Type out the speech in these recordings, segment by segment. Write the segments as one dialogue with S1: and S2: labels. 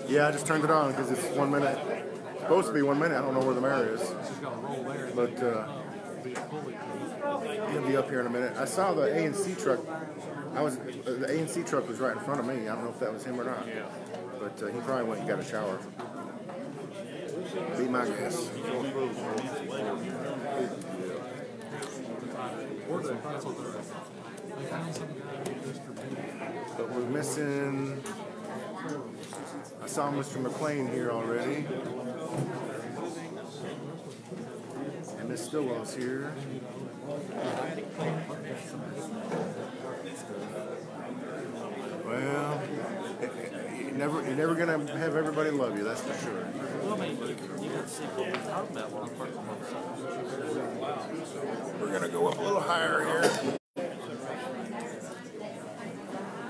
S1: Yeah, I just turned it on because it's 1 minute. It's supposed to be 1 minute. I don't know where the mayor is. But he'll be up here in a minute. I saw the A&C truck. The A&C truck was right in front of me. I don't know if that was him or not. But he probably went and got a shower. Be my guess. But we're missing. I saw Mr. McLean here already. And Miss Stillwell's here. Well, you're never gonna have everybody love you, that's for sure.
S2: Well, I mean, you got to see what we're talking about when I'm
S1: We're gonna go up a little higher here.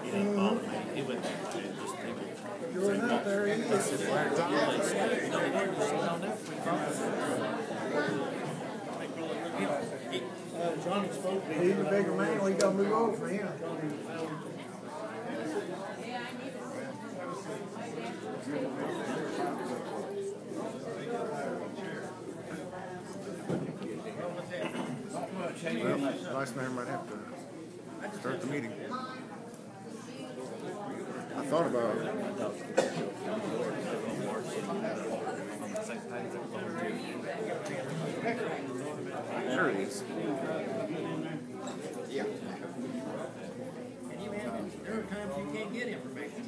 S2: He didn't bother me. He went just people.
S3: You're not there either.
S2: He said, where it's all this stuff. No, he didn't sit on that free
S3: Johnny spoke to me. He's a bigger man. We got to move over for him.
S1: Well, Vice Mayor might have to start the meeting. I thought about it. There it is.
S4: Yeah. And you have, there are times you can't get information.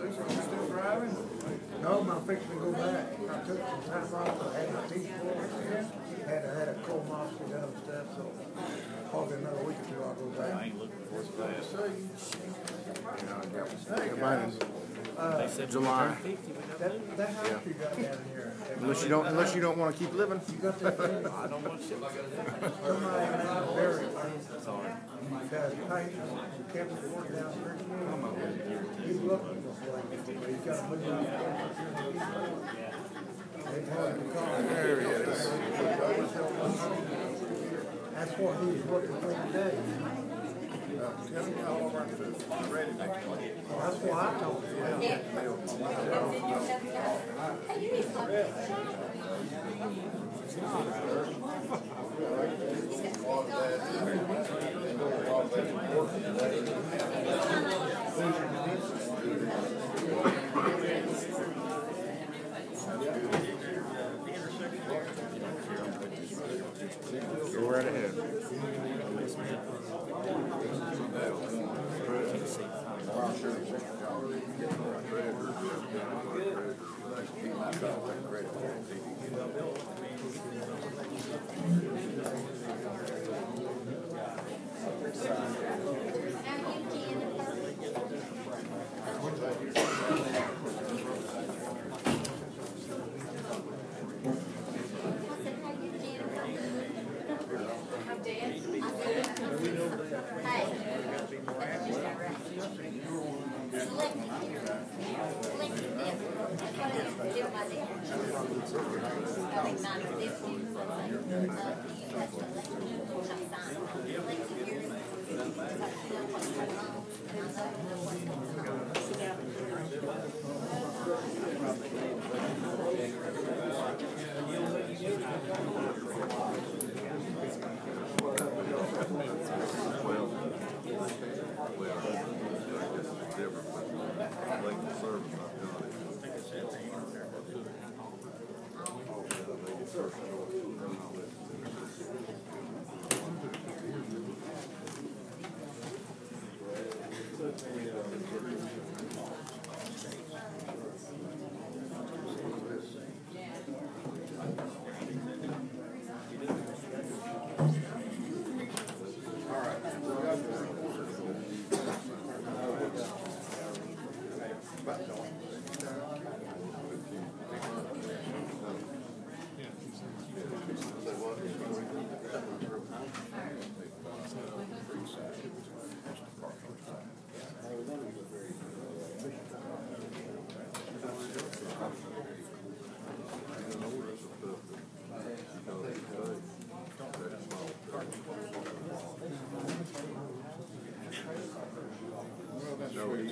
S3: Still driving? No, I'm fixing to go back. I took some time off. I had my teeth pulled. Had a colonoscopy done and stuff, so probably another week or two I'll go back.
S2: I ain't looking for it fast.
S1: July.
S3: That house you got down here.
S1: Unless you don't want to keep living.
S3: You got that thing?
S2: I don't want shit.
S3: Somebody buried. Because pipe kept it working down there. He's looking for it. He's got to move out.
S1: There he is.
S3: That's what he was working for today. That's what I told him.
S1: Go right ahead.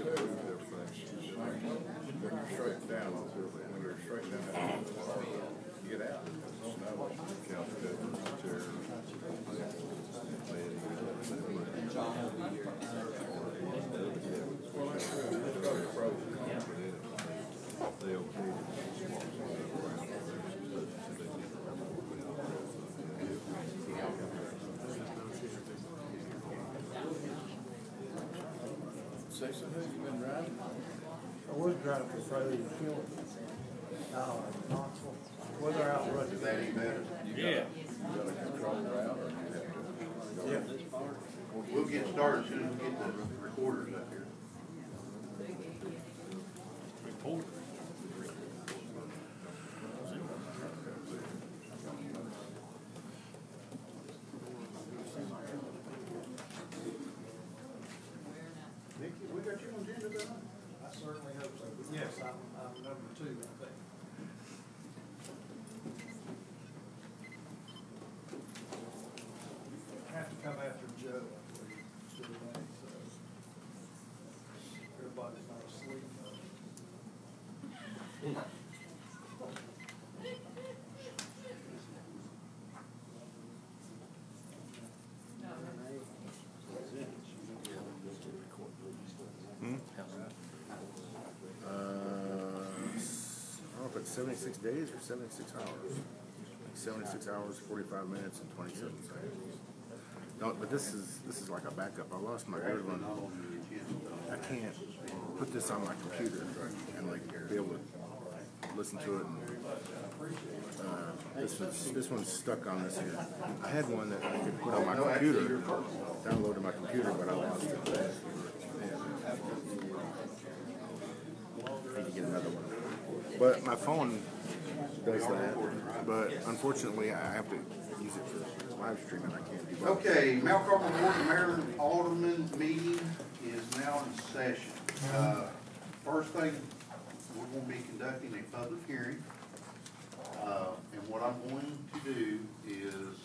S1: approved everything. When you're straight down, when you're straight down, you get out. Snow, couch covers, chairs. Say so, who you been driving?
S3: I was driving for Friday and Kill. Knoxville. Weather out running.
S1: Is that any better?
S2: Yeah.
S1: You got a control route or you have to?
S3: Yeah.
S5: We'll get started as soon as we get the recorders up here.
S2: Report.
S5: Nikki, we got you on agenda tonight?
S6: I certainly hope so. Yes, I'm number 2, I think. I have to come after Joe, I believe, today, so everybody's not asleep.
S1: I don't know if it's 76 days or 76 hours. 76 hours, 45 minutes, and 27 seconds. No, but this is like a backup. I lost my other one. I can't put this on my computer and like be able to listen to it. And, this one's stuck on this here. I had one that I could put on my computer, download to my computer, but I lost it. I need to get another one. But my phone does that. But unfortunately, I have to use it for live streaming. I can't do that.
S5: Okay, Mount Carmel Board of Maryland Alderman meeting is now in session. First thing, we're going to be conducting a public hearing. And what I'm going to do is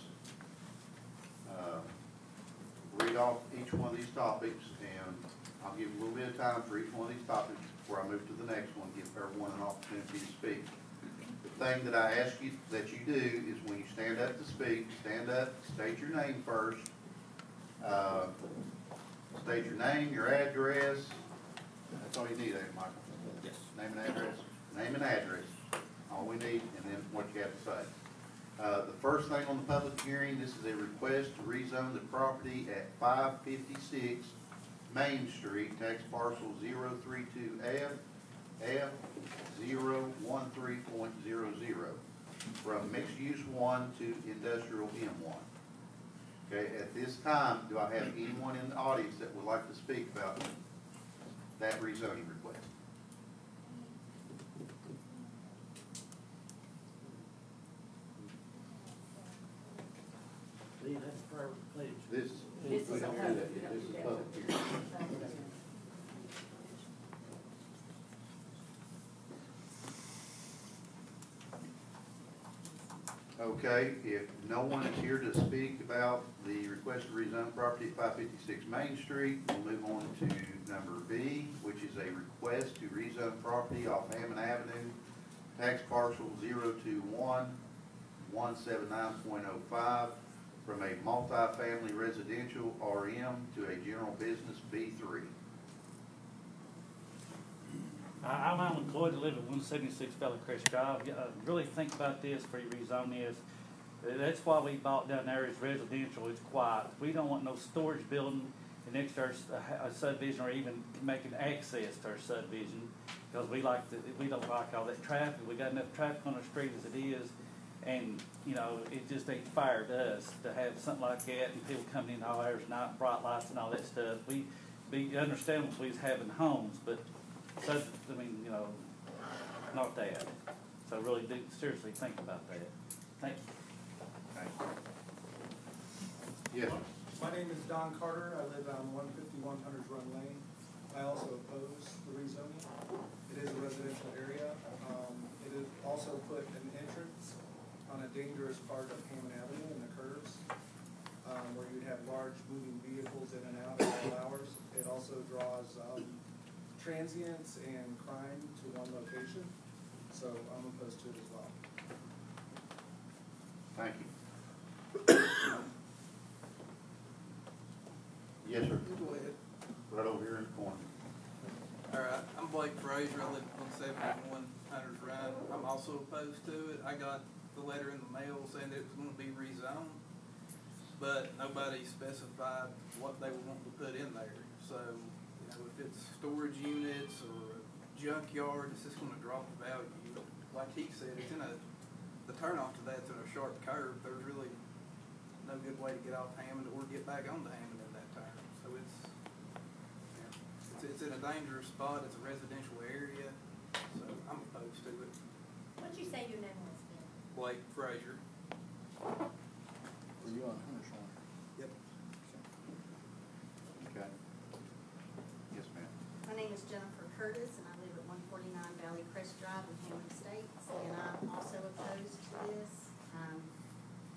S5: read off each one of these topics, and I'll give a little bit of time for each one of these topics before I move to the next one, give everyone an opportunity to speak. The thing that I ask you that you do is when you stand up to speak, stand up, state your name first, state your name, your address. That's all you need, ain't it, Michael?
S2: Yes.
S5: Name and address. Name and address. All we need, and then what you have to say. The first thing on the public hearing, this is a request to rezone the property at 556 Main Street, tax parcel 032F, F013.00, from mixed use 1 to industrial M1. Okay, at this time, do I have anyone in the audience that would like to speak about that rezoning request?
S4: Lee, that's prayer with the pledge.
S5: This we don't do that yet. This is public hearing. Okay, if no one is here to speak about the request to rezone property at 556 Main Street, we'll move on to number B, which is a request to rezone property off Hammond Avenue, tax parcel 021-179.05, from a multifamily residential RM to a general business B3.
S2: I'm employed to live at 176 Valley Crest Drive. Really think about this before you rezone this. That's why we bought down there is residential. It's quiet. We don't want no storage building next to our subdivision or even making access to our subdivision, because we don't like all that traffic. We got enough traffic on the street as it is, and you know it just ain't fair to us to have something like that and people coming in all hours of night, bright lights and all that stuff. We understand what we was having homes, but so, I mean, you know, not that. So really do seriously think about that. Thank you.
S5: Yes.
S6: My name is Don Carter. I live on 151 Hunters Run Lane. I also oppose the rezoning. It is a residential area. It is also put an entrance on a dangerous part of Hammond Avenue in the curves, where you'd have large moving vehicles in and out at all hours. It also draws transients and crime to one location, so I'm opposed to it as well.
S5: Thank you. Yes, sir.
S7: Go ahead.
S5: Right over here in the corner.
S7: All right, I'm Blake Frazier. I live at 171 Hunters Run. I'm also opposed to it. I got the letter in the mail saying that it was going to be rezoned, but nobody specified what they were wanting to put in there. So, you know, if it's storage units or a junkyard, it's just going to drop the value. Like he said, it's in the turnoff to that's in a sharp curve. There's really no good way to get off Hammond or get back onto Hammond in that turn. So it's in a dangerous spot. It's a residential area, so I'm opposed to it.
S8: What'd you say your name was again?
S7: Blake Frazier.
S1: Were you on Hunter's Horn?
S7: Yep.
S5: Okay. Yes, ma'am.
S8: My name is Jennifer Curtis, and I live at 149 Valley Crest Drive in Hammond Estates, and I'm also opposed to this.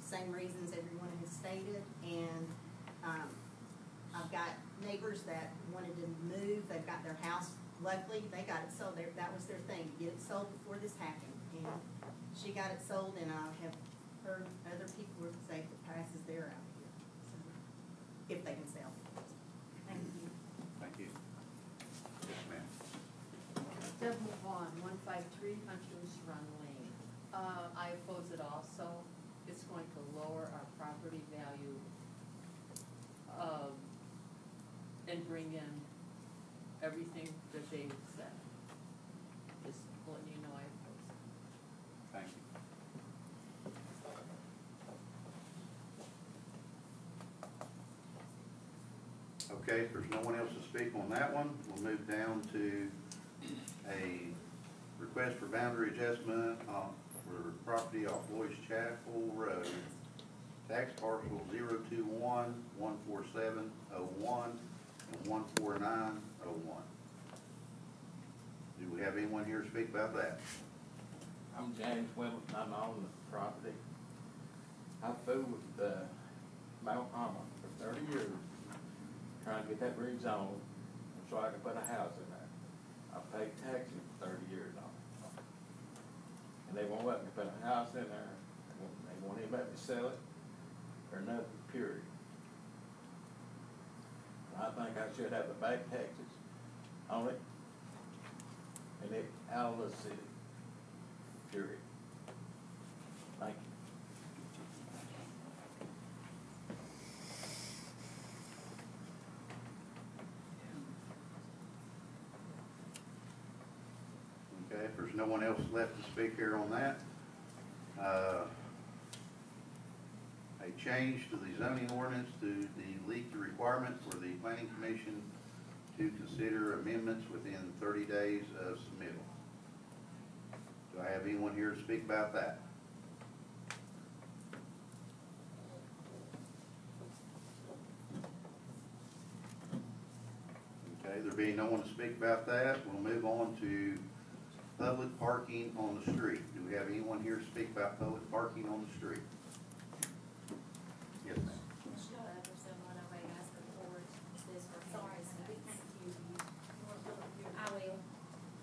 S8: Same reasons everyone has stated, and I've got neighbors that wanted to move. They've got their house. Luckily, they got it sold. That was their thing, get it sold before this happened. And she got it sold, and I have heard other people say the prices they're out here, so, if they can sell. Thank you.
S5: Thank you. Yes, ma'am.
S9: Deborah Vaughn, 153 Hunters Run Lane. I oppose it also. It's going to lower our property value and bring in everything that they said. Just letting you know I oppose it.
S5: Thank you. Okay, if there's no one else to speak on that one, we'll move down to a request for boundary adjustment for property off Boys Chapel Road. Tax parcel 021-14701 and 14901. Do we have anyone here to speak about that?
S10: I'm James Wilson. I'm on the property. I fooled with Mount Alma for 30 years, trying to get that rezoned so I could put a house in there. I paid taxes for 30 years on it. And they won't let me put a house in there. They won't even let me sell it or nothing, period. I think I should have the back taxes on it and it out of the city, period. Thank you.
S5: Okay, if there's no one else left to speak here on that, a change to the zoning ordinance to delete the requirement for the planning commission to consider amendments within 30 days of submittal. Do I have anyone here to speak about that? Okay, there being no one to speak about that, we'll move on to public parking on the street. Do we have anyone here to speak about public parking on the street? Yes, ma'am.
S8: Shut up or someone, I may ask her for it. Is this for sorry, thank you. I will.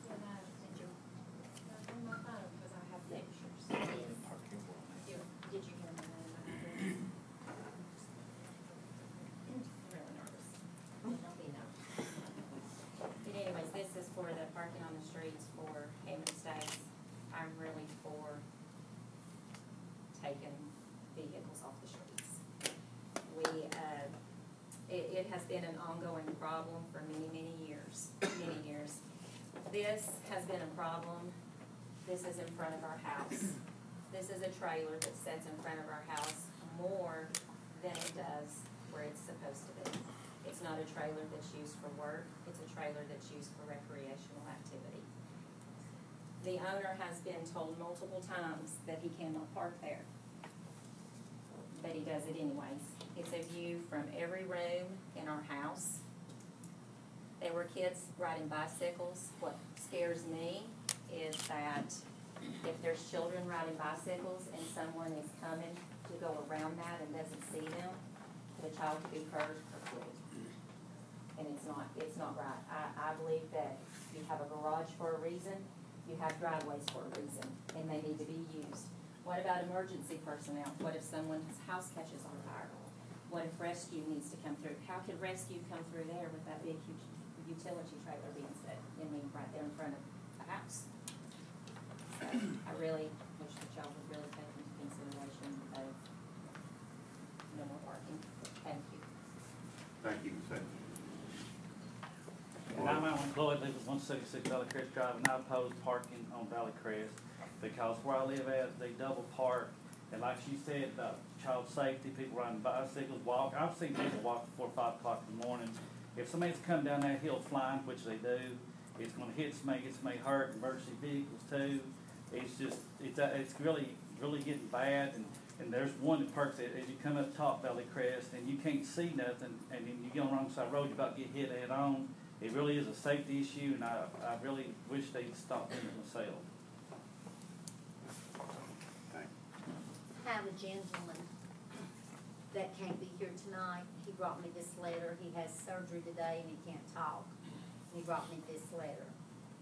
S8: When I send you, on my phone, because I have pictures. Yes. Did you hear my name? Really nervous. Don't be nervous. But anyways, this is for the parking on the streets for Hammond Estates. I'm really for taking vehicles off the streets. It has been an ongoing problem for many years, This has been a problem. This is in front of our house. This is a trailer that sits in front of our house more than it does where it's supposed to be. It's not a trailer that's used for work. It's a trailer that's used for recreational activity. The owner has been told multiple times that he cannot park there, but he does it anyways. It's a view from every room in our house. There were kids riding bicycles. What scares me is that if there's children riding bicycles and someone is coming to go around that and doesn't see them, the child could be hurt or killed. and it's not right. I believe that you have a garage for a reason, you have driveways for a reason, and they need to be used. What about emergency personnel? What if someone's house catches on fire? What if rescue needs to come through? How could rescue come through there with that big, huge utility trailer being set, right there in front of a house? So I really wish that y'all would really take into consideration of no more parking. Thank you.
S5: Thank you, Ms. Hutchins.
S2: And I'm Alan Floyd, live at 176 Valley Crest Drive, and I oppose parking on Valley Crest because where I live at, they double park. And like she said, about child safety, people riding bicycles, walk. I've seen people walk at 4 or 5 o'clock in the morning. If somebody's come down that hill flying, which they do, it's gonna hit somebody, get somebody hurt, emergency vehicles too. It's just, it's really getting bad. And there's one that perks it as you come up top Valley Crest and you can't see nothing, and then you get on the wrong side of the road, you're about to get hit head on. It really is a safety issue, and I really wish they'd stop doing it themselves.
S11: Have a gentleman that can't be here tonight. He brought me this letter. He has surgery today and he can't talk. He brought me this letter.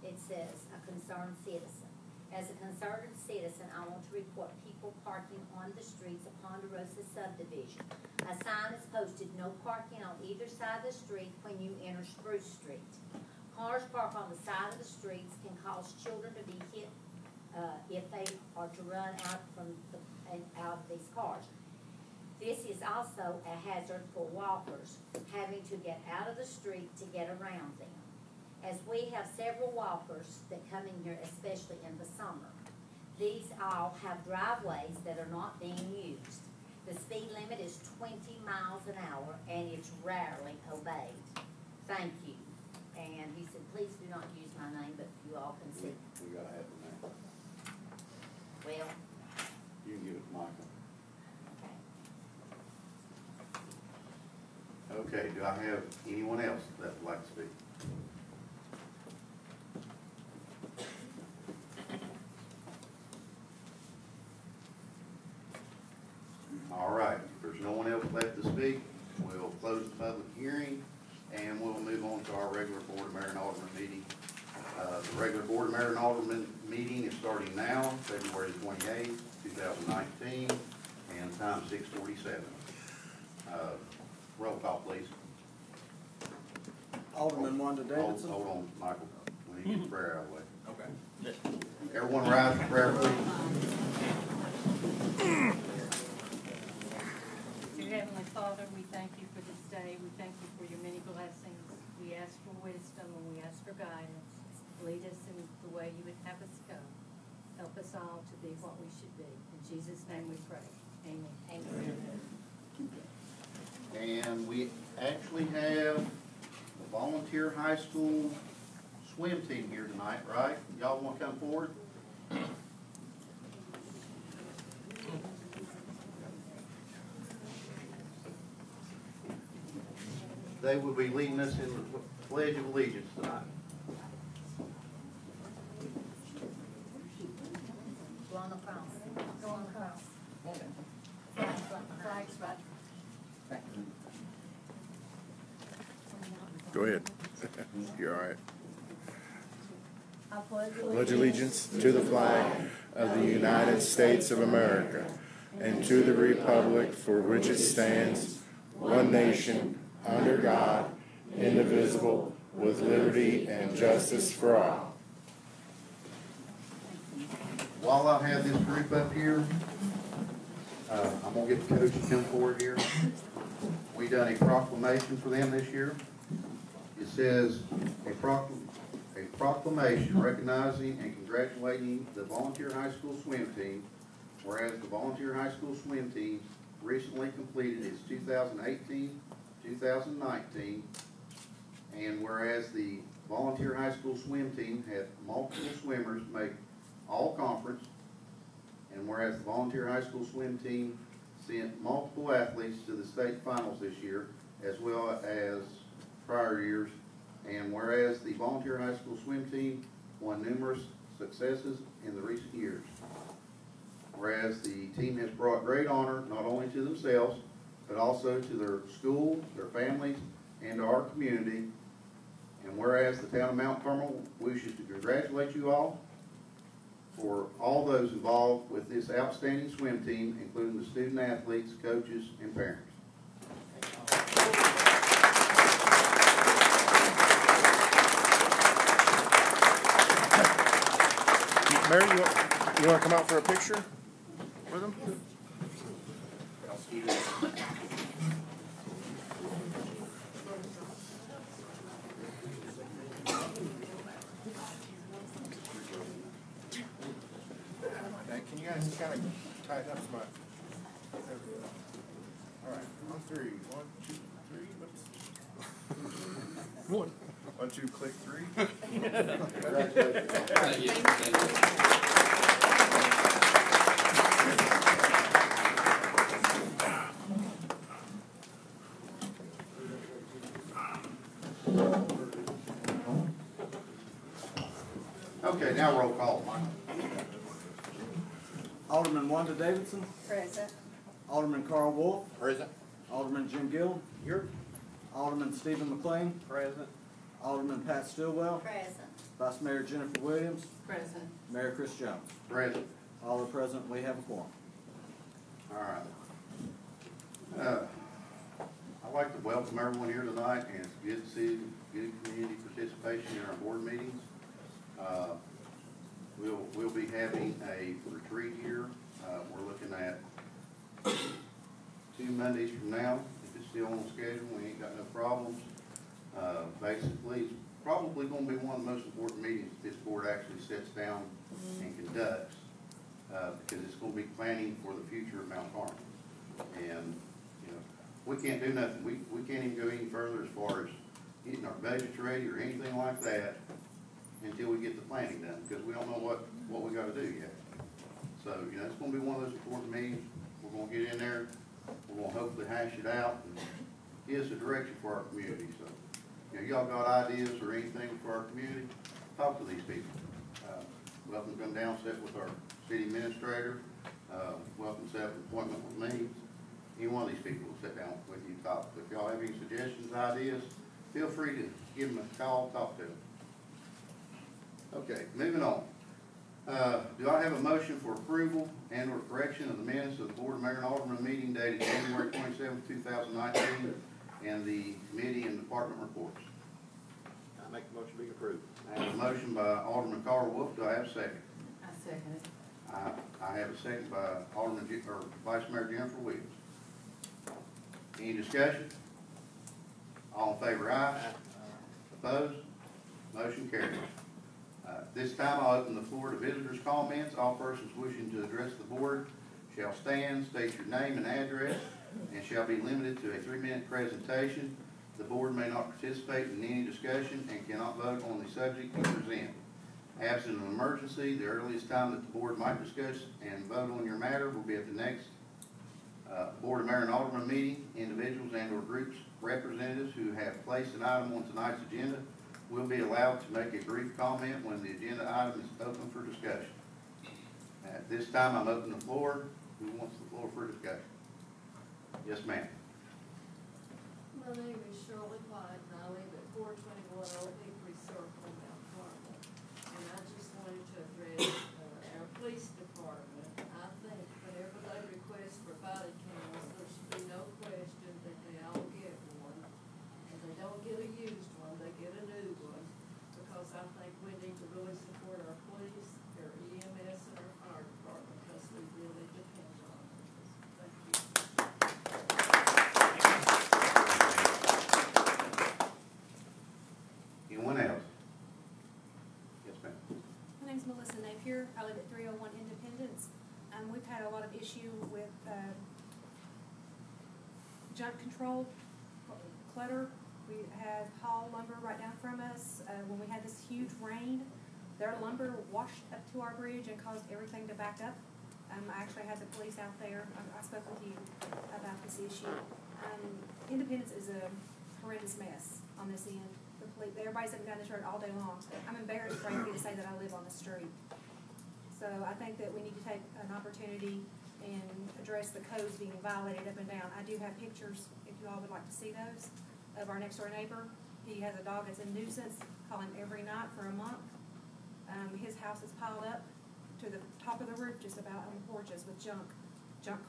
S11: It says, a concerned citizen. As a concerned citizen, I want to report people parking on the streets of Ponderosa subdivision. A sign is posted, no parking on either side of the street when you enter Spruce Street. Cars parked on the side of the streets can cause children to be hit if they are to run out of these cars. This is also a hazard for walkers having to get out of the street to get around them, as we have several walkers that come in here, especially in the summer. These all have driveways that are not being used. The speed limit is 20 miles an hour, and it's rarely obeyed. Thank you. And he said, please do not use my name, but you all can see.
S5: We gotta have the name.
S11: Well,
S5: You can give it to Michael.
S11: okay.
S5: Okay, do I have anyone else that would like to speak? All right, if there's no one else left to speak, we'll close the public hearing and we'll move on to our regular Board of Mayor and Alderman meeting. The regular Board of Mayor and Alderman meeting is starting now, February 28th, 2019, and time 6:47. Roll call, please.
S6: Alderman Wanda Davidson.
S5: Hold on, Michael. We need to get the prayer out of the way.
S6: Okay.
S5: Everyone rise for prayer, please.
S9: Dear Heavenly Father, we thank you for this day. We thank you for your many blessings. We ask for wisdom and we ask for guidance. Lead us in the way you would have us go. Help us all to be what we should be. In Jesus' name we pray. Amen.
S11: Amen.
S5: And we actually have the volunteer high school swim team here tonight, right? Y'all want to come forward? They will be leading us in the Pledge of Allegiance tonight.
S11: Go on across. Go on across.
S9: Flags right.
S1: Go ahead. You're all right.
S9: I pledge
S1: Pledge allegiance to the flag of the United States of America and to the republic for which it stands, one nation, under God, indivisible, with liberty and justice for all.
S5: While I have this group up here, I'm going to get the coach to come forward here. We done a proclamation for them this year. It says, a proclamation recognizing and congratulating the volunteer high school swim team, whereas the volunteer high school swim team recently completed its 2018-2019, and whereas the volunteer high school swim team had multiple swimmers make all conference, and whereas the volunteer high school swim team sent multiple athletes to the state finals this year, as well as prior years, and whereas the volunteer high school swim team won numerous successes in the recent years. Whereas the team has brought great honor not only to themselves, but also to their school, their families, and to our community. And whereas the town of Mount Carmel wishes to congratulate you all for all those involved with this outstanding swim team, including the student athletes, coaches, and parents.
S1: Mary, you want to come out for a picture with them? Can you guys kind of tighten up my... There we go. All right, on three. 1, 2, 3. One. 1, 2, click 3.
S5: Okay, now roll call.
S12: Alderman Wanda Davidson.
S11: Present.
S12: Alderman Carl Wolf.
S1: Present.
S12: Alderman Jim Gill. Here. Alderman Stephen McLean.
S4: Present.
S12: Alderman Pat Stillwell.
S11: Present.
S12: Vice Mayor Jennifer Williams.
S11: Present.
S12: Mayor Chris Jones.
S5: Present.
S12: All are present. We have a quorum.
S5: All right. I'd like to welcome everyone here tonight, and it's good to see good community participation in our board meetings. We'll be having a retreat here. We're looking at 2 Mondays from now. If it's still on schedule, we ain't got no problems. Basically, it's probably going to be one of the most important meetings that this board actually sits down and conducts, because it's going to be planning for the future of Mount Carmel. And, you know, we can't do nothing. We can't even go any further as far as getting our budgets ready or anything like that until we get the planning done, because we don't know what we got to do yet. So, you know, it's going to be one of those important meetings. We're going to get in there. We're going to hopefully hash it out and give us a direction for our community. So, you know, y'all got ideas or anything for our community, talk to these people. Welcome to come down, sit with our city administrator. Welcome to set up an appointment with me. Any one of these people will sit down with you and talk. If y'all have any suggestions, ideas, feel free to give them a call, talk to them. Okay, moving on. Do I have a motion for approval and or correction of the minutes of the Board of Mayor and Alderman meeting dated January 27, 2019, and the committee and department reports?
S4: I make the motion be approved.
S5: I have a motion by Alderman Carl Wolf. Do I have a second?
S11: I second it.
S5: I have a second by Vice Mayor Jennifer Williams. Any discussion? All in favor, aye. Opposed? Motion carries. This time I'll open the floor to visitors' comments. All persons wishing to address the board shall stand, state your name and address, and shall be limited to a 3-minute presentation. The board may not participate in any discussion and cannot vote on the subject you present. Absent an emergency, the earliest time that the board might discuss and vote on your matter will be at the next Board of Mayor and Alderman meeting. Individuals and or groups representatives who have placed an item on tonight's agenda will be allowed to make a brief comment when the agenda item is open for discussion. At this time, I'm opening the floor. Who wants the floor for discussion? Yes, ma'am.
S13: My name is Shirley White, and I live at 421 Old Hickory Circle in Mount Carmel. And I just wanted to address our police department. I think whenever they request for body cameras, there should be no question that they all get one. And they don't get a used one, they get a new one. Because I think we need to really support our police, our EMS, and our fire department, because we really depend on them. Thank you.
S5: Anyone else? Yes, ma'am.
S14: My name's Melissa Napier. I live at 301 Independence. We've had a lot of issue with junk control, clutter. We had haul lumber right down from us. When we had this huge rain, their lumber washed up to our bridge and caused everything to back up. I actually had the police out there. I spoke with you about this issue. Independence is a horrendous mess on this end. Everybody's up and down this road all day long. I'm embarrassed, frankly, to say that I live on the street. So I think that we need to take an opportunity and address the codes being violated up and down. I do have pictures if you all would like to see those. of our next door neighbor. He has a dog that's a nuisance, call him every night for a month. His house is piled up to the top of the roof, just about on the porches with junk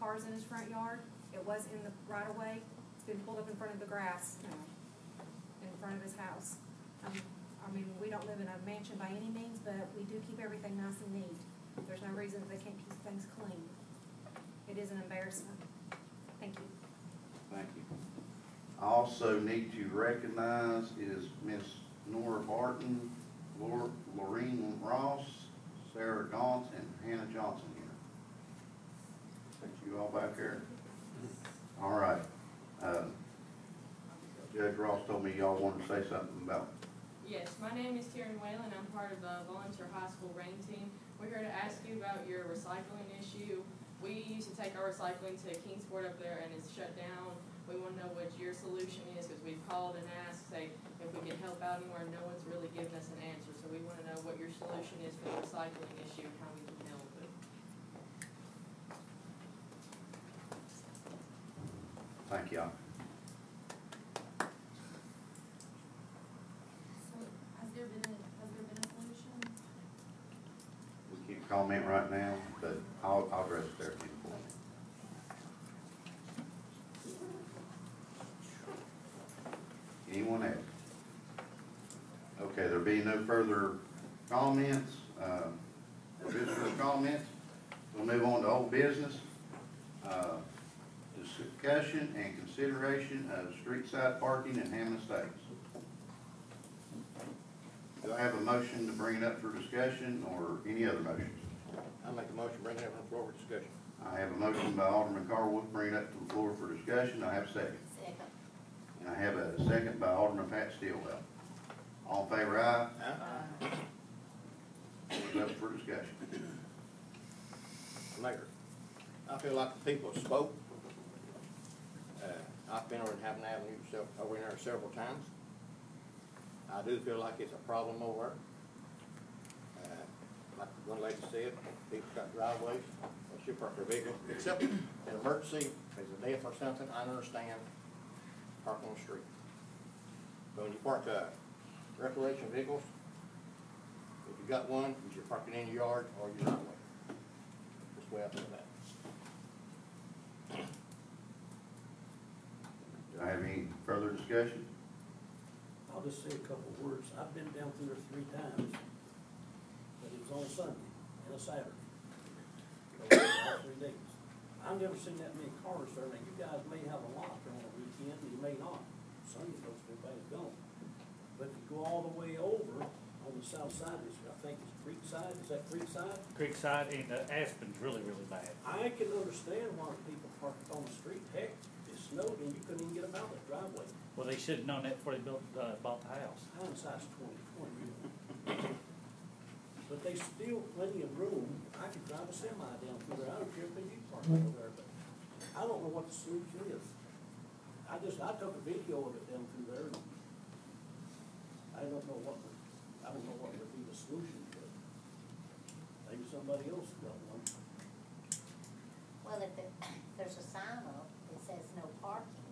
S14: cars in his front yard. It was in the right of way. It's been pulled up in front of the grass, in front of his house. I mean, we don't live in a mansion by any means, but we do keep everything nice and neat. There's no reason that they can't keep things clean. It is an embarrassment. Thank you.
S5: Thank you. I also need to recognize is Miss Nora Barton, Lorene Ross, Sarah Gauntz, and Hannah Johnson here. Thank you all back there. All right. Judge Ross told me y'all wanted to say something about.
S15: Yes, my name is Taryn Whalen. I'm part of the volunteer high school rain team. We're here to ask you about your recycling issue. We used to take our recycling to Kingsport up there and it's shut down. We want to know what your solution is because we've called and asked, say, if we can help out anywhere. No one's really given us an answer. So we want to know what your solution is for the recycling issue and how we can help it.
S5: Thank y'all.
S14: So, has there been a solution?
S5: We can't comment right now, but I'll address it there for you. Anyone else? Okay, there be no further comments, visitor comments. We'll move on to old business. Discussion and consideration of street side parking in Hammond Estates. Do I have a motion to bring it up for discussion or any other motions?
S12: I'll make a motion, bring it up on the floor for discussion.
S5: I have a motion by Alderman Carwood to bring it up to the floor for discussion. I have a second.
S11: Second.
S5: And I have a second by Alderman Pat Stillwell. All in favor, aye?
S12: Aye.
S5: It's up for discussion.
S12: Mayor, I feel like the people spoke. I've been over in Hammond Avenue over in there several times. I do feel like it's a problem over there. Like one lady said, people got driveways, they should park their vehicle, except in an emergency, if there's a death or something, I understand, park on the street. But when you park recreation vehicles, if you got one, you should park it in your yard or your driveway. That's the way I feel about it.
S5: Do I have any further discussion?
S4: I'll just say a couple of words. I've been down through there 3 times, but it was on Sunday and a Saturday. All 3 days. I've never seen that many cars there. Now, you guys may have a lot there on a weekend, and you may not. Sunday, most everybody's gone. But if you go all the way over on the south side, I think it's Creekside. Is that Creekside?
S2: Creekside and Aspen's really, really bad.
S4: I can understand why people park on the street. Heck, it snowed and you couldn't even get about the driveway.
S2: Well, they should have known that before they bought the house.
S4: Hindsight's 20/20. But there's still plenty of room. I could drive a semi down through there. I don't care if they do park over there, but I don't know what the solution is. I took a video of it down through there. I don't know what would be the solution to it. Maybe somebody else got one.
S11: Well, if there's a sign up that says no parking,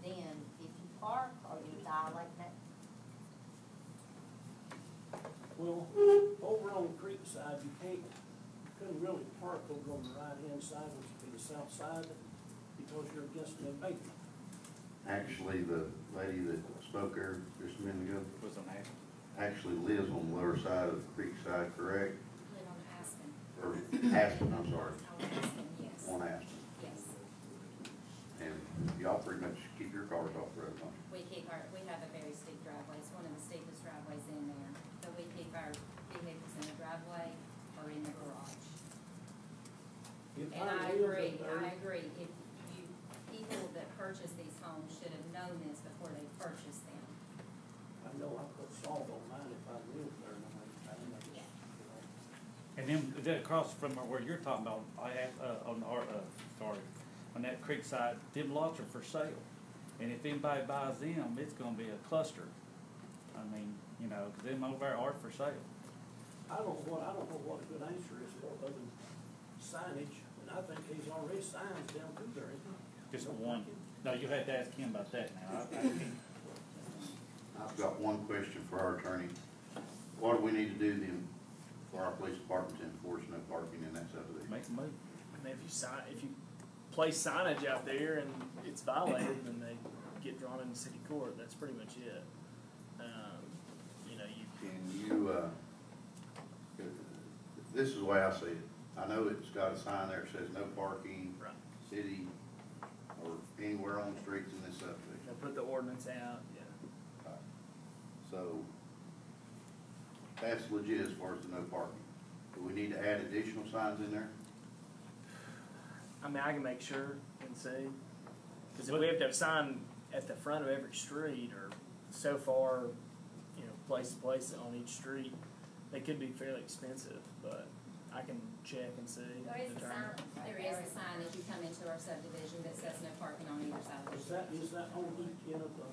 S11: then if you park, are you violating that?
S4: Well, over on Creekside, you couldn't really park over on the right-hand side, which would be the south side, because you're against the embankment.
S5: Actually, the lady that spoke there just a minute ago
S2: Was on Aspen.
S5: actually lives on the lower side of the Creekside, correct?
S8: Live on Aspen.
S5: Or Aspen, I'm sorry.
S8: On Aspen, yes.
S5: On Aspen.
S8: Yes.
S5: And y'all pretty much keep your cars off the road, don't you?
S8: We have a very steep driveway. It's one of the steepest driveways in there. So we keep our vehicles in the driveway or in the garage. And I agree. If people that purchase these homes should have known this before they purchased them.
S4: I know I put salt on mine if I lived there, and I didn't know.
S8: Yeah.
S2: And then across from where you're talking about, on that Creekside, them lots are for sale. And if anybody buys them, it's gonna be a cluster. I mean, you know, 'cause them over there are for sale.
S4: I don't know what a good answer is for other than signage, and I think there's already signs down through there, isn't there?
S2: Just
S4: No
S2: one.
S4: parking.
S2: No, you have to ask him about that now. I can't.
S5: I've got one question for our attorney. What do we need to do then for our police department to enforce no parking in that subdivision?
S2: Make a move.
S16: I mean, if you place signage out there and it's violated, then they get drawn into city court. That's pretty much it. You know,
S5: Can you, this is the way I see it. I know it's got a sign there that says no parking,
S16: Right.
S5: city, or anywhere on the streets in this subdivision.
S16: they'll put the ordinance out, yeah.
S5: Right. So, that's legit as far as the no parking. Do we need to add additional signs in there?
S16: I mean, I can make sure and see. Because if we have to have a sign at the front of every street or so far, you know, place to place on each street, they could be fairly expensive, but I can check and see.
S8: There is a
S16: determine.
S8: sign, there is a sign as you come into our subdivision that says no parking on either side of the
S4: Is
S8: street.
S4: that on each end of the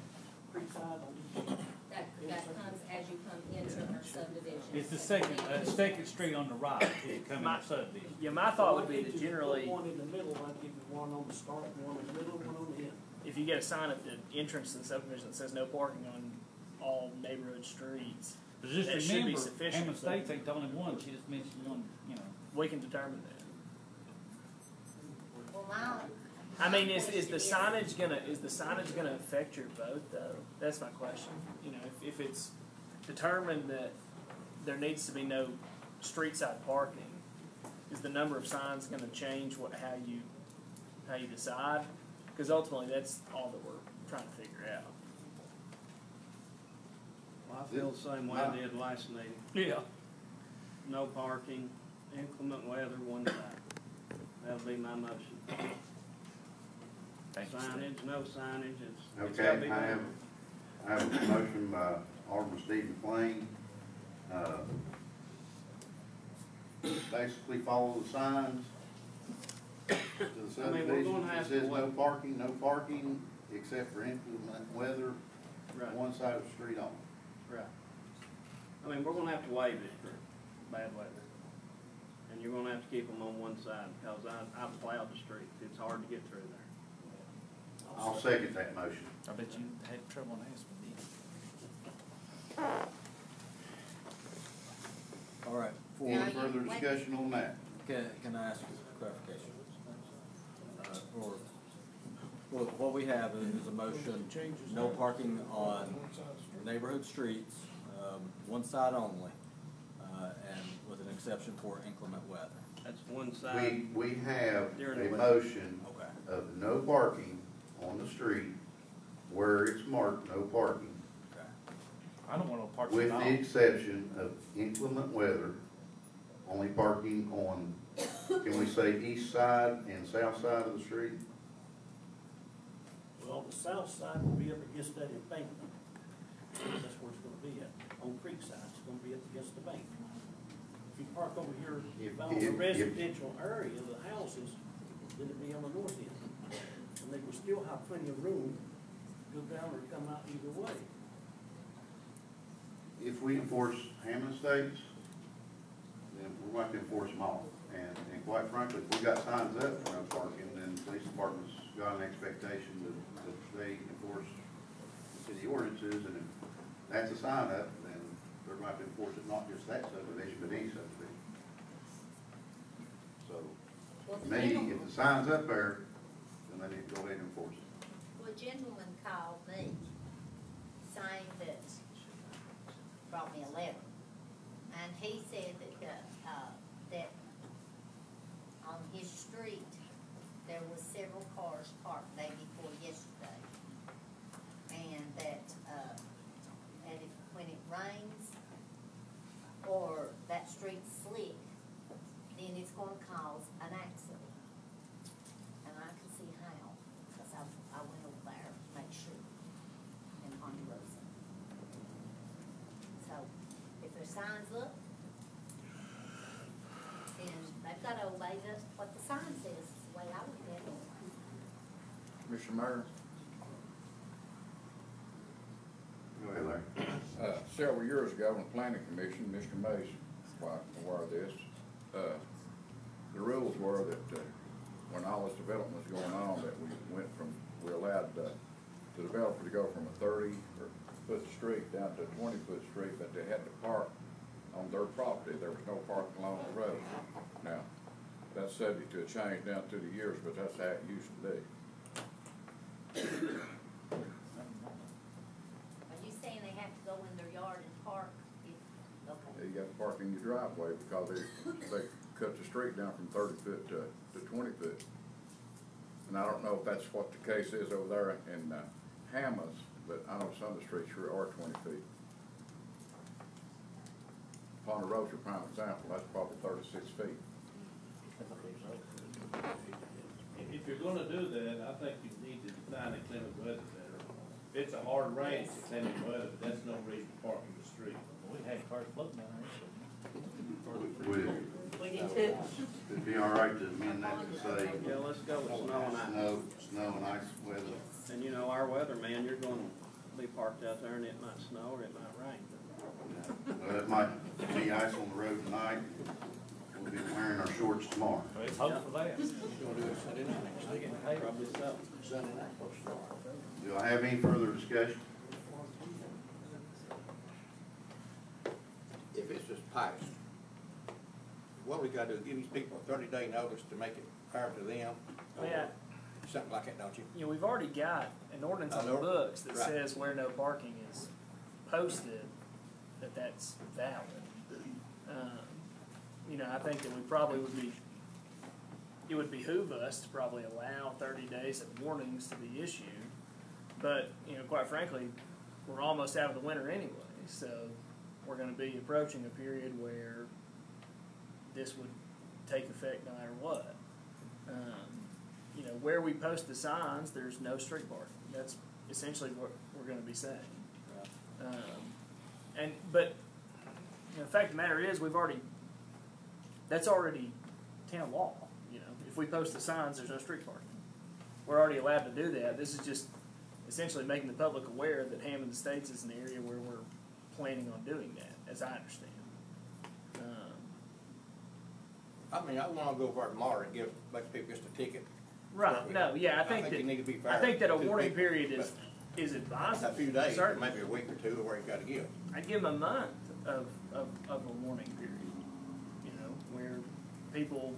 S4: creek side, on each?
S8: That comes as you come into our subdivision.
S2: It's the second street on the right, if you come in the subdivision.
S16: Yeah, my thought would be
S4: Why
S16: to
S4: can't you
S16: generally,
S4: put one in the middle, why can't you put one on the start, one in the middle, one on the end?
S16: if you get a sign at the entrance to the subdivision that says no parking on all neighborhood streets,
S2: But just
S16: that should be
S2: remember,
S16: sufficient.
S2: Hammond States ain't the only one, she just mentioned one, you know.
S16: We can determine that.
S11: Well,
S16: I mean, is the signage gonna affect your vote though? That's my question. You know, if it's determined that there needs to be no street side parking, is the number of signs gonna change how you decide? Because ultimately, that's all that we're trying to figure out.
S17: Well, I feel the same way I did last meeting.
S2: Yeah.
S17: No parking, inclement weather, one side. That'll be my motion. Signage, no signage, it's gotta be
S5: Okay, I have a motion by Alderman Steve McLean. Basically follow the signs to the
S17: I mean, we're
S5: subdivision.
S17: gonna
S5: It
S17: have
S5: says
S17: to
S5: no parking except for inclement weather,
S17: Right.
S5: one side of the street only.
S17: Right. I mean, we're gonna have to waive it for bad weather. And you're gonna have to keep them on one side, because I've plowed the street, it's hard to get through there.
S5: I'll second that motion.
S2: I bet you had trouble on asking me.
S18: All right,
S5: Any further discussion on that?
S18: can I ask you a clarification? Well, what we have is a motion, no parking on neighborhood streets, one side only, and with an exception for inclement weather.
S17: That's one side.
S5: We have
S17: During
S5: a
S17: the weather.
S5: motion
S18: Okay.
S5: of no parking on the street where it's marked no parking,
S18: Okay.
S2: I don't want no parking
S5: with
S2: at all.
S5: the exception of inclement weather, only parking on, can we say east side and south side of the street?
S4: Well, the south side will be up against that embankment. That's where it's gonna be at. On creek side, it's gonna be up against the bank. If you park over here on the residential area of the houses, then it'd be on the north end. And they will still have plenty of room to go down or come out either way.
S5: If we enforce Hammond Estates, then we're going to enforce them all. And quite frankly, if we got signs up for no parking, then the police department's got an expectation that they enforce city ordinances, and if that's a sign up, then they're going to have to enforce it, not just that subdivision, but any subdivision. So, to me, if the sign's up there, then they need to go ahead and enforce it.
S11: Well, a gentleman called me saying that, brought me a letter, and he said that on his street, there was several cars parked day before yesterday. And that, when it rains, or that street's slick, then it's gonna cause an accident. And I can see how, because I went over there to make sure in Ponderosa. So, if there's signs up, then they've gotta obey what the sign says, is the way I look at it.
S18: Mr. Murray?
S5: Go ahead, Larry.
S19: Several years ago, on the planning commission, Mr. Mays, quite aware of this, the rules were that when all this development was going on, that we allowed the developer to go from a 30-foot street down to a 20-foot street, but they had to park on their property. There was no parking along the road. Now, that's subject to a change down through the years, but that's how it used to be.
S11: Are you saying they have to go in their yard and park? Okay.
S19: You got to park in your driveway because they cut the street down from 30 foot to 20 foot. And I don't know if that's what the case is over there in Hammond, but I know some of the streets sure are 20 feet. Ponderosa, prime example, that's probably 36 feet.
S17: If you're gonna do that, I think you need to define inclement weather better. If it's a hard rain, it's inclement weather, but that's no reason to park in the street.
S2: We had cars floating down there,
S11: We did too.
S5: It'd be all right to amend that to say.
S17: Yeah, let's go with snow and ice.
S5: Snow and ice weather.
S17: And you know, our weather, man, you're gonna be parked out there and it might snow or it might rain.
S5: Well, it might be ice on the road tonight. We'll be wearing our shorts tomorrow.
S2: Let's hope for that.
S17: Probably so.
S5: Do I have any further discussion?
S12: If it's just passed, what we gotta do, give these people a 30-day notice to make it fair to them?
S16: Oh, yeah.
S12: Something like that, don't you?
S16: You know, we've already got an ordinance on the books that says where no parking is posted, that's valid. You know, I think that we probably it would behoove us to probably allow 30 days of warnings to be issued. But, you know, quite frankly, we're almost out of the winter anyway, so we're going to be approaching a period where this would take effect no matter what. You know, where we post the signs, there's no street parking. That's essentially what we're going to be saying. But you know, the fact of the matter is, that's already town law. You know, if we post the signs, there's no street parking. We're already allowed to do that. This is just essentially making the public aware that Hammond Estates is an area where we're planning on doing that, as I understand.
S12: I mean, I wanna go over tomorrow and give bunch people just a ticket.
S16: Right, no, yeah, I think
S12: you need to be fair.
S16: I think that a
S12: to
S16: warning
S12: people,
S16: period is advisable.
S12: A few days,
S16: Certainly.
S12: maybe a week or two, where you gotta give.
S16: I'd give them a month of a warning period, you know, where people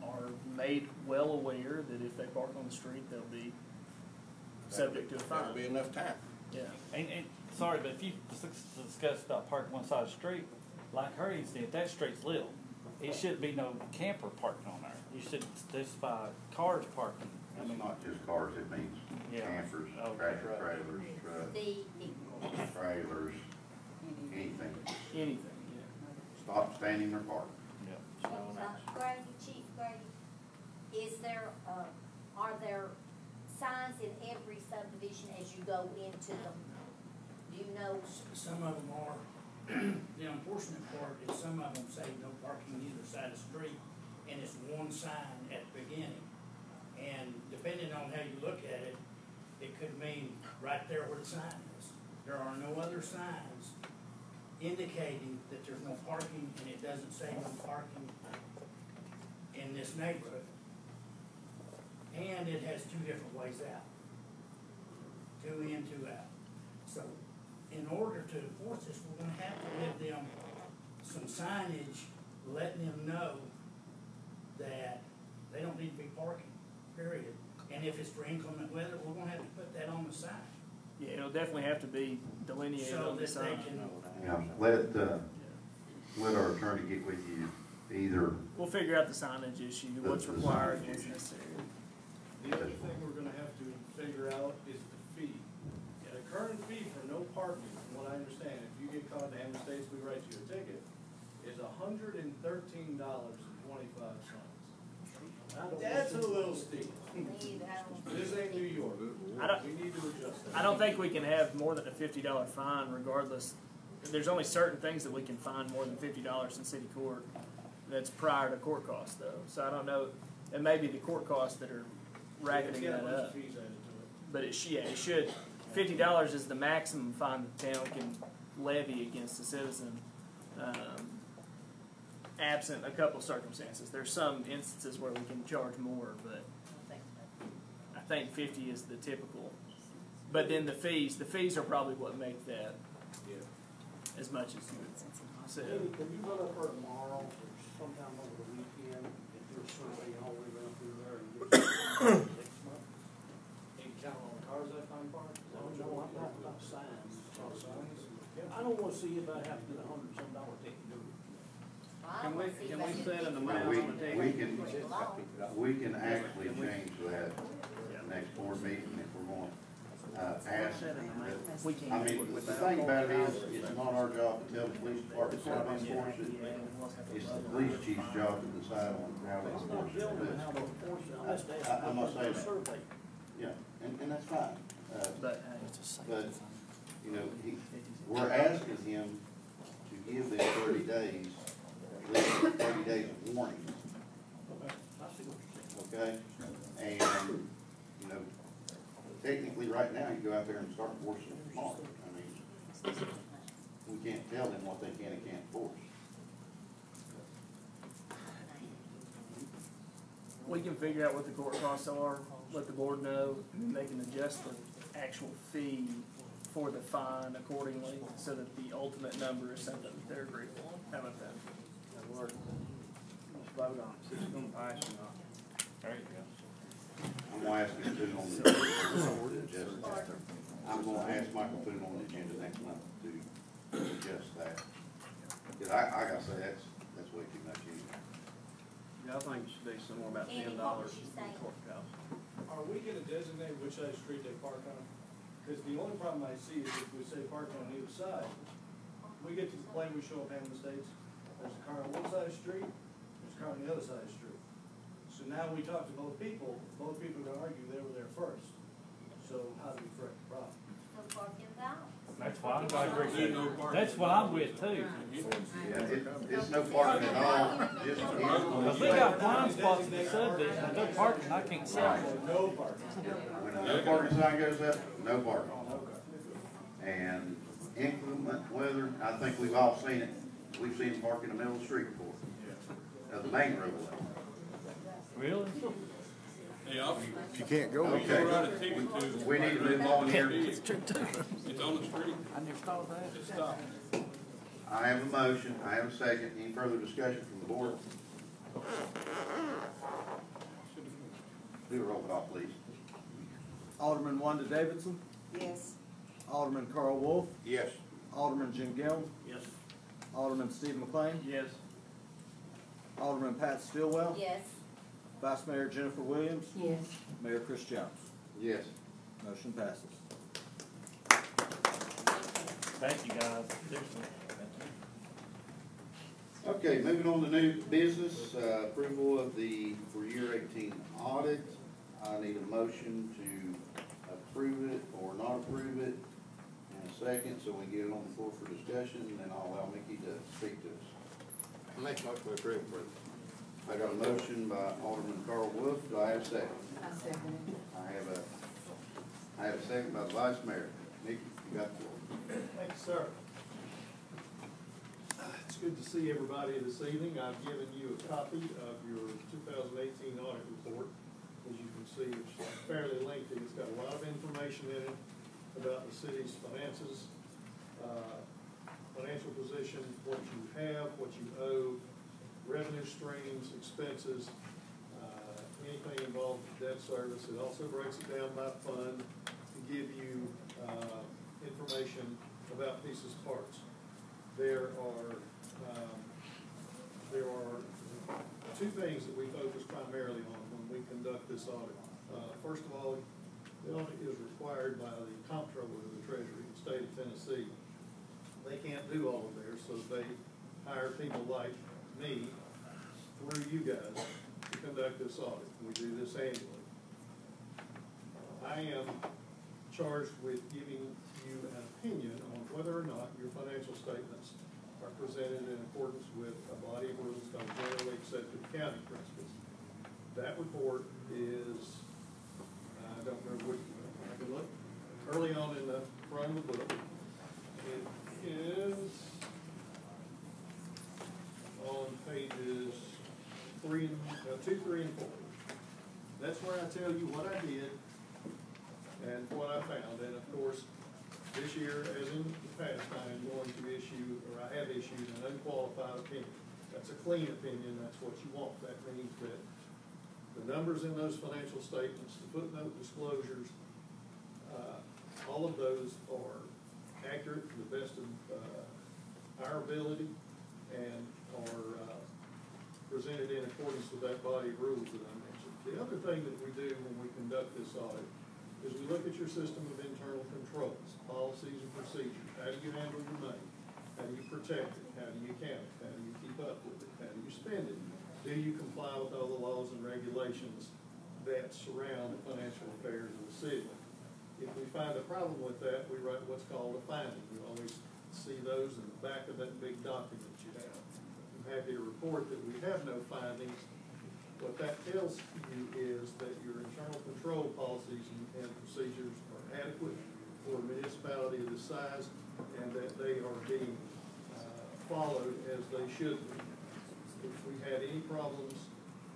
S16: are made well aware that if they park on the street, they'll be subject to a fine.
S12: That'll be enough time.
S16: Yeah.
S2: And sorry, but if you discuss about parking one side of the street, like her incident, that street's little. It shouldn't be no camper parking on there. You should specify cars parking.
S5: It's not just cars, it means campers, trailers, trucks, trailers, anything.
S16: Anything, yeah.
S5: Stop, standing, or park.
S11: Grady, Chief Grady, are there signs in every subdivision as you go into them? Do you know?
S4: Some of them are. The unfortunate part is some of them say no parking either side of the street, and it's one sign at the beginning. And depending on how you look at it, it could mean right there where the sign is. There are no other signs indicating that there's no parking, and it doesn't say no parking in this neighborhood. And it has two different ways out. 2 in, 2 out. So in order to enforce this, we're gonna have to give them some signage, letting them know that they don't need to be parking, period. And if it's for inclement weather, we're gonna have to put that on the sign.
S16: Yeah, it'll definitely have to be delineated
S4: So
S16: on the
S4: that
S16: sign.
S4: they can,
S5: Yeah, let our attorney get with you either.
S16: We'll figure out the signage issue, what's
S5: The
S16: required,
S5: signage
S16: what's
S5: issue.
S16: necessary.
S6: The other thing we're gonna have to figure out is the fee. The current fee for no parking, from what I understand, if you get caught in Hammond Estates, we write you a ticket, is $113.25. That's a little steep. This ain't New York. We need to adjust that.
S16: I don't think we can have more than a $50 fine regardless. There's only certain things that we can fine more than $50 in city court. That's prior to court costs though. So I don't know, it may be the court costs that are racketing that up. But it should, $50 is the maximum fine the town can levy against a citizen, absent a couple of circumstances. There's some instances where we can charge more, but I think 50 is the typical But then the fees are probably what make that as much as you said.
S4: Maybe, can you run up there tomorrow or sometime over the weekend and do a survey all the way around through there and get some next month? And count on cars that time park? No, I'm talking about signs. I don't wanna see anybody have to get $100-some ticket.
S17: Can we set an amount
S5: We,
S17: on the ticket?
S5: we can actually change that next board meeting if we're going, ask. I mean, the thing about it is, it's not our job to tell the police department how to enforce it. It's the police chief's job to decide on how to enforce it. I'm not saying that. Yeah, and that's fine. But, you know, we're asking him to give them 30 days, at least 30 days of warning. Okay? And, you know, technically right now, you go out there and start enforcing it tomorrow. I mean, we can't tell them what they can and can't enforce.
S16: We can figure out what the court costs are, let the board know, and then they can adjust the actual fee for the fine accordingly, so that the ultimate number is something that they're agreeable on. How about that?
S17: That'll work. Let's vote on it, see if it's gonna pass or not.
S16: There you go.
S5: I'm gonna ask him to put it on the agenda. I'm gonna ask Michael to put it on the agenda next month to adjust that. Cause I gotta say, that's way too much anyway.
S17: Yeah, I think it should be somewhere about $10 in the courthouse.
S6: Are we gonna designate which side of the street they park on? Because the only problem I see is if we say park on either side, we get to the point we show up Hamlin Estates, there's a car on one side of the street, there's a car on the other side of the street. So now we talk to both people are gonna argue they were there first. So how do we correct the problem?
S11: So park in the house.
S2: That's why I agree with you. That's what I'm with too.
S5: Yeah, it's no parking at all, just.
S2: Cause we got blind spots in the subdivision, if they're parking, I can't see them.
S6: No parking.
S5: When no parking sign goes up, no parking. And inclement weather, I think we've all seen it. We've seen them park in the middle of the street before. The main roadway.
S2: Really?
S1: If you can't go,
S5: Okay. We need to move on here.
S2: It's on the street. I never thought of that.
S7: Just stop.
S5: I have a motion, I have a second. Any further discussion from the board? Do a roll call, please.
S18: Alderman Wanda Davidson,
S11: Yes.
S18: Alderman Carl Wolf,
S5: Yes.
S18: Alderman Jim Gillum,
S17: Yes.
S18: Alderman Steve McLean,
S17: Yes.
S18: Alderman Pat Stillwell,
S11: Yes.
S18: Vice Mayor Jennifer Williams,
S11: Yes.
S18: Mayor Chris Jones.
S5: Yes.
S18: Motion passes.
S2: Thank you, guys. Seriously.
S5: Okay, moving on to new business, approval of the, for year 18 audit. I need a motion to approve it or not approve it in a second, so we can get it on the floor for discussion, and then I'll allow Mickey to speak to us.
S12: I make a motion to approve.
S5: I got a motion by Alderman Carl Wolf. Do I have a second?
S11: I second it.
S5: I have a second by the Vice Mayor. Mickey, you got the floor.
S6: Thank you, sir. It's good to see everybody this evening. I've given you a copy of your 2018 audit report. As you can see, it's fairly lengthy. It's got a lot of information in it about the city's finances, financial position, what you have, what you owe, revenue streams, expenses, anything involved with debt service. It also breaks it down by fund to give you information about pieces and parts. There are two things that we focus primarily on when we conduct this audit. First of all, the audit is required by the comptroller of the Treasury in the state of Tennessee. They can't do all of theirs, so they hire people like me through you guys to conduct this audit. We do this annually. I am charged with giving you an opinion on whether or not your financial statements are presented in accordance with a body of rules called generally accepted accounting principles. That report is, I don't remember which, I can look, early on in the front of the book. It is on pages 2, 3, and 4. That's where I tell you what I did and what I found. And of
S20: past, I am going to issue, or I have issued an unqualified opinion. That's a clean opinion, that's what you want. That means that the numbers in those financial statements, the footnote disclosures, all of those are accurate to the best of our ability and are presented in accordance with that body of rules that I mentioned. The other thing that we do when we conduct this audit is we look at your system of internal controls, policies and procedures. How do you handle your money? How do you protect it? How do you count it? How do you keep up with it? How do you spend it? Do you comply with all the laws and regulations that surround the financial affairs of the city? If we find a problem with that, we write what's called a finding. You always see those in the back of that big document you have. I'm happy to report that we have no findings. What that tells you is that your internal control policies and procedures are adequate for a municipality of this size and that they are being followed as they should be. If we had any problems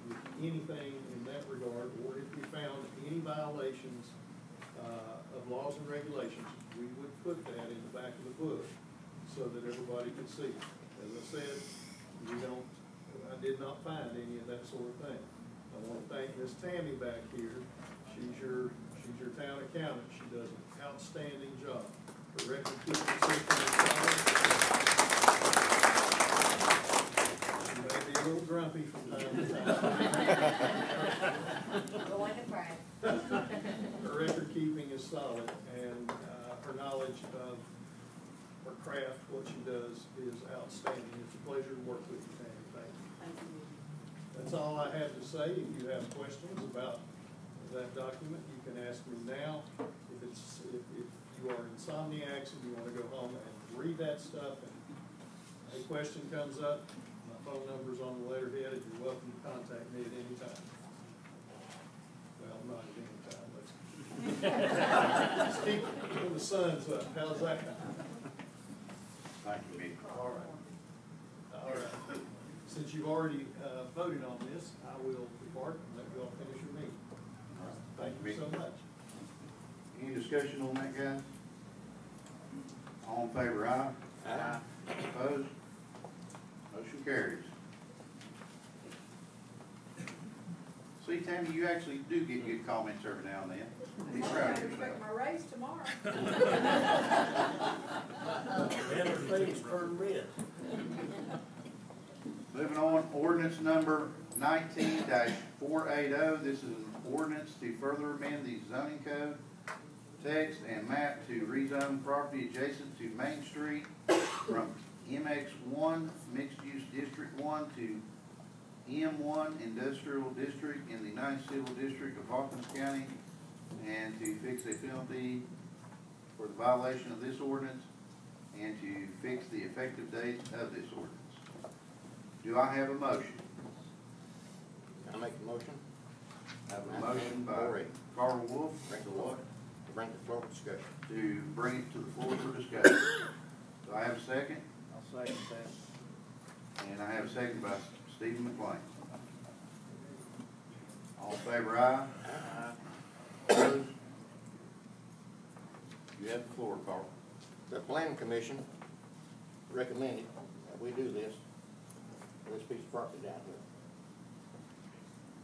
S20: with anything in that regard, or if we found any violations of laws and regulations, we would put that in the back of the book so that everybody could see it. As I said, I did not find any of that sort of thing. I want to thank Miss Tammy back here. She's your town accountant. She does an outstanding job. The record keeping system is solid. She may be a little grumpy from time to time.
S11: Going to brag.
S20: Her record keeping is solid, and her knowledge of her craft, what she does, is outstanding. It's a pleasure to work with you, Tammy. Thank you.
S11: Thank you.
S20: That's all I have to say. If you have questions about that document, you can ask me now. If you are insomniacs and you want to go home and read that stuff, and a question comes up, my phone number's on the letterhead, and you're welcome to contact me at any time. Well, not at any time. Let's keep when the sun's up. How's that?
S5: Thank you, Mick.
S20: All right. All right. Since you've already voted on this, I will depart and let you all finish your meeting. Thank you so much.
S5: Any discussion on that, guys? All in favor, aye?
S12: Aye.
S5: Opposed? Motion carries. See, Tammy, you actually do get good comments every now and then. Be proud of yourself.
S13: My raise tomorrow.
S4: And her face turned red.
S5: Moving on, ordinance number 19-480. This is an ordinance to further amend the zoning code, text and map to rezone property adjacent to Main Street from MX1 Mixed Use District 1 to M1 Industrial District in the 9th Civil District of Hawkins County, and to fix a penalty for the violation of this ordinance and to fix the effective date of this ordinance. Do I have a motion?
S12: Can I make a motion?
S5: I have a motion by Carl Wolf.
S12: Bring the water. To bring the floor for discussion.
S5: To bring it to the floor for discussion. Do I have a second?
S17: I'll second that.
S5: And I have a second by Stephen McLean. All in favor, aye?
S17: Aye.
S5: Opposed? You have the floor, Carl.
S12: The planning commission recommended that we do this for this piece of property down here.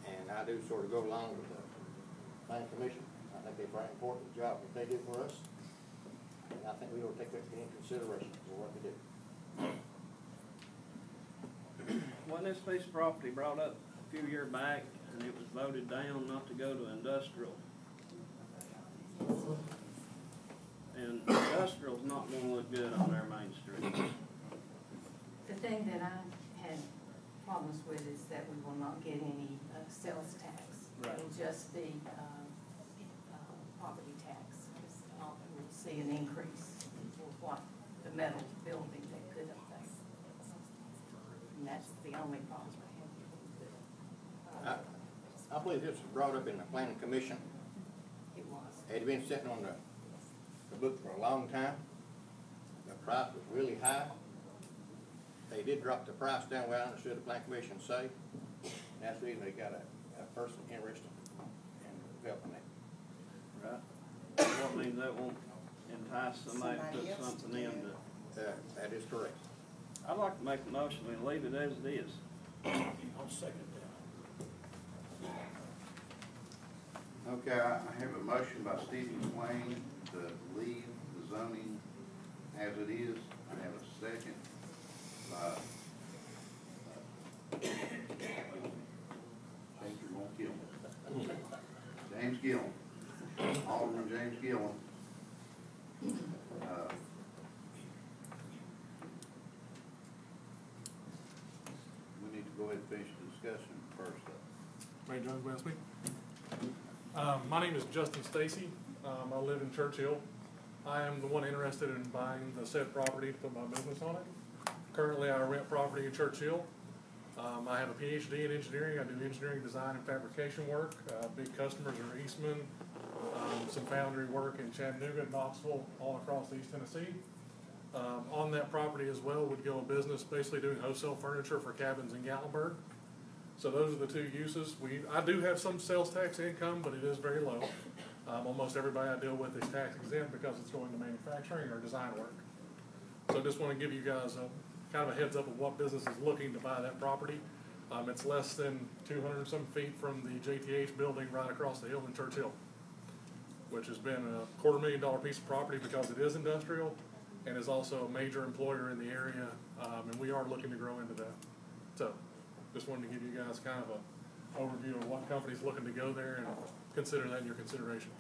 S12: And I do sort of go along with the planning commission. I think they're very important job that they do for us. And I think we ought to take that into consideration for what they do.
S17: Wasn't this piece of property brought up a few years back and it was voted down not to go to industrial? And industrial's not gonna look good on their main street.
S21: The thing that I had problems with is that we will not get any sales tax.
S17: Right.
S21: It'll just be property tax. We'll see an increase for what the metal building that could affect. And that's the only problem I have.
S12: I believe this was brought up in the planning commission.
S21: It was.
S12: It had been sitting on the book for a long time. The price was really high. They did drop the price down, well, I understood the planning commission say. That's the reason they got a person interested in developing it.
S17: Right. What means that won't entice somebody to put something in to
S12: That is correct.
S17: I'd like to make a motion, we leave it as it is.
S4: I'll second that.
S5: Okay, I have a motion by Stephen Swain to leave the zoning as it is. I have a second by James Gillum. Alderman James Gillum. We need to go ahead and finish the discussion first.
S3: Mayor Jones, may I speak? My name is Justin Stacy. I live in Churchill. I am the one interested in buying the said property to put my business on it. Currently, I rent property in Churchill. I have a PhD in engineering. I do engineering design and fabrication work. Big customers are Eastman, some foundry work in Chattanooga and Knoxville, all across East Tennessee. On that property as well would go a business basically doing wholesale furniture for cabins in Gatlinburg. So those are the two uses. I do have some sales tax income, but it is very low. Almost everybody I deal with is tax exempt because it's going to manufacturing or design work. So I just want to give you guys kind of a heads up of what business is looking to buy that property. It's less than 200 and some feet from the JTH building right across the hill in Churchill, which has been a $250,000 piece of property because it is industrial and is also a major employer in the area, and we are looking to grow into that. So just wanted to give you guys kind of an overview of what company's looking to go there and consider that in your consideration.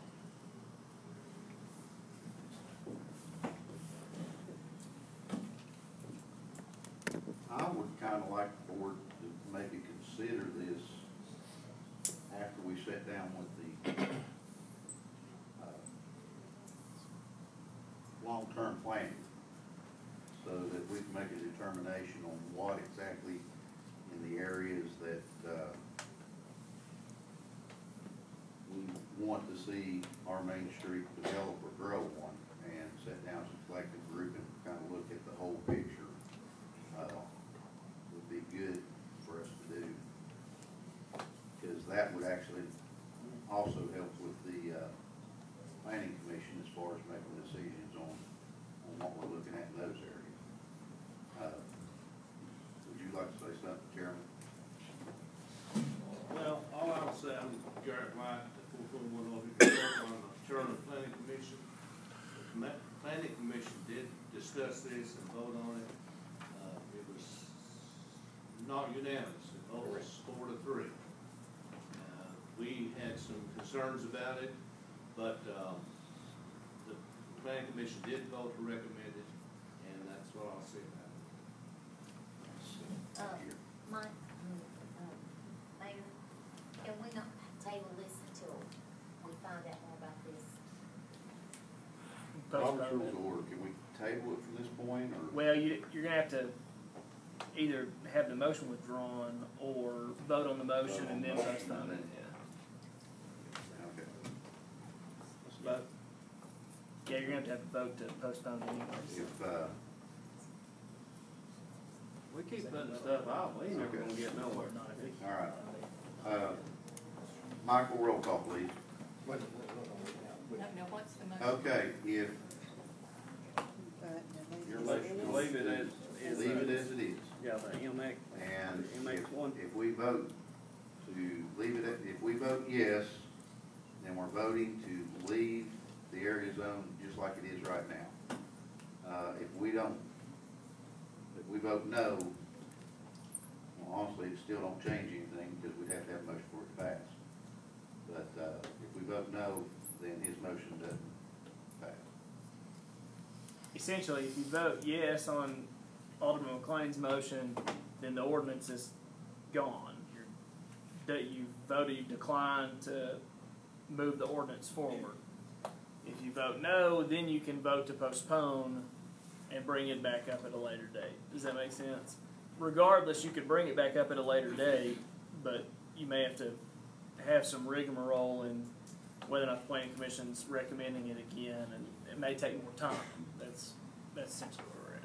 S5: I would kind of like the board to maybe consider this after we sit down with the long-term planning, so that we can make a determination on what exactly in the areas that we want to see our Main Street develop or grow on, and sit down as a collective group and kind of look at the whole picture. Would be good for us to do, because that would actually also help with the planning commission as far as making decisions on what we're looking at in those areas. Would you like to say something, Chairman?
S22: Well, all I would say, I'm Garrett White, the 441 Audit, on the Chairman of the Planning Commission. The Planning Commission did discuss this and vote on it. It was not unanimous. The vote was 4-3. We had some concerns about it, but the Planning Commission did vote to recommend it, and that's what I'll say about it.
S11: Mike, Mayor, can we not table this until we find out more about this?
S5: Robert's Rules of Order, can we table it from this point, or?
S16: Well, you're gonna have to either have the motion withdrawn or vote on the motion and then vote on it.
S5: Okay.
S16: Let's vote. Yeah, you're gonna have to vote to postpone it anyways.
S5: If,
S17: We keep putting stuff off, we ain't never gonna get nowhere.
S5: all right. Michael, roll call, please.
S9: No, what's the motion?
S5: Okay, if
S17: Your motion, leave it as is.
S5: leave it as it is.
S17: Yeah, the MX,
S5: And
S17: MX1.
S5: if we vote to leave it, if we vote yes, then we're voting to leave the area zone just like it is right now. If we vote no, well, honestly, it still don't change anything because we'd have to have a motion for it to pass. But if we vote no, then his motion doesn't pass.
S16: Essentially, if you vote yes on Alderman McLean's motion, then the ordinance is gone. You decline to move the ordinance forward. If you vote no, then you can vote to postpone and bring it back up at a later date. Does that make sense? Regardless, you could bring it back up at a later date, but you may have to have some rigmarole in whether or not the Planning Commission's recommending it again, and it may take more time. That's essentially where we're at.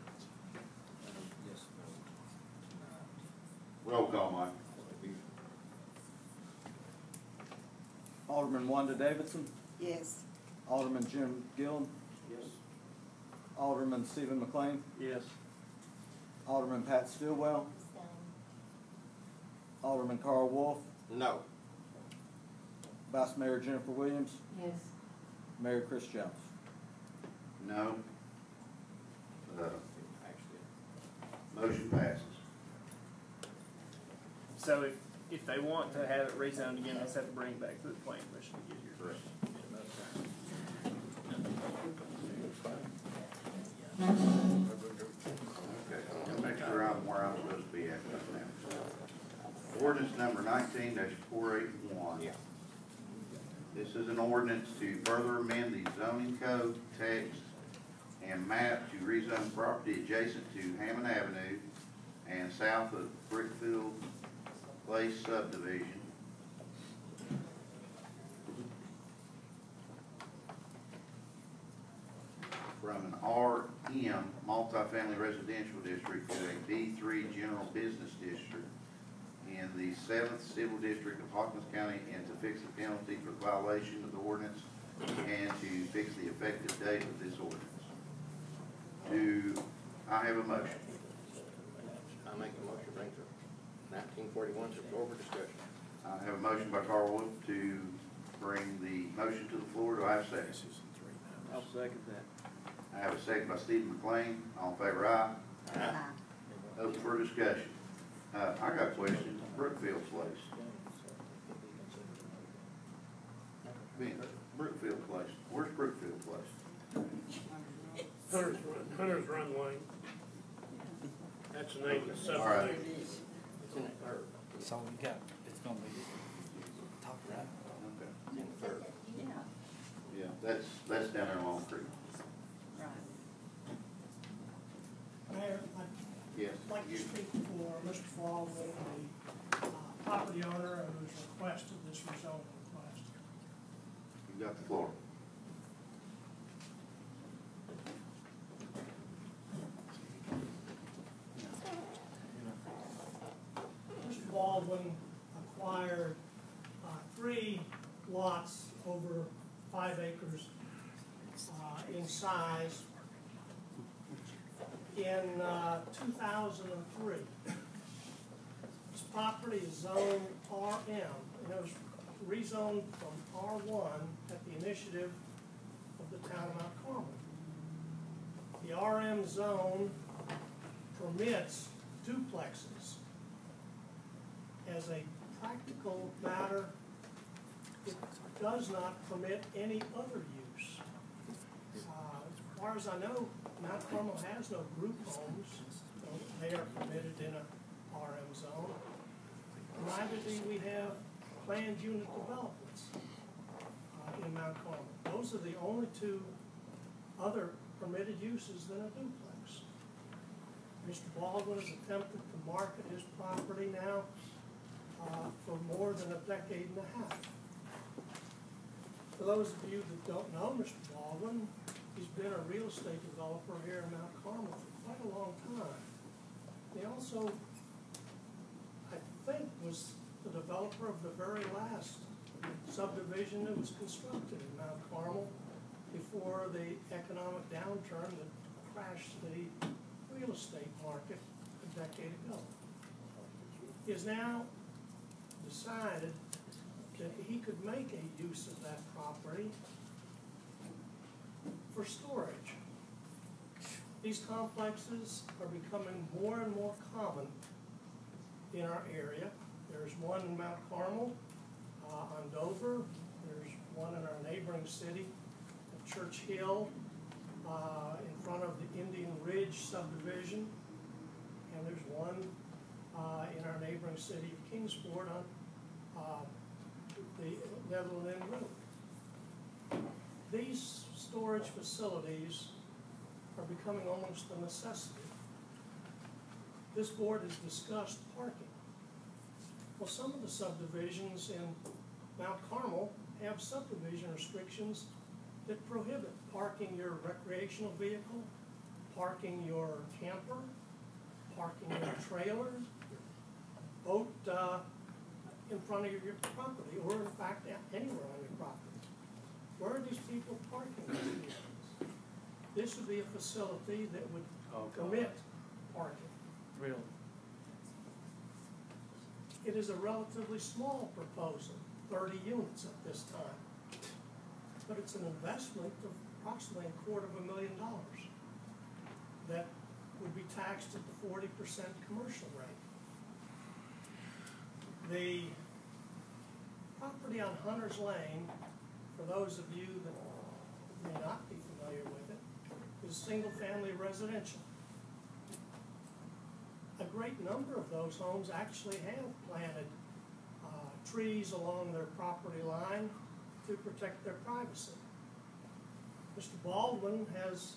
S5: Roll call, Mike.
S18: Alderman Wanda Davidson.
S21: Yes.
S18: Alderman Jim Gillum.
S22: Yes.
S18: Alderman Stephen McLean,
S17: Yes.
S18: Alderman Pat Stillwell, Alderman Carl Wolf,
S12: No.
S18: Vice Mayor Jennifer Williams,
S21: Yes.
S18: Mayor Chris Jones.
S5: No. Motion passes.
S16: So if they want to have it rezoned again, they just have to bring it back to the planning commission to get here.
S5: Correct. Okay, I'll make sure I'm where I'm supposed to be at right now. Ordinance number 19-481. This is an ordinance to further amend the zoning code text and map to rezone property adjacent to Hammond Avenue and south of Brickfield Place subdivision from an RM multifamily residential district to a B3 general business district in the 7th Civil District of Hawkins County, and to fix the penalty for violation of the ordinance and to fix the effective date of this ordinance. Do I have a motion?
S12: I make a motion to bring to 1941 to floor for discussion.
S5: I have a motion by Carl Wolf to bring the motion to the floor. Do I have a second?
S17: I'll second that.
S5: I have a second by Stephen McLean. All in favor, aye.
S11: Aye.
S5: Those for discussion. I got a question. Brookfield Place. Brookfield Place. Where's Brookfield Place?
S10: Hunter's Run Lane. That's the name of the
S5: All right.
S10: subdivision.
S12: It's in the third.
S2: So we got, it's gonna be top right.
S5: Okay.
S12: It's in the third.
S5: Yeah, that's down there along Creek.
S15: Mayor,
S5: Yes.
S15: I'd like to speak for Mr. Baldwin, the property owner who's requested this rezoning request.
S5: You got the floor.
S15: Mr. Baldwin acquired 3 lots over 5 acres in size in 2003. This property is zoned RM, and it was rezoned from R1 at the initiative of the town of Mount Carmel. The RM zone permits duplexes. As a practical matter, it does not permit any other use. As far as I know, Mount Carmel has no group homes, so they are permitted in a RM zone. Neither do we have planned unit developments in Mount Carmel. Those are the only 2 other permitted uses than a duplex. Mr. Baldwin has attempted to market his property now for more than a decade and a half. For those of you that don't know Mr. Baldwin, he's been a real estate developer here in Mount Carmel for quite a long time. He also, I think, was the developer of the very last subdivision that was constructed in Mount Carmel before the economic downturn that crashed the real estate market a decade ago. He has now decided that he could make a use of that property for storage. These complexes are becoming more and more common in our area. There's one in Mount Carmel, on Dover. There's one in our neighboring city at Church Hill, in front of the Indian Ridge subdivision. And there's one in our neighboring city of Kingsport on the Netherland End Road. These storage facilities are becoming almost a necessity. This board has discussed parking. Well, some of the subdivisions in Mount Carmel have subdivision restrictions that prohibit parking your recreational vehicle, parking your camper, parking your trailer, boat in front of your property, or in fact anywhere on your property. Where are these people parking these vehicles? this would be a facility that would permit parking.
S2: Really?
S15: It is a relatively small proposal, 30 units at this time. But it's an investment of approximately $250,000 that would be taxed at the 40% commercial rate. The property on Hunter's Lane, for those of you that may not be familiar with it, is single-family residential. A great number of those homes actually have planted trees along their property line to protect their privacy. Mr. Baldwin has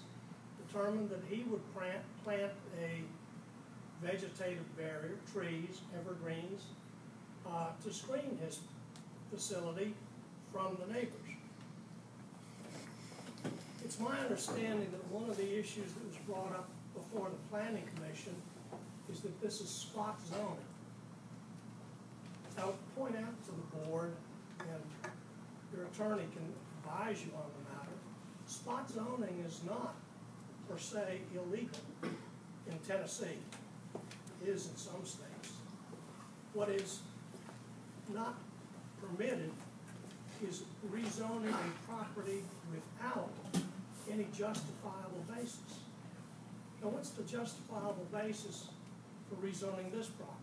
S15: determined that he would plant a vegetative barrier, trees, evergreens, to screen his facility from the neighbors. It's my understanding that one of the issues that was brought up before the Planning Commission is that this is spot zoning. I would point out to the board, and your attorney can advise you on the matter, spot zoning is not per se illegal in Tennessee. It is in some states. What is not permitted is rezoning a property without any justifiable basis. Now, what's the justifiable basis for rezoning this property?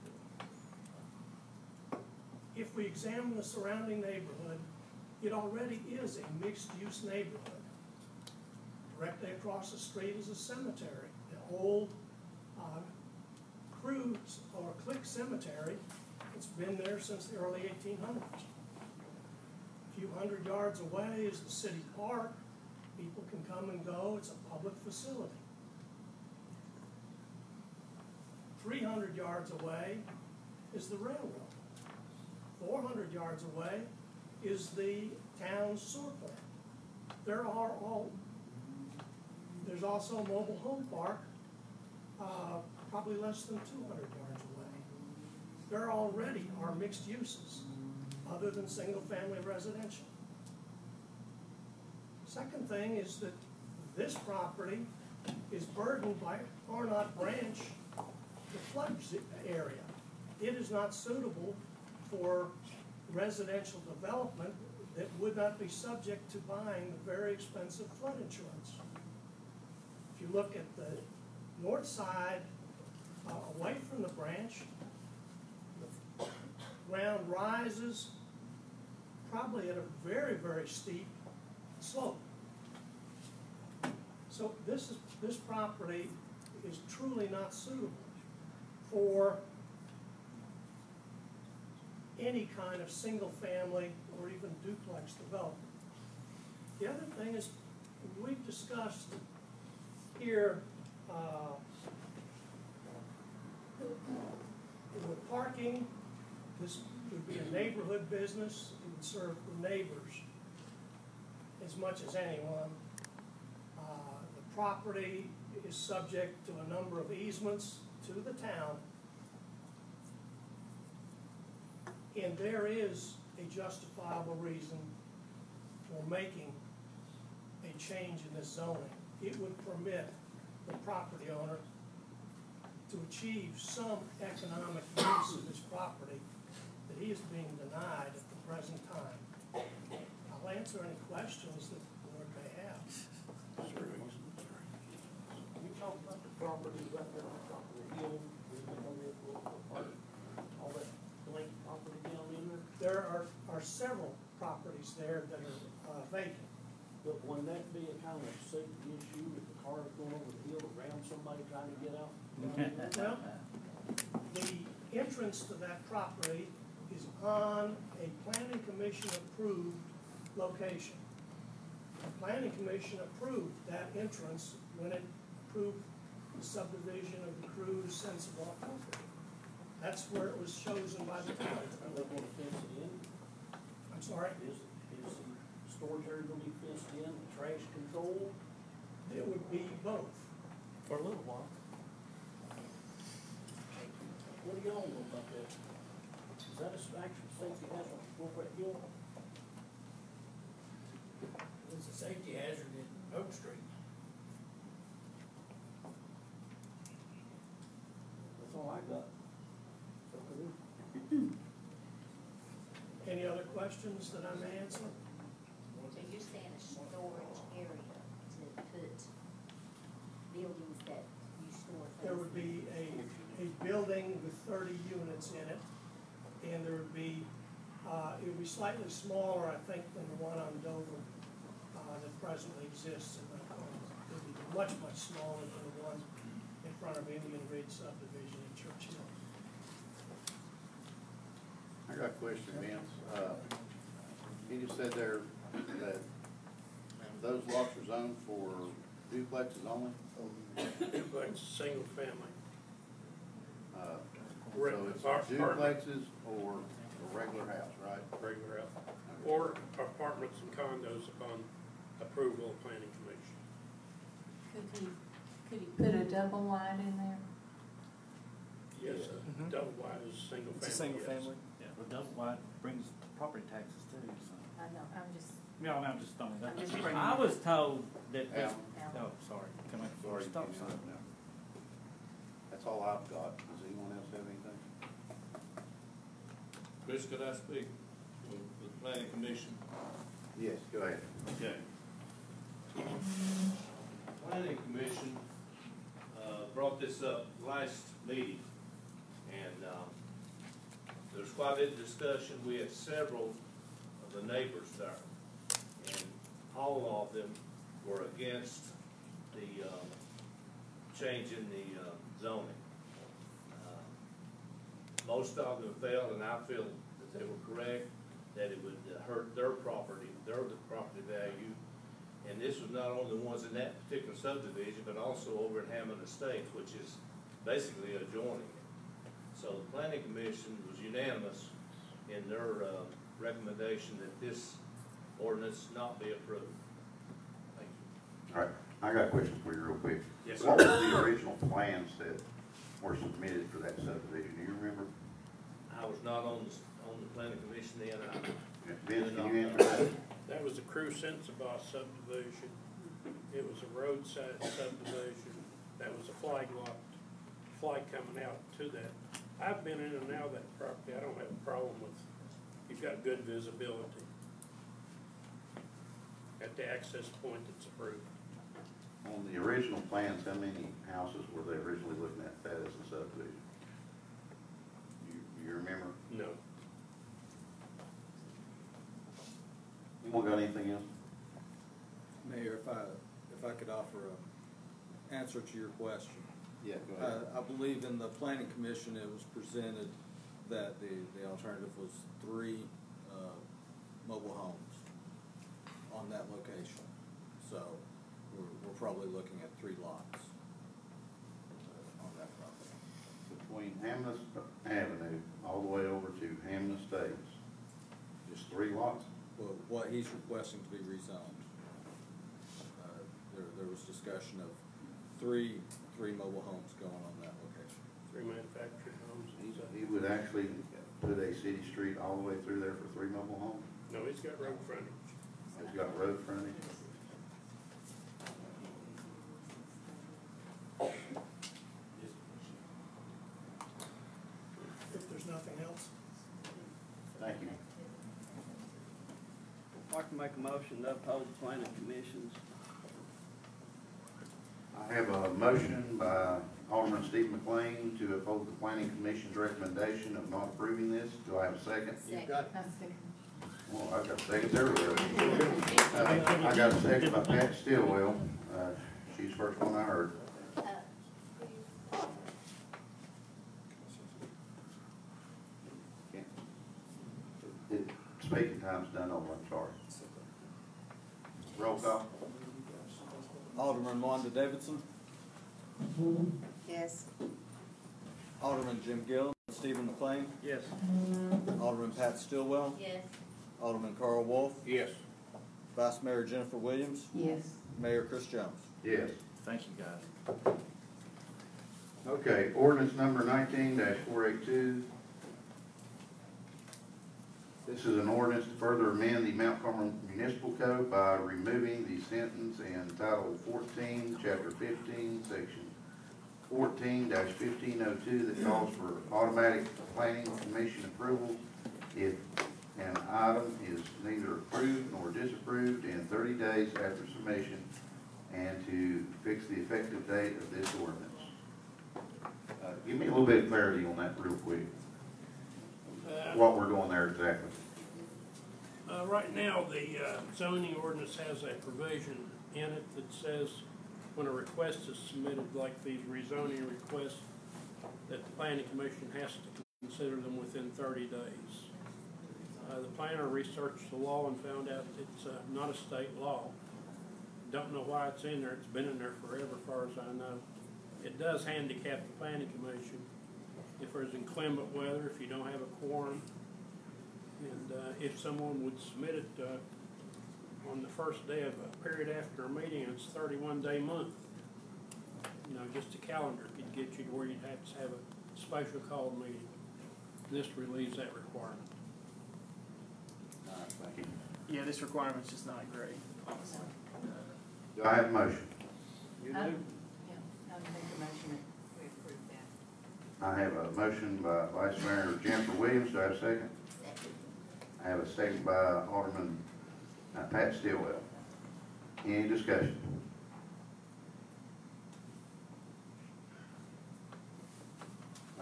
S15: If we examine the surrounding neighborhood, it already is a mixed-use neighborhood. Directly across the street is a cemetery, an old Cruz or Click Cemetery. It's been there since the early 1800s. A few hundred yards away is the city park. People can come and go. It's a public facility. 300 yards away is the railroad. 400 yards away is the town's sewer plant. There's also a mobile home park, probably less than 200 yards away. There already are mixed uses other than single-family residential. Second thing is that this property is burdened by Arnott Branch, the flood area. It is not suitable for residential development that would not be subject to buying the very expensive flood insurance. If you look at the north side, away from the branch, the ground rises probably at a very, very steep slope. So this property is truly not suitable for any kind of single-family or even duplex development. The other thing is, we've discussed here with parking. This would be a neighborhood business. It would serve the neighbors as much as anyone. The property is subject to a number of easements to the town. And there is a justifiable reason for making a change in this zoning. It would permit the property owner to achieve some economic use of his property that he is being denied at the present time. I'll answer any questions that the board may have.
S4: You talk about the property right there on top of the hill, all that blank property down in there?
S15: There are several properties there that are vacant.
S4: But wouldn't that be a kind of safety issue if the car is going over the hill around somebody trying to get out?
S15: Well, the entrance to that property is on a planning commission approved location. The planning commission approved that entrance when it approved the subdivision of the Cruz Sensible property. That's where it was chosen by the town.
S4: Are they going to fence it in?
S15: I'm sorry?
S4: Is the storage area going to be fenced in, trash control?
S15: It would be both.
S4: For a little while. What do y'all know about that? Is that an actual safety hazard on Corporate Hill?
S8: It's a safety hazard at Oak Street.
S15: Any other questions that I may answer?
S11: So you're saying a storage area to put buildings that you store things?
S15: There would be a building with 30 units in it, and there would be, it would be slightly smaller, I think, than the one on Dover that presently exists in that corner. It would be much, much smaller than the one in front of Indian Ridge subdivision in Churchill.
S5: I got a question, Vince. You just said there that those lots are zoned for duplexes only?
S10: Duplex, single family.
S5: So it's duplexes or a regular house, right?
S10: Regular house. Or apartments and condos upon approval of planning commission.
S9: Could he put a double wide in there?
S10: Yes, double wide is single family.
S16: It's a single
S10: yes.
S16: family.
S2: Well, double wide brings property taxes too, so.
S9: I know, I'm just,
S2: No, I'm just throwing that.
S9: I'm just bringing
S2: I
S9: it
S2: was told that this,
S9: Al.
S2: oh, sorry, come on,
S5: Sorry,
S2: stop
S5: you
S2: sign.
S5: can have it now. That's all I've got. Does anyone else have anything?
S22: Chris, could I speak with the planning commission?
S5: Yes, go ahead.
S22: Okay. Planning commission, brought this up last meeting, and, there was quite a bit of discussion. We had several of the neighbors there, and all of them were against the, change in the, zoning. Most of them felt, and I feel that they were correct, that it would hurt their property value. And this was not only the ones in that particular subdivision, but also over in Hammond Estates, which is basically adjoining it. So the planning commission was unanimous in their recommendation that this ordinance not be approved. Thank you.
S5: All right, I got a question for you real quick.
S22: Yes,
S5: What
S22: sir.
S5: were the original plans that were submitted for that subdivision? Do you remember?
S22: I was not on the planning commission then.
S5: Vince, can you answer that?
S10: That was the Crew Sensabaugh subdivision. It was a roadside subdivision. That was a flag lot, flag coming out to that. I've been in and out of that property. I don't have a problem with, you've got good visibility at the access point that's approved.
S5: On the original plans, how many houses were they originally looking at that as a subdivision? You remember?
S10: No.
S5: Anyone got anything else?
S18: Mayor, if I could offer an answer to your question.
S5: Yeah, go ahead.
S18: I believe in the planning commission it was presented that the alternative was 3 mobile homes on that location. So we're probably looking at 3 lots on that property.
S5: Between Hammond Avenue all the way over to Hammond Estates, just 3 lots?
S18: Well, what he's requesting to be rezoned. There was discussion of three mobile homes going on that location.
S10: 3 manufactured homes.
S5: He would actually put a city street all the way through there for 3 mobile homes?
S10: No, he's got road frontage.
S5: He's got road frontage?
S15: If there's nothing else.
S5: Thank you.
S17: I'd like to make a motion to uphold the planning commissions.
S5: I have a motion by Alderman Steve McLean to uphold the planning commission's recommendation of not approving this. Do I have a second?
S11: Second.
S5: Well, I've got seconds everywhere. I got a second by Pat Stillwell. She's the first one I heard. Speaking time's done over, I'm sorry. Roll call.
S18: Alderman Wanda Davidson,
S11: Yes.
S18: Alderman Jim Gill, Stephen McLean,
S17: Yes.
S18: Alderman Pat Stillwell,
S11: Yes.
S18: Alderman Carl Wolf,
S10: Yes.
S18: Vice Mayor Jennifer Williams,
S9: yes.
S18: Mayor Chris Jones.
S5: Yes.
S2: Thank you, guys.
S5: Okay, ordinance number 19-482. This is an ordinance to further amend the Mount Carmel Municipal Code by removing the sentence in Title 14, Chapter 15, Section 14-1502 that calls for automatic planning commission approval if an item is neither approved nor disapproved in 30 days after submission, and to fix the effective date of this ordinance. Give me a little bit of clarity on that real quick. What we're doing there exactly.
S10: Right now, the zoning ordinance has a provision in it that says when a request is submitted, like these rezoning requests, that the planning commission has to consider them within 30 days. The planner researched the law and found out it's not a state law. Don't know why it's in there. It's been in there forever, as far as I know. It does handicap the planning commission if there's inclement weather, if you don't have a quorum, and if someone would submit it on the first day of a period after a meeting, it's 31-day month. You know, just a calendar could get you to where you'd have to have a special call meeting. This relieves that requirement.
S5: Thank you.
S16: Yeah, this requirement's just not great, honestly.
S5: Do I have a motion?
S21: Yeah, I would make a motion that we approve that.
S5: I have a motion by Vice Mayor Jennifer Williams. Do I have a second? I have a second by Alderman Pat Stillwell. Any discussion?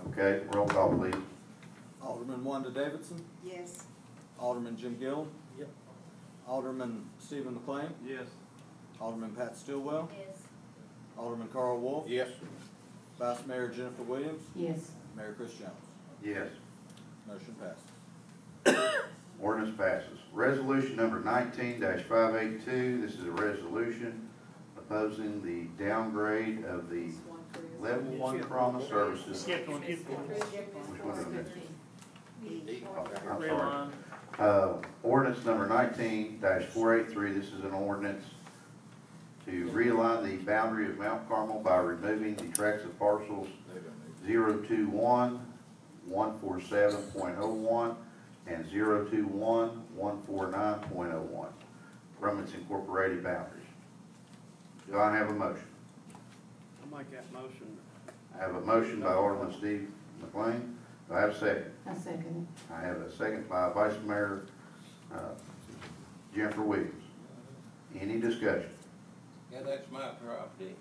S5: Okay, roll call, please.
S18: Alderman Wanda Davidson,
S21: Yes.
S18: Alderman Jim Gill,
S3: Yep.
S18: Alderman Stephen McLean,
S17: Yes.
S18: Alderman Pat Stillwell,
S11: Yes.
S18: Alderman Carl Wolf,
S12: Yes.
S18: Vice Mayor Jennifer Williams,
S21: Yes.
S18: Mayor Chris Jones.
S5: Yes.
S18: Motion passes.
S5: Ordinance passes. Resolution number 19-582. This is a resolution opposing the downgrade of the level 1 trauma services.
S16: Skip one.
S5: Which one is it? I'm
S16: Red
S5: sorry.
S16: line.
S5: Ordinance number 19-483. This is an ordinance to realign the boundary of Mount Carmel by removing the tracts of parcels 021, 147.01, and 021, 149.01 from its incorporated boundaries. Do I have a motion?
S17: I'll make that motion.
S5: I have a motion by Alderman Steve McLean. Do I have a second?
S21: I second
S5: I have a second by Vice Mayor Jennifer Williams. Any discussion?
S17: Yeah, that's my property.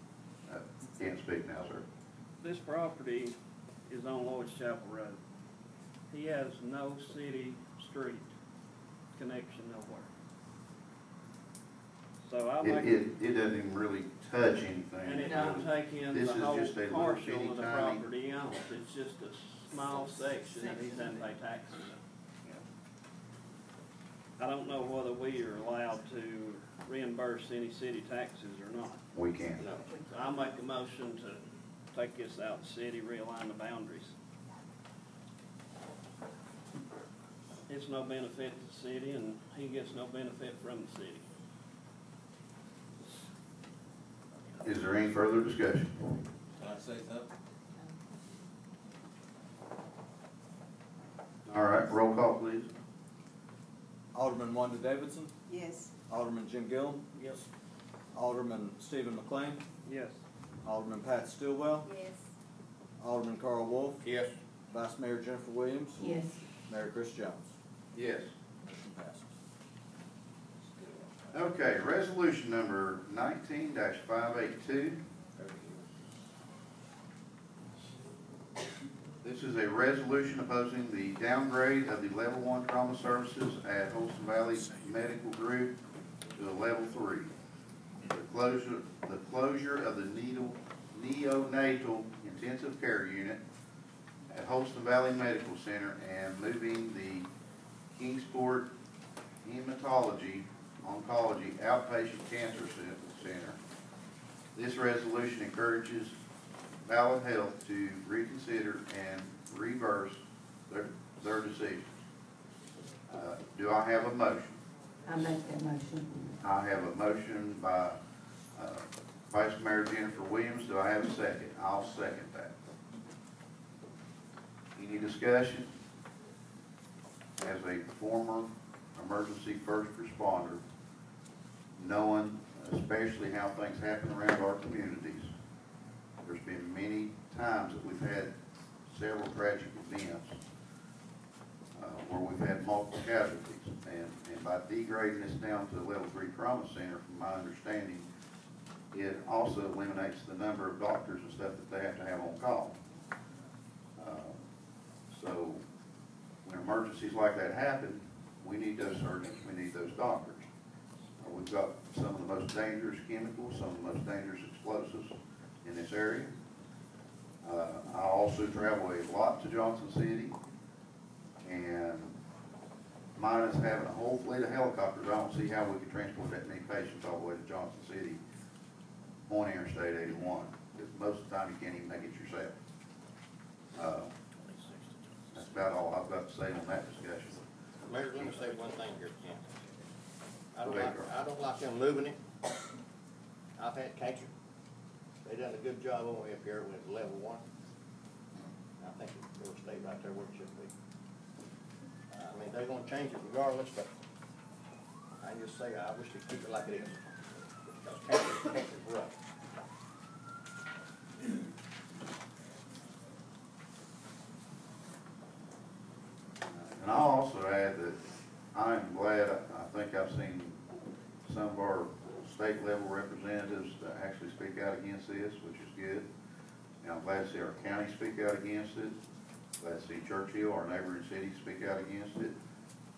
S5: Can't speak now, sir.
S17: This property is on Lloyd's Chapel Road. He has no city street connection nowhere. So I make.
S5: It doesn't even really touch anything.
S17: And it don't take in
S5: This
S17: the
S5: is
S17: whole
S5: just a little
S17: partial
S5: bitty
S17: of the
S5: tiny-
S17: property he owns. It's just a small section that he's gonna pay taxes on. I don't know whether we are allowed to reimburse any city taxes or not.
S5: We can.
S17: So I'll make a motion to take this out of the city, realign the boundaries. It's no benefit to the city, and he gets no benefit from the city.
S5: Is there any further discussion?
S18: Can I say something?
S5: All right, roll call, please.
S18: Alderman Wanda Davidson,
S21: Yes.
S18: Alderman Jim Gill,
S3: Yes.
S18: Alderman Stephen McLean,
S17: Yes.
S18: Alderman Pat Stillwell,
S11: Yes.
S18: Alderman Carl Wolf,
S12: Yes.
S18: Vice Mayor Jennifer Williams,
S21: Yes.
S18: Mayor Chris Jones.
S5: Yes.
S18: Motion passes.
S5: Okay, resolution number 19-582. This is a resolution opposing the downgrade of the level 1 trauma services at Holston Valley Medical Group to a level 3. The closure of the neonatal intensive care unit at Holston Valley Medical Center and moving the Kingsport Hematology Oncology Outpatient Cancer Center. This resolution encourages Valley Health to reconsider and reverse their decision. Do I have a motion?
S21: I make that motion.
S5: I have a motion by Vice Mayor Jennifer Williams. Do I have a second? I'll second that. Any discussion? As a former emergency first responder, knowing especially how things happen around our communities, there's been many times that we've had several tragic events where we've had multiple casualties. And by degrading this down to a level 3 trauma center, from my understanding, it also eliminates the number of doctors and stuff that they have to have on call. So when emergencies like that happen, we need those surgeons, we need those doctors. We've got some of the most dangerous chemicals, some of the most dangerous explosives in this area. I also travel a lot to Johnson City, and minus having a whole fleet of helicopters, I don't see how we could transport that many patients all the way to Johnson City on Interstate 81, because most of the time you can't even make it yourself. That's about all I've got to say on that discussion.
S12: Mayor, let me say one thing here, Ken. I don't like them moving it. I've had cancer. They done a good job over up here with level 1. I think it'll stay right there where it should be. I mean, they're gonna change it regardless, but I just say, I wish they'd keep it like it is. Because cancer's rough.
S5: And I'll also add that I'm glad, I think I've seen some of our state level representatives that actually speak out against this, which is good. And I'm glad to see our county speak out against it. Glad to see Churchill, our neighboring city, speak out against it.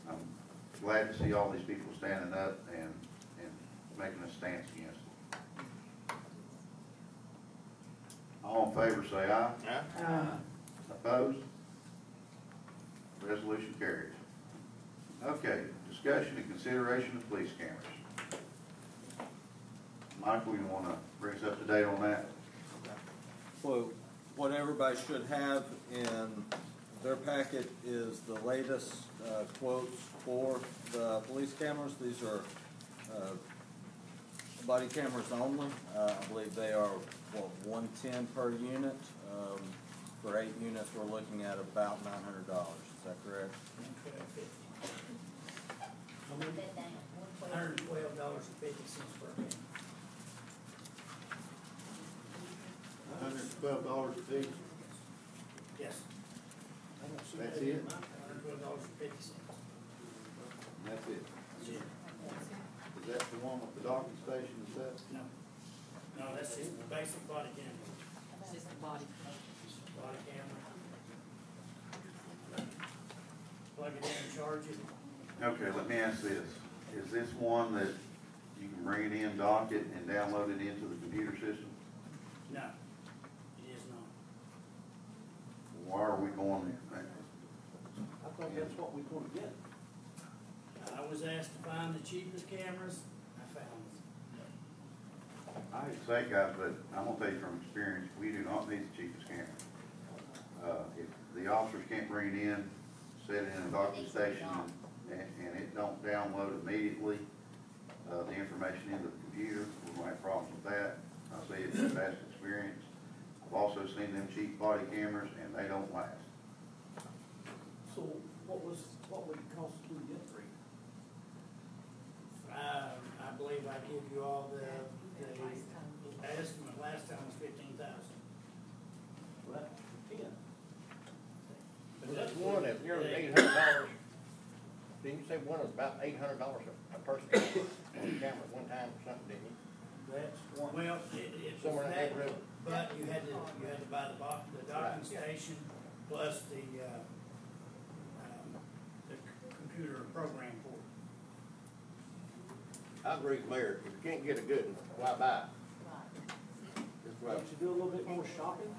S5: I'm glad to see all these people standing up and making a stance against it. All in favor say aye.
S12: Aye.
S5: Opposed? Resolution carries. Okay, discussion and consideration of police cameras. Michael, you want to bring us up to date on that?
S18: Well, what everybody should have in their packet is the latest quotes for the police cameras. These are body cameras only. I believe they are, what, $110 per unit. For 8 units, we're looking at about $900. Is that correct?
S4: $112.50 per man.
S5: $112 a piece.
S4: Yes.
S5: That's it?
S4: $112.50.
S5: That's it? Is that the one with the docking station and stuff?
S4: No. No, that's just the basic body camera.
S21: It's just the body.
S4: Body camera. Plug it in and charge it.
S5: Okay, let me ask this. Is this one that you can bring it in, dock it, and download it into the computer system?
S4: No, it is not.
S5: Why are we going?
S4: I thought that's what we're gonna get. I was asked to find the cheapest cameras, I found them.
S5: I hate to say it, guys, but I'm gonna tell you from experience, we do not need the cheapest camera. If the officers can't bring it in, set it in a docking station, and it don't download immediately, the information into the computer, we're gonna have problems with that. I say it's a past experience. I've also seen them cheap body cameras, and they don't last.
S4: So what would it cost to get 3? I believe I give you all the estimate last time was 15,000. What? 10.
S12: But that's one that's nearly $800. Didn't you say one was about $800 a person on the camera at one time or something, didn't you?
S4: That's one. Well, it was
S12: Somewhere in that room.
S4: but you had to buy the docking station plus the computer program for it.
S12: I agree with Mayor. If you can't get a good one, why buy it? Just right.
S4: Don't you do a little bit more shopping?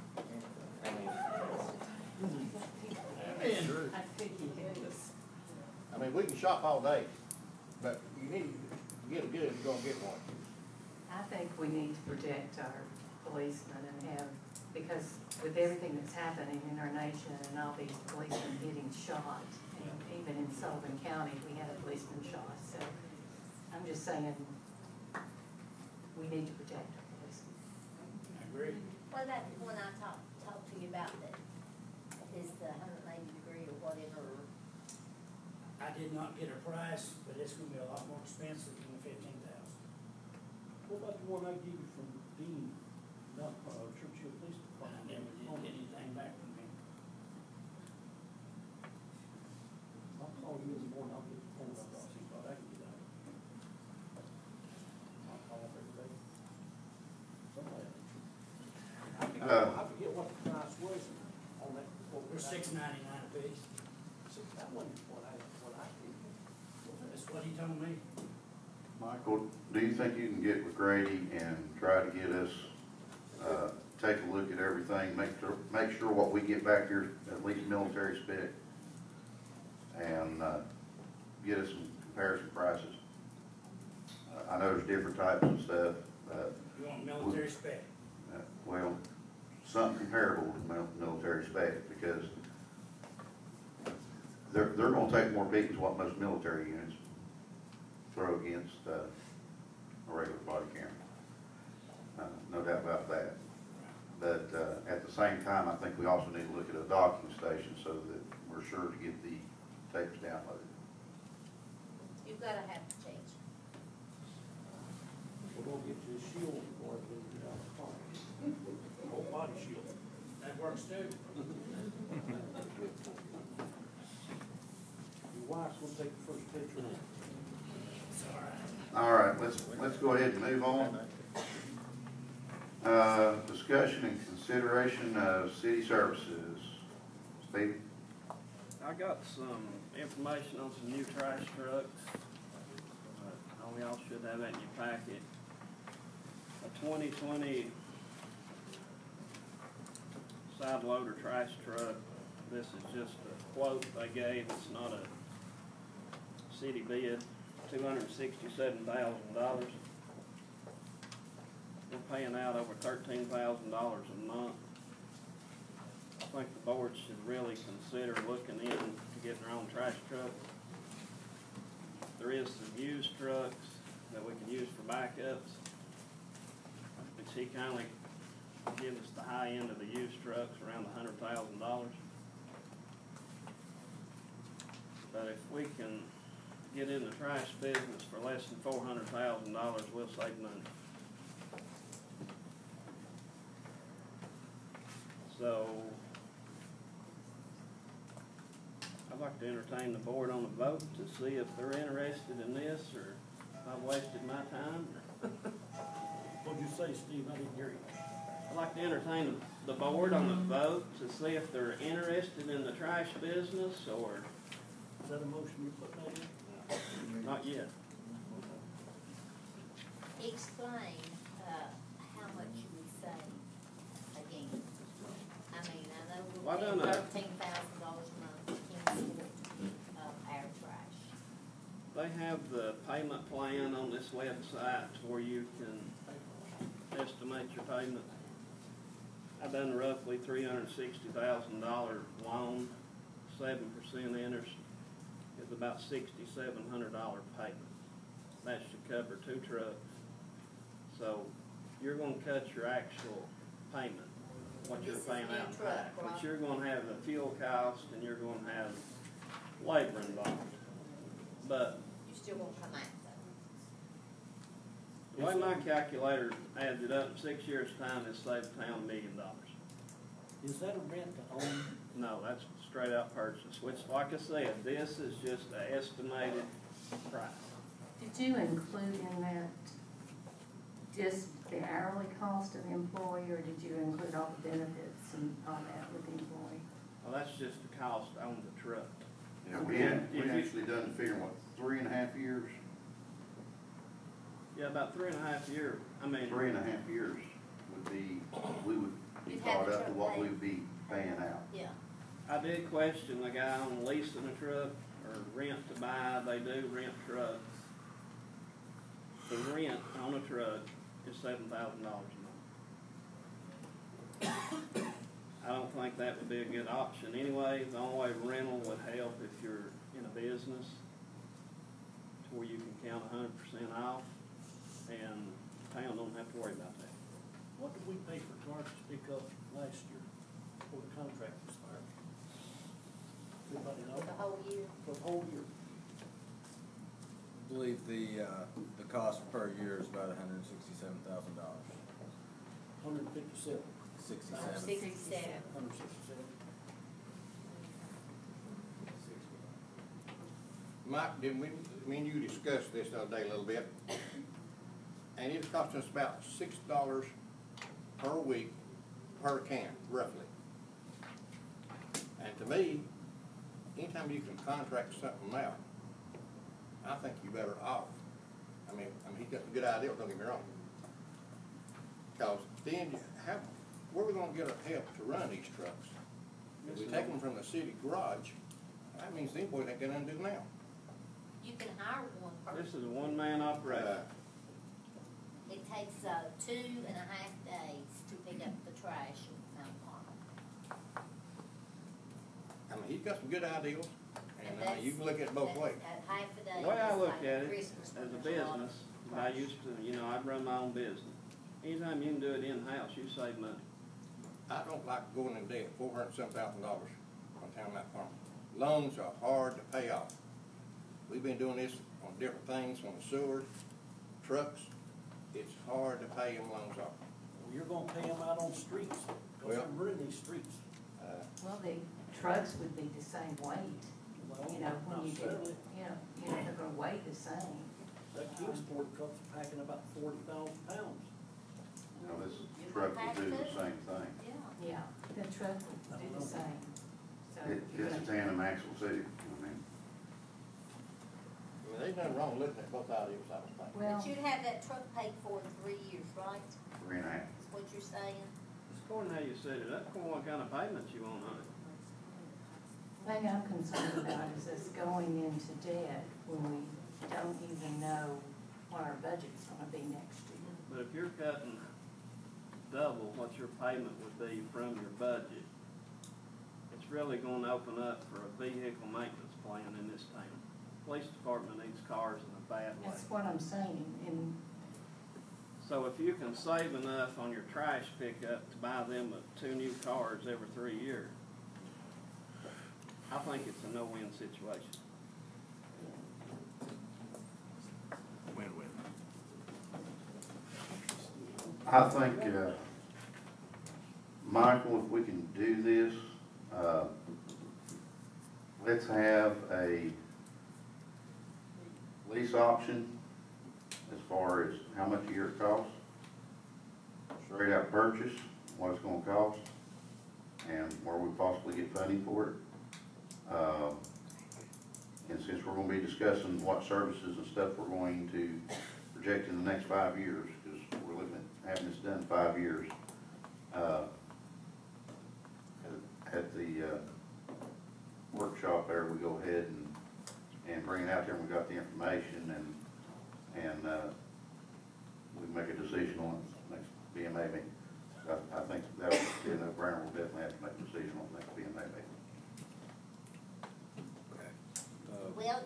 S12: I mean, we can shop all day, but you need to get a good, you're gonna get one.
S21: I think we need to protect our policemen and have, because with everything that's happening in our nation and all these policemen getting shot, and even in Sullivan County, we had a policeman shot, so I'm just saying, we need to protect our policemen.
S4: I agree.
S11: Well, that one I talked to you about that is the 180-degree or whatever.
S4: I did not get a price, but it's gonna be a lot more expensive than the 15,000. What about the one I gave you from Dean No, Churchill Police Department never did get anything back from me. I'll call you in the morning, I'll get the phone number, I'll see what I can get out. I'll call up every day. Somebody. I forget what the price was on that. They're $6.99 a piece. So that wasn't what I did. That's what he told me.
S5: Michael, do you think you can get with Grady and try to get us, take a look at everything, make sure what we get back here, at least military spec, and, get us some comparison prices? I know there's different types of stuff.
S4: You want military spec?
S5: Well, something comparable to military spec, because they're gonna take more beatings what most military units throw against a regular body camera. No doubt about that. But at the same time, I think we also need to look at a docking station so that we're sure to get the tapes downloaded.
S11: You've got to have to change.
S4: We're gonna get you a shield before it goes down the car. Whole body shield. That works too. Your wife's gonna take the first picture. It's all right.
S5: All right, let's go ahead and move on. Discussion and consideration of city services. Steve?
S17: I got some information on some new trash trucks. All y'all should have that in your packet. A 2020 side loader trash truck. This is just a quote they gave. It's not a city bid. $267,000. We're paying out over $13,000 a month. I think the board should really consider looking into getting their own trash truck. There is some used trucks that we can use for backups. But she kindly gives us the high end of the used trucks, around $100,000. But if we can get in the trash business for less than $400,000, we'll save money. So, I'd like to entertain the board on a vote to see if they're interested in this, or if I've wasted my time.
S4: What'd you say, Steve? I didn't hear you.
S17: I'd like to entertain the board on the vote to see if they're interested in the trash business, or
S4: Is that a motion you put that in?
S17: not yet.
S11: Explain, how much you would save again. I mean, I know
S17: Well, I
S11: we're
S17: done
S11: paying
S17: that.
S11: $13,000 a month to Kingsport, our trash.
S17: They have the payment plan on this website where you can estimate your payment. I've done roughly $360,000 loan, 7% interest. It's about $6,700 payment. That should cover 2 trucks. So you're gonna cut your actual payment, what you're
S11: This is
S17: paying
S11: new
S17: out.
S11: truck, right?
S17: But you're gonna have the fuel cost and you're gonna have labor involved. But
S11: You still won't come out though.
S17: the way my calculator adds it up, in 6 years' time, it's saved the town $1 million.
S4: Is that a rent to own?
S17: No, that's straight out purchase, which, like I said, this is just an estimated price.
S9: Did you include in that just the hourly cost of the employee, or did you include all the benefits and all that with the employee?
S17: Well, that's just the cost on the truck.
S5: Yeah, we actually done the figure, what, 3.5 years?
S17: Yeah, about 3.5 years. I mean,
S5: 3.5 years would be, we would be
S11: You'd have
S5: caught
S11: the
S5: up to
S11: truck
S5: what
S11: paid.
S5: we'd be paying out.
S11: Yeah.
S17: I did question the guy on leasing a truck or rent to buy. They do rent trucks. The rent on a truck is $7,000 a month. I don't think that would be a good option anyway. The only way rental would help if you're in a business to where you can count 100% off, and the town don't have to worry about that.
S4: What did we pay for garbage pickup last year before the contract expired? Anybody know?
S11: For the whole year?
S4: For the whole year.
S18: I believe the cost per year is about $167,000.
S4: 157.
S18: 67.
S11: 67.
S4: 167.
S12: Mike, didn't we, me and you discussed this the other day a little bit, and it's costing us about $6 per week per can, roughly. And to me, anytime you can contract something out, I think you're better off. I mean, he's got a good idea, don't get me wrong. Because then, where are we gonna get our help to run these trucks? If we take them from the city garage, that means these boys ain't gonna undo now.
S11: You can hire one person.
S17: This is a one-man operation.
S11: It takes 2.5 days to pick up the trash in Mount Carmel.
S12: I mean, he's got some good ideas, and you can look at it both ways.
S11: At half a day.
S17: The way I
S11: it's
S17: look
S11: like
S17: at it,
S11: Christmas
S17: as
S11: when
S17: a
S11: there's lot of
S17: business, I
S11: trash.
S17: used to, I'd run my own business. Anytime you can do it in-house, you save money.
S12: I don't like going in debt, $400-some thousand on town Mount Carmel. Loans are hard to pay off. We've been doing this on different things, on the sewer, trucks. It's hard to pay them loans off.
S4: Well, you're gonna pay them out on streets.
S12: Well-
S4: Don't ruin these streets.
S21: Well, the trucks would be the same weight,
S4: Well,
S21: you know, when
S4: not
S21: you do,
S4: necessarily.
S21: they're gonna weigh the same.
S4: That Kingsport truck's packing about 40,000 pounds.
S5: Now, this truck will do the same thing.
S21: Yeah, the truck would do the same. So
S5: It's
S21: you're
S5: a
S21: gonna-
S5: tandem axle too, I mean.
S12: I mean, there's nothing wrong looking at both ideas, I was thinking.
S21: Well,
S11: But you'd have that truck paid for in 3 years, right?
S5: 3.5.
S11: Is what you're saying?
S17: It's according to how you set it up, according to what kind of payments you want on it.
S21: the thing I'm concerned about is us going into debt when we don't even know what our budget's gonna be next year.
S17: But if you're cutting double what your payment would be from your budget, it's really gonna open up for a vehicle maintenance plan in this town. Police department needs cars in a bad way.
S21: That's what I'm saying, and
S17: So if you can save enough on your trash pickup to buy them 2 new cars every 3 years, I think it's a no-win situation.
S1: Win-win.
S5: I think, Michael, if we can do this, let's have a lease option as far as how much a year it costs, straight out purchase, what it's gonna cost, and where we possibly get funding for it. And since we're gonna be discussing what services and stuff we're going to project in the next 5 years, because we're looking at having this done in 5 years, at the workshop there, we go ahead and bring it out there, and we got the information, and we make a decision on it next BMA meeting. I think that would be a no-brainer. We'll definitely have to make a decision on the next BMA meeting.
S11: Well,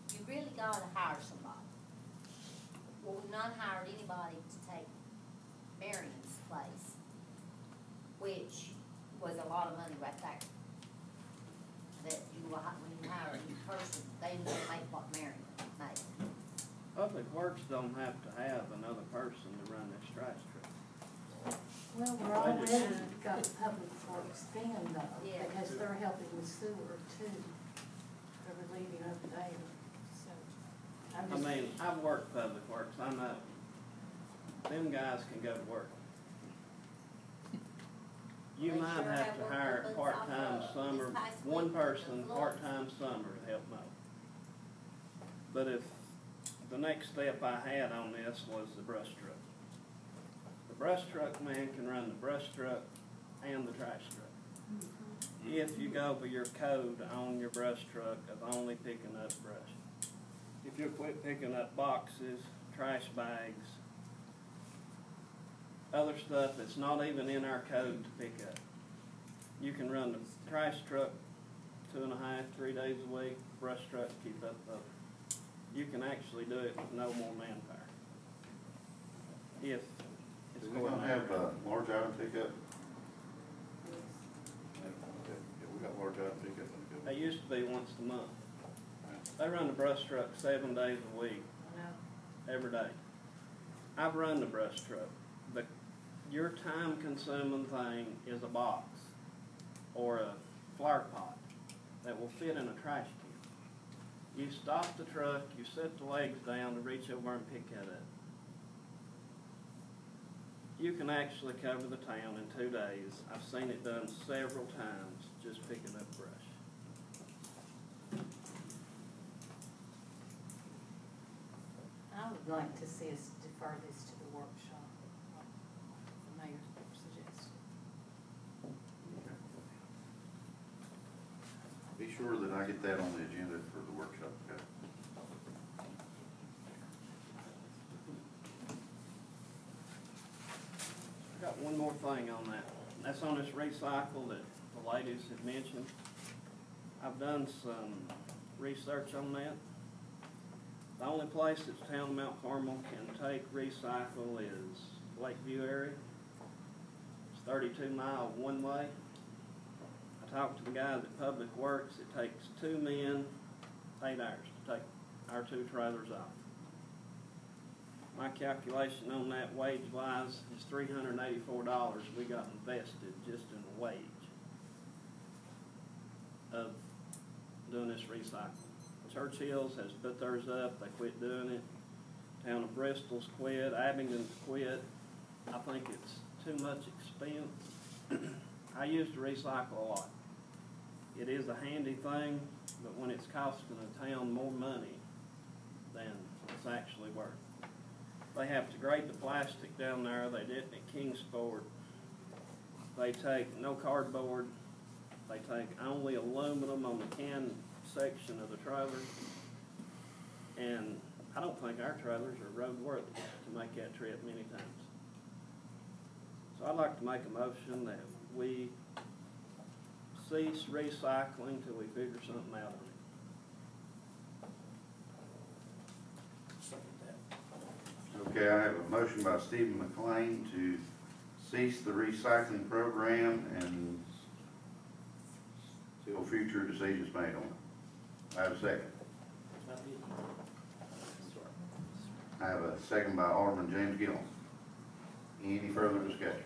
S11: you really gotta hire somebody. Well, we've not hired anybody to take Marion's place, which was a lot of money right there. That when you hire a new person, they don't make what Marion made.
S17: Public Works don't have to have another person to run this trash truck.
S21: well, we're already got Public Works then though,
S11: Yeah.
S21: because they're helping with sewer too. They're relieving over there, so. I'm
S17: I
S21: just-
S17: mean, I've worked Public Works, I know. Them guys can go to work. You
S11: They
S17: might
S11: sure
S17: have
S11: have
S17: to
S11: worked
S17: hire
S11: with
S17: part-time
S11: this
S17: summer,
S11: past
S17: one
S11: week,
S17: person,
S11: the
S17: part-time summer to help mow. But if, the next step I had on this was the brush truck. The brush truck man can run the brush truck and the trash truck. If you go by your code on your brush truck of only picking up brush. If you quit picking up boxes, trash bags, other stuff that's not even in our code to pick up. You can run the trash truck 2.5, 3 days a week, brush truck keep up both. You can actually do it with no more manpower. If it's
S5: We're
S17: going
S5: gonna
S17: to
S5: have large item pickup. Yeah, we got large item pickup.
S17: They used to be once a month. They run the brush truck 7 days a week, every day. I've run the brush truck. Your time-consuming thing is a box or a flower pot that will fit in a trash can. You stop the truck, you set the legs down to reach over and pick that up. You can actually cover the town in 2 days. I've seen it done several times, just picking up brush.
S21: I would like to see us defer this to the workshop, like the mayor suggested.
S5: Be sure that I get that on the agenda for the workshop, okay?
S17: I got one more thing on that. That's on this recycle that the ladies had mentioned. I've done some research on that. The only place that the town of Mount Carmel can take recycle is Lakeview area. It's 32 miles one way. I talked to the guys at Public Works. It takes 2 men, 8 hours to take our 2 trailers off. My calculation on that wage-wise is $384 we got invested just in the wage of doing this recycling. Churchill's has put theirs up. They quit doing it. Town of Bristol's quit. Abingdon's quit. I think it's too much expense. I used to recycle a lot. It is a handy thing, but when it's costing the town more money than it's actually worth. They have to grade the plastic down there. They did it at Kingsport. They take no cardboard. They take only aluminum on the can section of the trailer. And I don't think our trailers are roadworthy to make that trip many times. So I'd like to make a motion that we cease recycling till we figure something out on it.
S5: Okay, I have a motion by Stephen McLean to cease the recycling program and till future decisions made on it. I have a second. I have a second by Alderman James Gill. Any further discussion?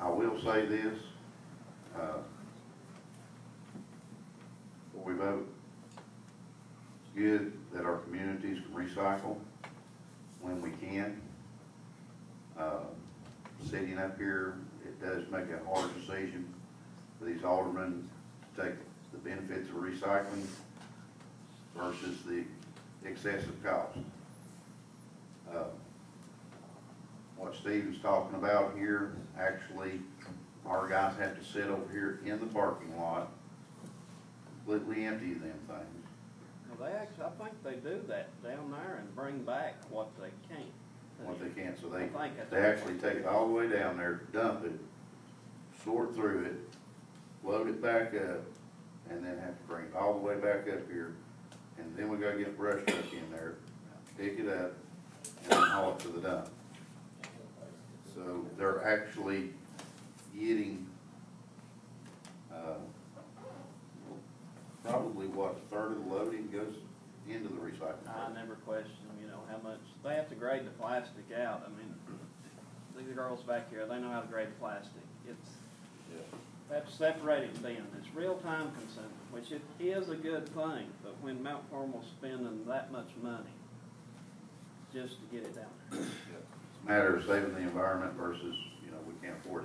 S5: I will say this, before we vote. It's good that our communities can recycle when we can. Sitting up here, it does make a hard decision for these aldermen to take the benefits of recycling versus the excessive cost. What Stephen's talking about here, actually, our guys have to sit over here in the parking lot, completely empty them things.
S17: Well, they actually, I think they do that down there and bring back what they can.
S5: What they can, so they actually take it all the way down there, dump it, sort through it, load it back up, and then have to bring it all the way back up here. And then we gotta get a brush truck in there, pick it up, and then haul it to the dump. So they're actually getting, probably what, a third of the loading goes into the recycling.
S17: I never question, how much, they have to grade the plastic out. I mean, these girls back here, they know how to grade the plastic. They have to separate it then. It's real time consuming, which it is a good thing, but when Mount Carmel's spending that much money just to get it down there.
S5: It's a matter of saving the environment versus, we can't afford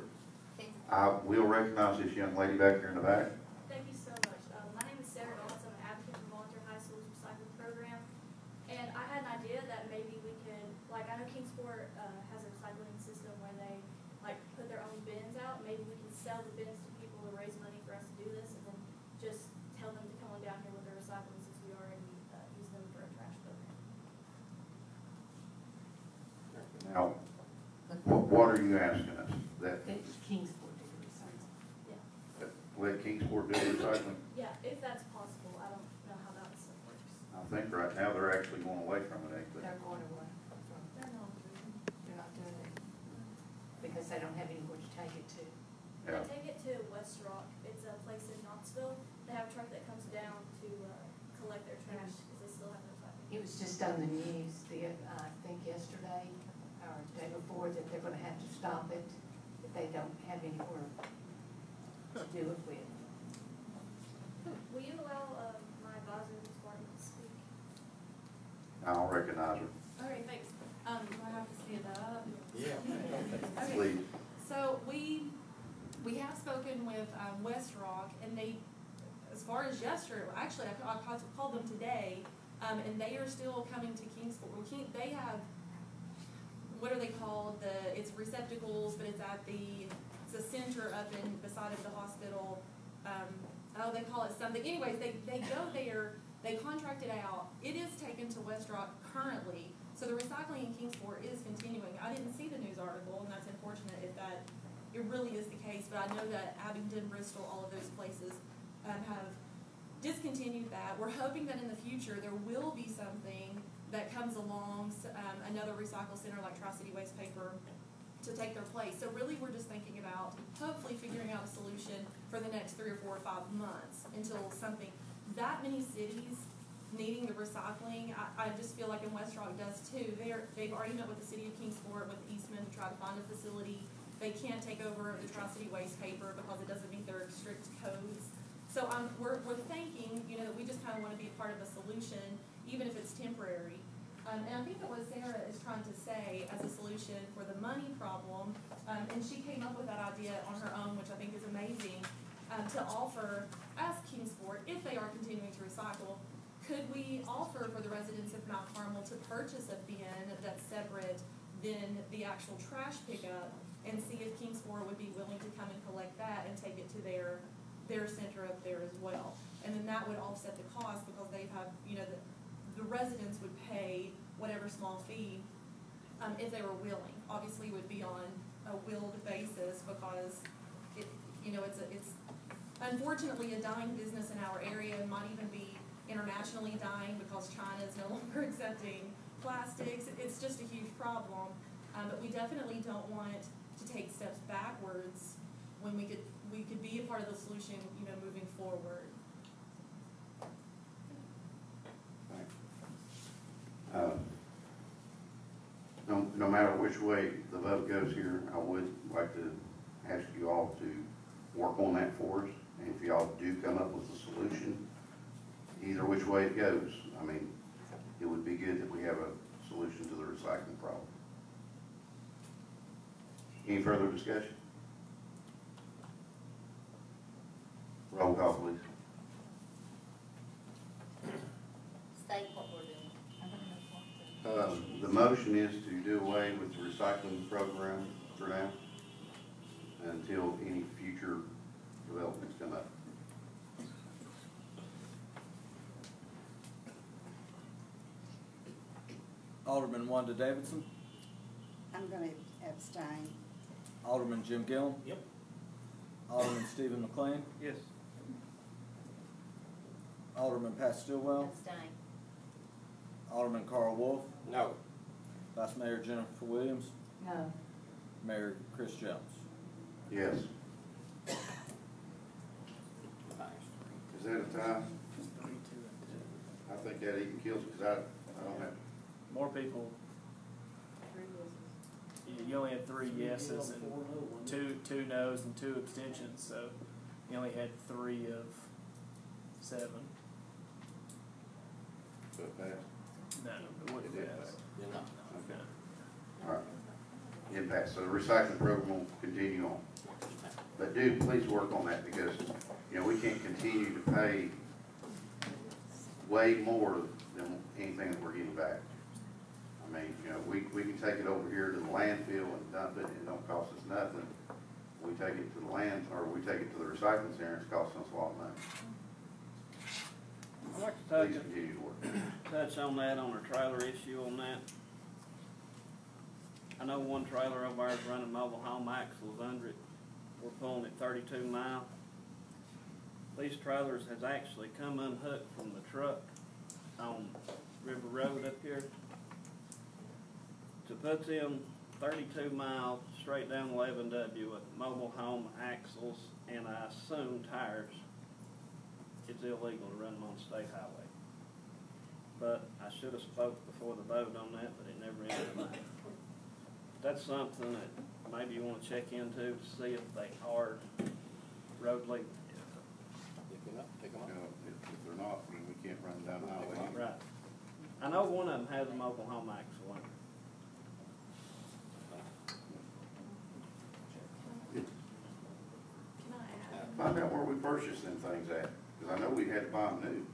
S5: it. I will recognize this young lady back here in the back.
S8: Thank you so much. My name is Sarah Dawes. I'm an advocate for Volunteer High School's recycling program. And I had an idea that maybe we could, I know Kingsport has a recycling system where they put their own bins out. Maybe we can sell the bins to people to raise money for us to do this, and then just tell them to come on down here with their recycling since we already use them for a trash program.
S5: Now, what are you asking us? That
S21: Kingsport do the recycling.
S8: Yeah.
S5: Let Kingsport do the recycling?
S8: Yeah, if that's possible. I don't know how that stuff works.
S5: I think right now they're actually going away from it, ain't they?
S21: They're going away.
S8: They're not.
S21: They're not doing it because they don't have anywhere to take it to.
S5: Yeah.
S8: They take it to West Rock. It's a place in Knoxville. They have a truck that comes down to collect their
S21: It was just on the news, I think yesterday or the day before, that they're gonna have to stop it if they don't have anywhere to do it with.
S8: Will you allow my advisor, Ms. Martin, to speak?
S5: I'll recognize her.
S14: Okay, thanks. Do I have to stand up?
S5: Yeah.
S14: Okay.
S5: Please.
S14: So we have spoken with West Rock, and they, as far as yesterday, actually I called them today, and they are still coming to Kingsport. They have, what are they called? It's receptacles, but it's a center up in beside of the hospital. They call it something. Anyways, they go there. They contract it out. It is taken to West Rock currently. So the recycling in Kingsport is continuing. I didn't see the news article, and that's unfortunate if that it really is the case. But I know that Abingdon, Bristol, all of those places have discontinued that. We're hoping that in the future there will be something that comes along, another recycle center like Tri-City Waste Paper, to take their place. So really we're just thinking about hopefully figuring out a solution for the next 3 or 4 or 5 months until something, that many cities needing the recycling. I just feel like in West Rock does too. They've already met with the city of Kingsport, with Eastman, to try to find a facility. They can't take over the Tri-City Waste Paper because it doesn't meet their strict codes. So we're thinking, that we just kind of want to be a part of a solution, even if it's temporary. And I think that what Sarah is trying to say as a solution for the money problem, and she came up with that idea on her own, which I think is amazing, to offer, as Kingsport, if they are continuing to recycle, could we offer for the residents of Mount Carmel to purchase a bin that's separate than the actual trash pickup, and see if Kingsport would be willing to come and collect that and take it to their center up there as well. And then that would offset the cost, because they have, the residents would pay whatever small fee if they were willing. Obviously, it would be on a willed basis, because it's unfortunately a dying business in our area, and might even be internationally dying because China is no longer accepting plastics. It's just a huge problem, but we definitely don't want to take steps backwards when we could be a part of the solution, moving forward.
S5: No matter which way the vote goes here, I would like to ask you all to work on that for us. And if y'all do come up with a solution, either which way it goes, it would be good that we have a solution to the recycling problem. Any further discussion? Roll call, please.
S11: State what we're doing.
S5: The motion is to do away with the recycling program for now until any future developments come up.
S18: Alderman Wanda Davidson.
S19: I'm going to abstain.
S18: Alderman Jim Gillum.
S16: Yep.
S18: Alderman Stephen McLean.
S17: Yes.
S18: Alderman Pat Stillwell.
S11: Abstain.
S18: Alderman Carl Wolf.
S12: No.
S18: Vice Mayor Jennifer Williams.
S21: No.
S18: Mayor Chris Jones.
S5: Yes. Is that a tie? I think that even kills it, because I don't have.
S16: More people. You only had 3 yeses and two noes and 2 abstentions, so you only had 3 of 7.
S5: So it passed?
S16: No, it wouldn't
S5: It did
S16: pass.
S5: pass.
S12: You're not.
S5: Okay. All right. It passed. So the recycling program will continue on. But do please work on that, because, we can't continue to pay way more than anything that we're getting back. We can take it over here to the landfill and dump it, and it don't cost us nothing. We take it to the we take it to the recycling center, it's costing us a lot of money.
S17: I'd like to
S5: Please continue to work.
S17: touch on that, on our trailer issue on that. I know one trailer over there is running mobile home axles under it. We're pulling it 32 miles. These trailers has actually come unhooked from the truck on River Road up here. To put them 32 miles straight down 11W with mobile home axles and I assume tires, it's illegal to run them on the state highway. but I should have spoke before the vote on that, but it never ended up. That's something that maybe you wanna check into to see if they are road legal.
S12: If you're not, take them
S5: You
S12: off.
S5: know, if they're not, then we can't run them down the highway.
S17: Right. I know one of them has a mobile home excellent.
S8: Can I add?
S5: Find out where we purchased them things at, because I know we had to buy them new.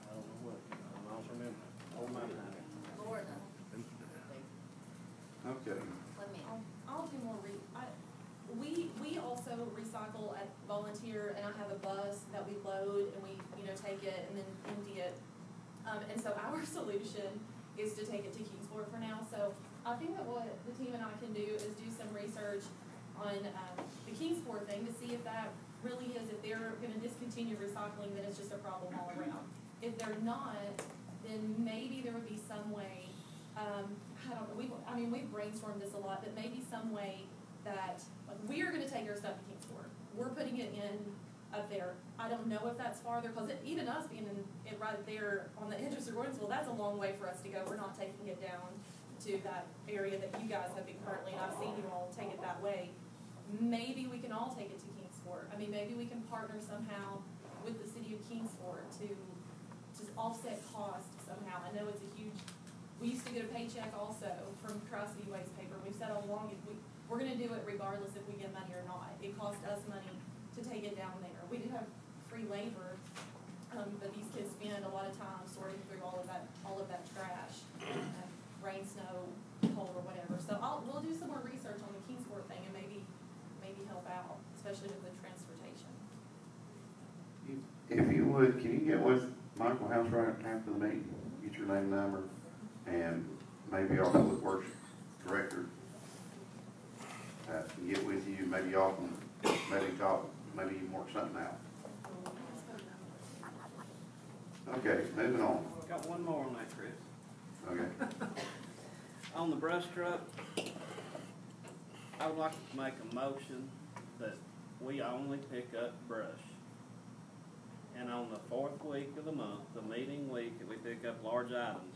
S17: I don't know what, I don't remember. Old man had it.
S11: Florida.
S5: Okay.
S11: Let me,
S14: I'll do more we also recycle at Volunteer, and I have a bus that we load and we, take it and then empty it. And so our solution is to take it to Kingsport for now. So I think that what the team and I can do is do some research on the Kingsport thing to see if that really is, if they're gonna discontinue recycling, then it's just a problem all around. If they're not, then maybe there would be some way, I don't know, we've brainstormed this a lot, but maybe some way that, like, we are gonna take our stuff to Kingsport. We're putting it in up there. I don't know if that's farther, cause even us being in it right there on the edge of Gordonsville, that's a long way for us to go. We're not taking it down to that area that you guys have been currently, and I've seen you all take it that way. Maybe we can all take it to Kingsport. Maybe we can partner somehow with the city of Kingsport to offset cost somehow. I know it's a huge, we used to get a paycheck also from Tri-City Waste Paper. We've said all along, we're gonna do it regardless if we get money or not. It costs us money to take it down there. We do have free labor, but these kids spend a lot of time sorting through all of that trash, rain, snow, cold, or whatever. So we'll do some more research on the Kingsport thing and maybe help out, especially with the transportation.
S5: If you would, can you get with Michael House right after the meeting? Get your name and number, and maybe I'll with Works Director. Can get with you, maybe y'all can, maybe you can work something out. Okay, moving on.
S17: Got one more on that, Chris.
S5: Okay.
S17: On the brush truck, I would like to make a motion that we only pick up brush. And on the 4th week of the month, the meeting week, that we pick up large items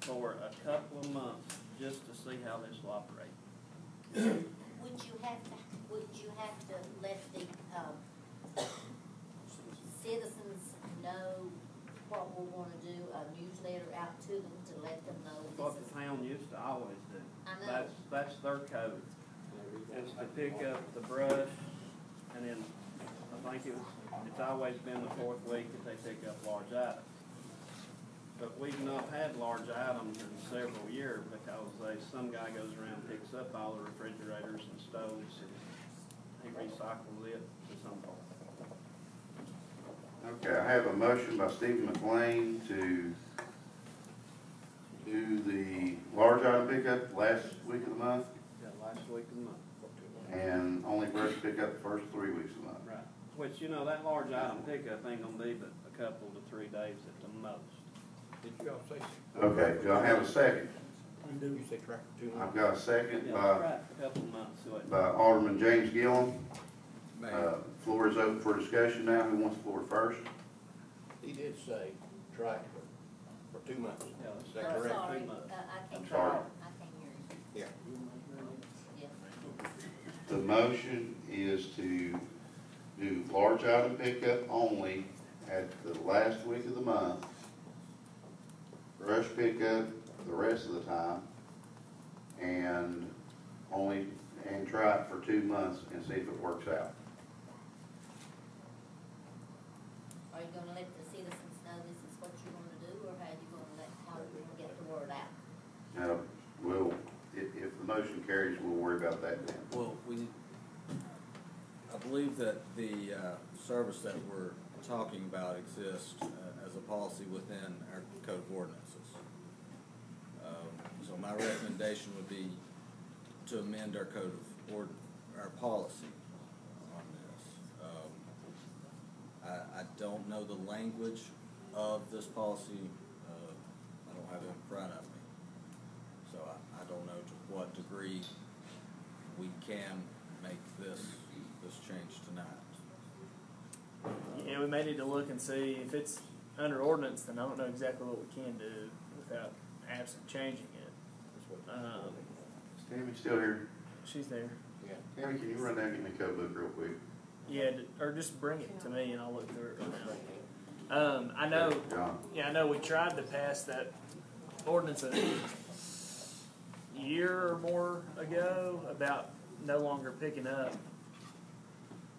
S17: for a couple of months, just to see how this will operate.
S11: would you have to let the, citizens know what we wanna do, a newsletter out to them to let them know
S17: What
S11: this
S17: the
S11: is?
S17: town used to always do.
S11: I know.
S17: That's their code. It's to pick up the brush, and then I think it's always been the 4th week that they pick up large items. But we've not had large items in several years because some guy goes around and picks up all the refrigerators and stoves and he recycles it to some point.
S5: Okay, I have a motion by Stephen McLean to do the large item pickup last week of the month,
S17: Yeah, last week of the month.
S5: and only brush pickup the first 3 weeks of the month.
S17: Right. Which, that large item pickup ain't gonna be but a couple to 3 days at the most.
S12: Did you all say?
S5: Okay, do I have a second?
S12: You say track for 2 months?
S5: I've got a second
S17: Yeah,
S5: by,
S17: right, a couple of months, so it.
S5: by Alderman James Gillum.
S18: Mayor,
S5: Floor is open for discussion now. Who wants the floor first?
S12: He did say track for 2 months.
S17: Yeah,
S12: Is
S17: that's
S12: that
S11: I'm
S12: correct?
S11: sorry,
S17: 2 months.
S11: I can't.
S5: I'm sorry.
S11: I can't hear you.
S12: Yeah.
S11: Yeah.
S5: The motion is to do large item pickup only at the last week of the month. Brush pickup the rest of the time, and try it for 2 months and see if it works out.
S11: Are you gonna let the citizens know this is what you're gonna do, or how you gonna get the word out?
S5: If the motion carries, we'll worry about that then.
S18: well, I believe that the service that we're talking about exists as a policy within our code of ordinances. So my recommendation would be to amend our code of our policy on this. I don't know the language of this policy. I don't have it in front of me. So I don't know to what degree we can make this change tonight.
S16: Yeah, we may need to look and see if under ordinance, then I don't know exactly what we can do without absent changing it.
S5: Is Tammy still here?
S16: She's there.
S12: Yeah.
S5: Tammy, can you run down and get me a code book real quick?
S16: Yeah, or just bring it to me and I'll look through it right now. I know.
S5: John.
S16: Yeah, I know. We tried to pass that ordinance a year or more ago about no longer picking up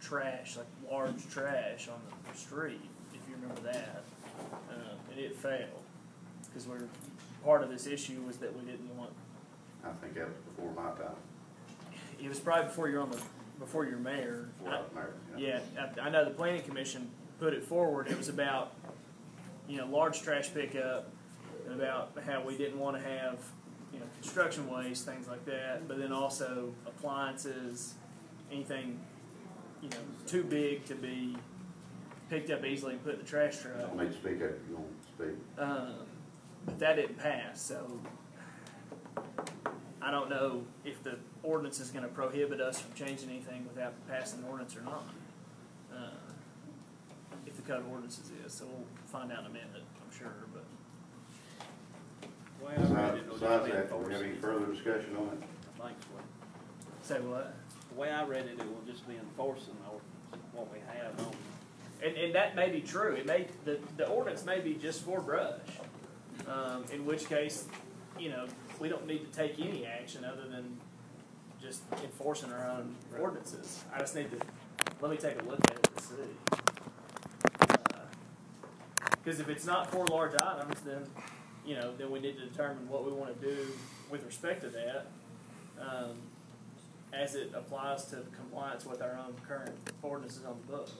S16: trash, like large trash on the street, if you remember that. And it failed because part of this issue was that we didn't want.
S5: I think that was before my time.
S16: It was probably before you're mayor.
S5: Before I was mayor.
S16: Yeah, I know the planning commission put it forward. It was about, large trash pickup, and about how we didn't want to have, construction waste, things like that, but then also appliances, anything, too big to be picked up easily and put in the trash truck.
S5: You don't need to speak up if you want to speak.
S16: But that didn't pass, so I don't know if the ordinance is going to prohibit us from changing anything without passing the ordinance or not. If the code of ordinances is, so we'll find out in a minute, I'm sure. But
S5: Besides that, do we have any further discussion on it?
S17: I think so.
S16: Say what?
S17: The way I read it, it will just be enforcing what we have on.
S16: And that may be true. It may the ordinance may be just for brush. In which case, we don't need to take any action other than just enforcing our own ordinances. I just need to let me take a look at it to see. Because if it's not for large items, then then we need to determine what we want to do with respect to that, as it applies to compliance with our own current ordinances on the books.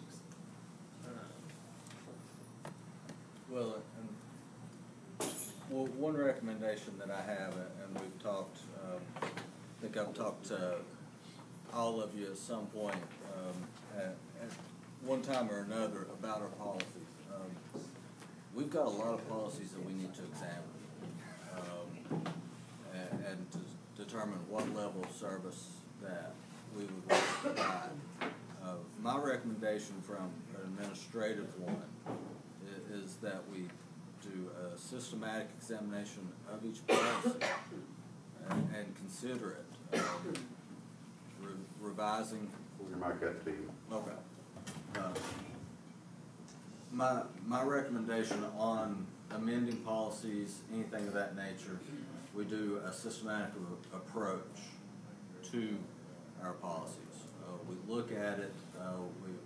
S18: One recommendation that I have, and we've talked, I think I've talked to all of you at some point, at one time or another about our policies. We've got a lot of policies that we need to examine, and to determine what level of service that we would want to provide. My recommendation from an administrative one is that we do a systematic examination of each policy and consider it, revising.
S5: Pull your mic up to you.
S18: Okay. My recommendation on amending policies, anything of that nature, we do a systematic approach to our policies. We look at it,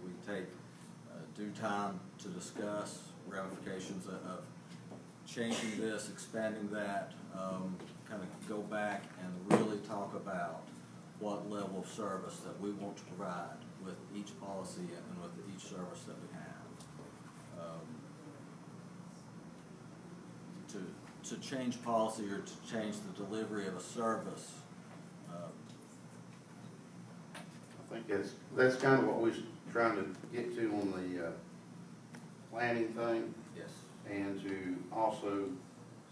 S18: we take due time to discuss ramifications of changing this, expanding that, kind of go back and really talk about what level of service that we want to provide with each policy and with each service that we have. To change policy or to change the delivery of a service.
S5: I think that's kind of what we was trying to get to on the planning thing.
S18: Yes.
S5: And to also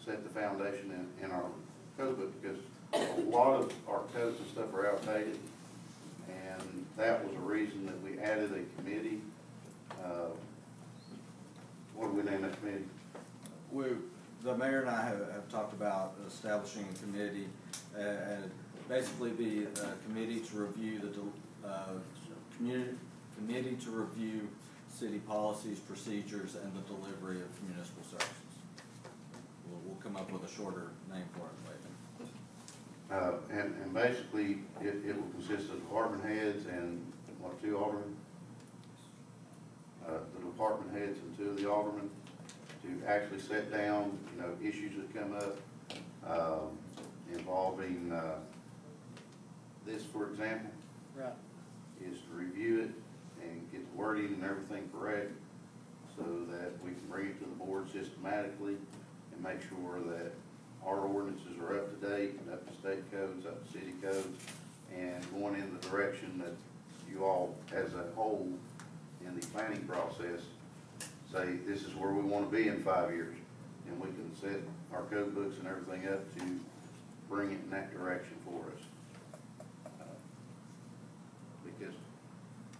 S5: set the foundation in our code book, because a lot of our codes and stuff are outdated, and that was a reason that we added a committee. What do we name that committee?
S18: The mayor and I have talked about establishing a committee, and basically be a committee to review committee to review city policies, procedures, and the delivery of municipal services. We'll come up with a shorter name for it later.
S5: And basically, it will consist of department heads and two aldermen. The department heads and two of the aldermen to actually set down, issues that come up involving this, for example.
S17: Right.
S5: Is to review it and get the wording and everything correct so that we can bring it to the board systematically and make sure that our ordinances are up to date and up to state codes, up to city codes, and going in the direction that you all as a whole in the planning process say this is where we want to be in 5 years, and we can set our code books and everything up to bring it in that direction for us. Because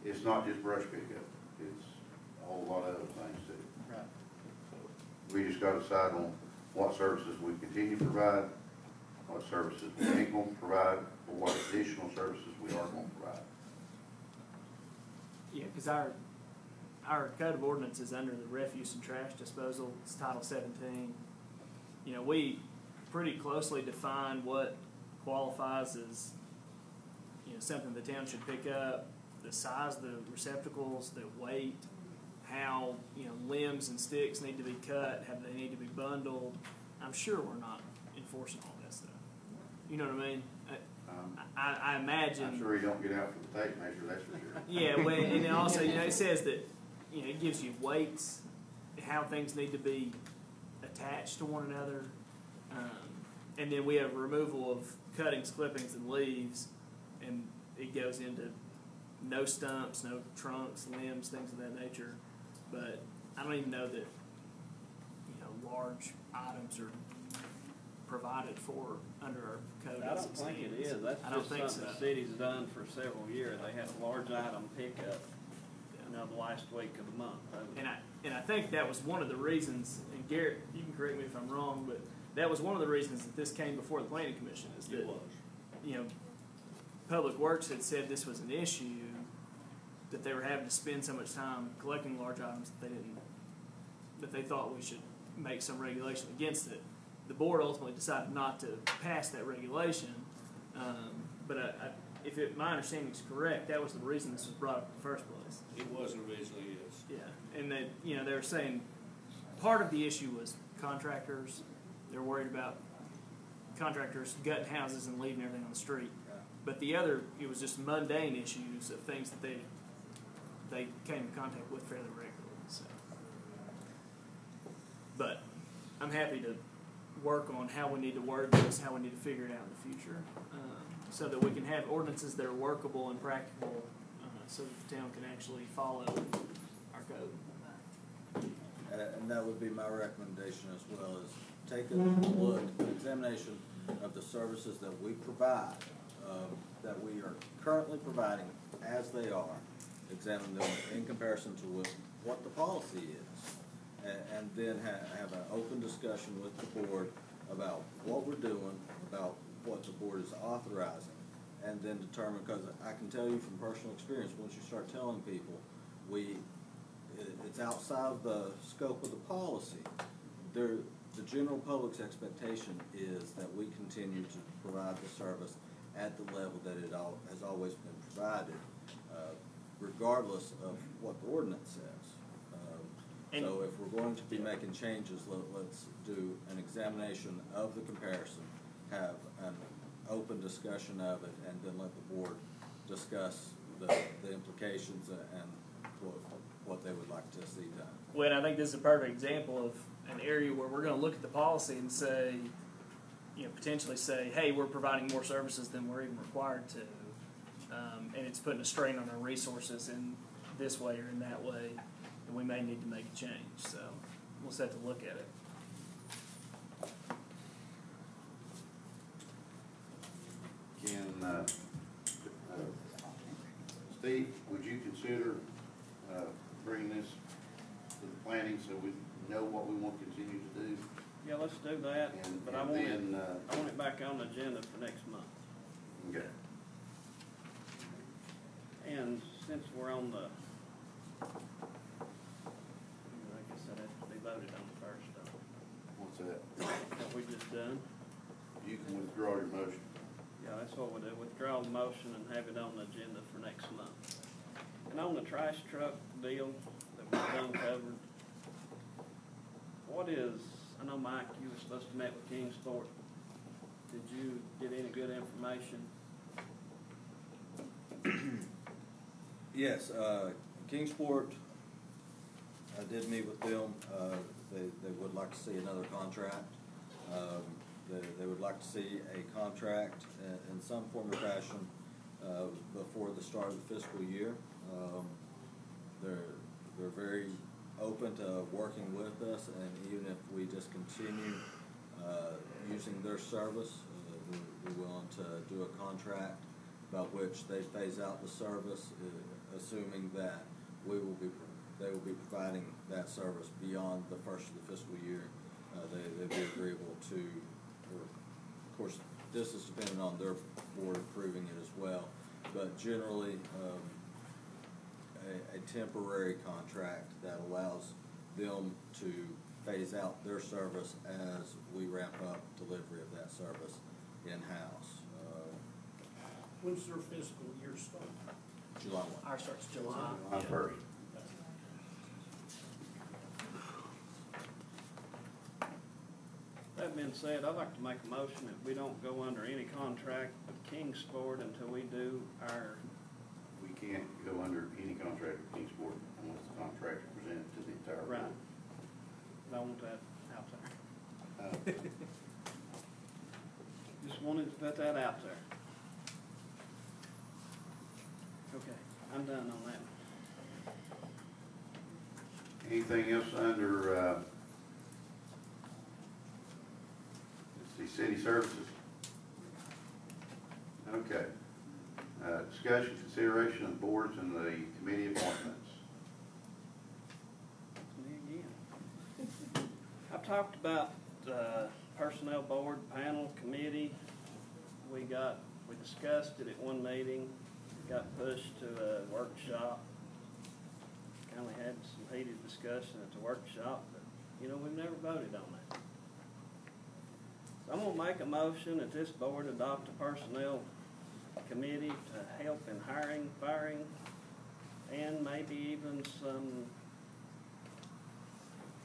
S5: it's not just brush pickup, it's a whole lot of other things too.
S17: Right.
S5: got to decide on what services we continue to provide, what services we ain't gonna provide, or what additional services we are gonna provide.
S16: Yeah, because our code of ordinance is under the refuse and trash disposal. It's Title 17. You know, we pretty closely define what qualifies as, you know, something the town should pick up, the size of the receptacles, the weight, how, you know, limbs and sticks need to be cut, how they need to be bundled. I'm sure we're not enforcing all that stuff. You know what I mean? I imagine.
S5: I'm sure you don't get out for the tape measure, that's for sure.
S16: Yeah, well, and also, you know, it says that, you know, it gives you weights, how things need to be attached to one another, and then we have removal of cuttings, clippings, and leaves, and it goes into no stumps, no trunks, limbs, things of that nature. But I don't even know that, you know, large items are provided for under our code.
S17: I don't think it is. That's just something the city's done for several years. They had a large item pickup, you know, the last week of the month.
S16: And I think that was one of the reasons, and Garrett, you can correct me if I'm wrong, but that was one of the reasons that this came before the Planning Commission, is that, you know, Public Works had said this was an issue, that they were having to spend so much time collecting large items that they thought we should make some regulation against it. The board ultimately decided not to pass that regulation, but if my understanding is correct, that was the reason this was brought up in the first place.
S22: It was originally, yes.
S16: Yeah, and that, you know, they were saying part of the issue was contractors. They're worried about contractors gutting houses and leaving everything on the street. But the other, it was just mundane issues of things that they came in contact with fairly regularly. So, but I'm happy to work on how we need to word this, how we need to figure it out in the future, so that we can have ordinances that are workable and practical, so that the town can actually follow our code.
S18: And that would be my recommendation as well, is take a look, an examination of the services that we provide, that we are currently providing as they are, examine them in comparison to what the policy is, and then have an open discussion with the board about what we're doing, about what the board is authorizing, and then determine, because I can tell you from personal experience, once you start telling people, it's outside of the scope of the policy. The general public's expectation is that we continue to provide the service at the level that it has always been provided, regardless of what the ordinance says. So if we're going to be making changes, let's do an examination of the comparison, have an open discussion of it, and then let the board discuss the implications and what they would like to see done.
S16: Well, and I think this is a perfect example of an area where we're going to look at the policy and say, you know, potentially say, hey, we're providing more services than we're even required to, and it's putting a strain on our resources in this way or in that way, and we may need to make a change. So we'll just have to look at it.
S5: Can Steve, would you consider bringing this to the planning so we know what we want to continue to do?
S17: Yeah, let's do that, but I want it back on the agenda for next month.
S5: Okay.
S17: And since we're on the, I guess that has to be voted on first, though.
S5: What's that?
S17: What we just done?
S5: You can withdraw your motion.
S17: Yeah, that's what we'll do. Withdraw the motion and have it on the agenda for next month. And on the trash truck deal that we've uncovered, what is, I know, Mike, you were supposed to meet with Kingsport. Did you get any good information?
S18: Yes, Kingsport, I did meet with them. They would like to see another contract. They would like to see a contract in some form or fashion before the start of the fiscal year. They're very open to working with us, and even if we just continue using their service, we're willing to do a contract by which they phase out the service, assuming that they will be providing that service beyond the first of the fiscal year they'd be agreeable to, or, of course, this is dependent on their board approving it as well, but generally, a temporary contract that allows them to phase out their service as we ramp up delivery of that service in-house.
S4: When's their fiscal year start?
S18: July 1.
S16: Ours starts July.
S5: July 1st.
S17: That being said, I'd like to make a motion that we don't go under any contract with Kingsport until we do our,
S5: We can't go under any contract with Kingsport unless the contract is presented to the entire board.
S17: right. I want that out there. Just wanted to put that out there. Okay, I'm done on that.
S5: Anything else under, let's see, city services? Okay. Discussion, consideration of boards and the committee appointments.
S17: Me again. I've talked about personnel board, panel, committee. We discussed it at one meeting, got pushed to a workshop. Kind of had some heated discussion at the workshop, but, you know, we've never voted on that. So I'm gonna make a motion that this board adopt a personnel committee to help in hiring, firing, and maybe even some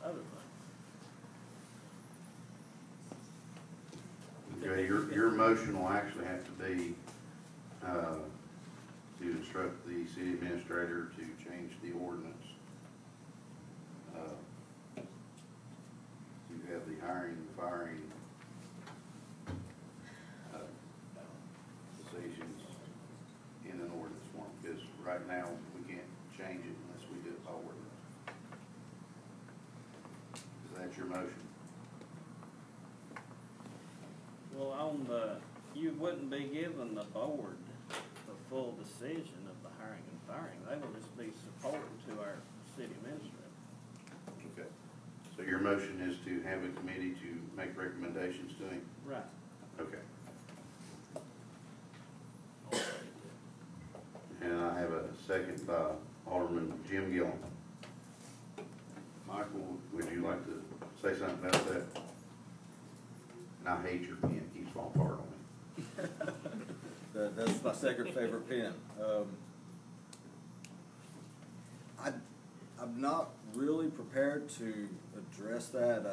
S17: other things.
S5: Okay, your motion will actually have to be, to instruct the city administrator to change the ordinance. To have the hiring and firing decisions in an ordinance form, because right now we can't change it unless we do it by ordinance. Is that your motion?
S17: Well, you wouldn't be giving the board the full decision of the hiring and firing. They will just be supporting to our city administrator.
S5: Okay. So your motion is to have a committee to make recommendations to him?
S17: Right.
S5: Okay. And I have a second by Alderman Jim Gillum. Michael, would you like to say something about that? And I hate your pen, it keeps falling apart on me.
S18: That's my second favorite pen. I'm not really prepared to address that.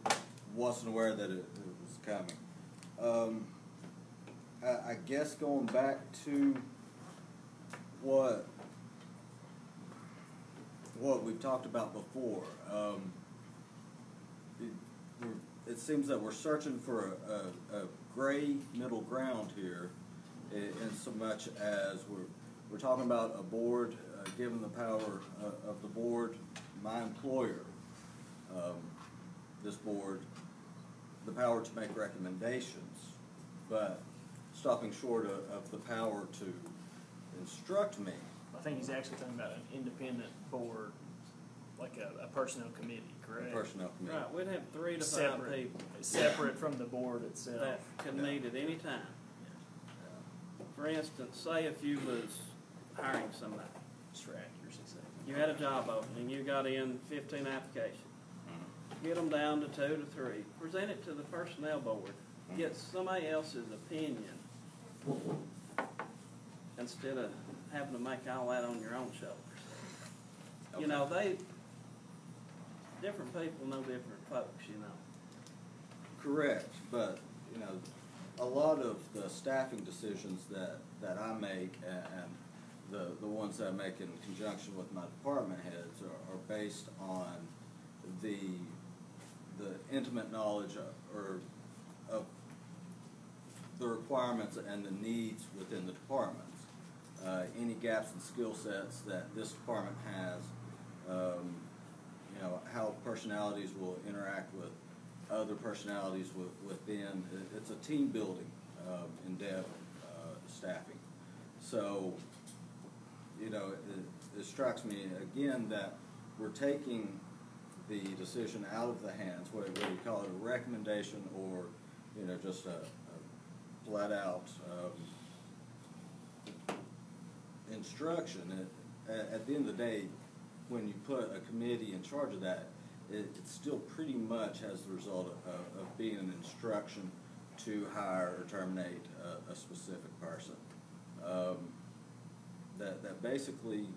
S18: I wasn't aware that it was coming. I guess going back to what we've talked about before, it seems that we're searching for a gray middle ground here, in so much as we're talking about a board given the power of the board, my employer, this board, the power to make recommendations, but stopping short of the power to instruct me.
S16: I think he's actually talking about an independent board, like a personnel committee, correct?
S18: A personnel committee.
S17: Right, we'd have 3 to 5
S16: Separate,
S17: people
S16: separate from the board itself.
S17: that could meet at any time. For instance, say if you was hiring somebody, you had a job opening, you got in 15 applications. Get them down to 2 to 3, present it to the personnel board, get somebody else's opinion instead of having to make all that on your own shoulders. You know, different people know different folks, you know.
S18: Correct, but, you know, a lot of the staffing decisions that I make and the ones that I make in conjunction with my department heads are based on the intimate knowledge of the requirements and the needs within the departments. Any gaps in skill sets that this department has, you know, how personalities will interact with other personalities within. It's a team building endeavor, staffing. So, you know, it strikes me again that we're taking the decision out of the hands, whether you call it a recommendation or, you know, just a flat out instruction. At the end of the day, when you put a committee in charge of that, it still pretty much has the result of being an instruction to hire or terminate a specific person. That basically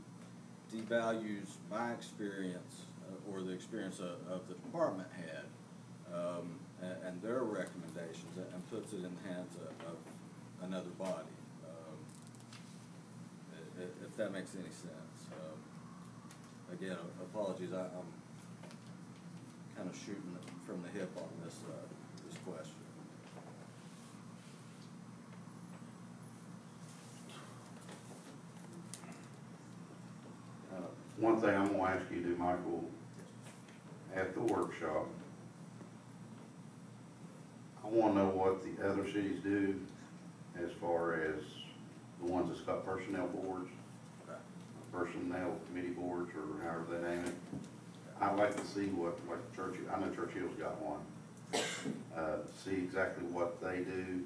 S18: devalues my experience or the experience of the department head and their recommendations and puts it in the hands of another body, if that makes any sense. Again, apologies, I'm kind of shooting from the hip on this question.
S5: One thing I'm gonna ask you to do, Michael, at the workshop, I wanna know what the other cities do as far as the ones that's got personnel boards, personnel committee boards, or however they name it. I'd like to see what, like Churchill, I know Churchill's got one. See exactly what they do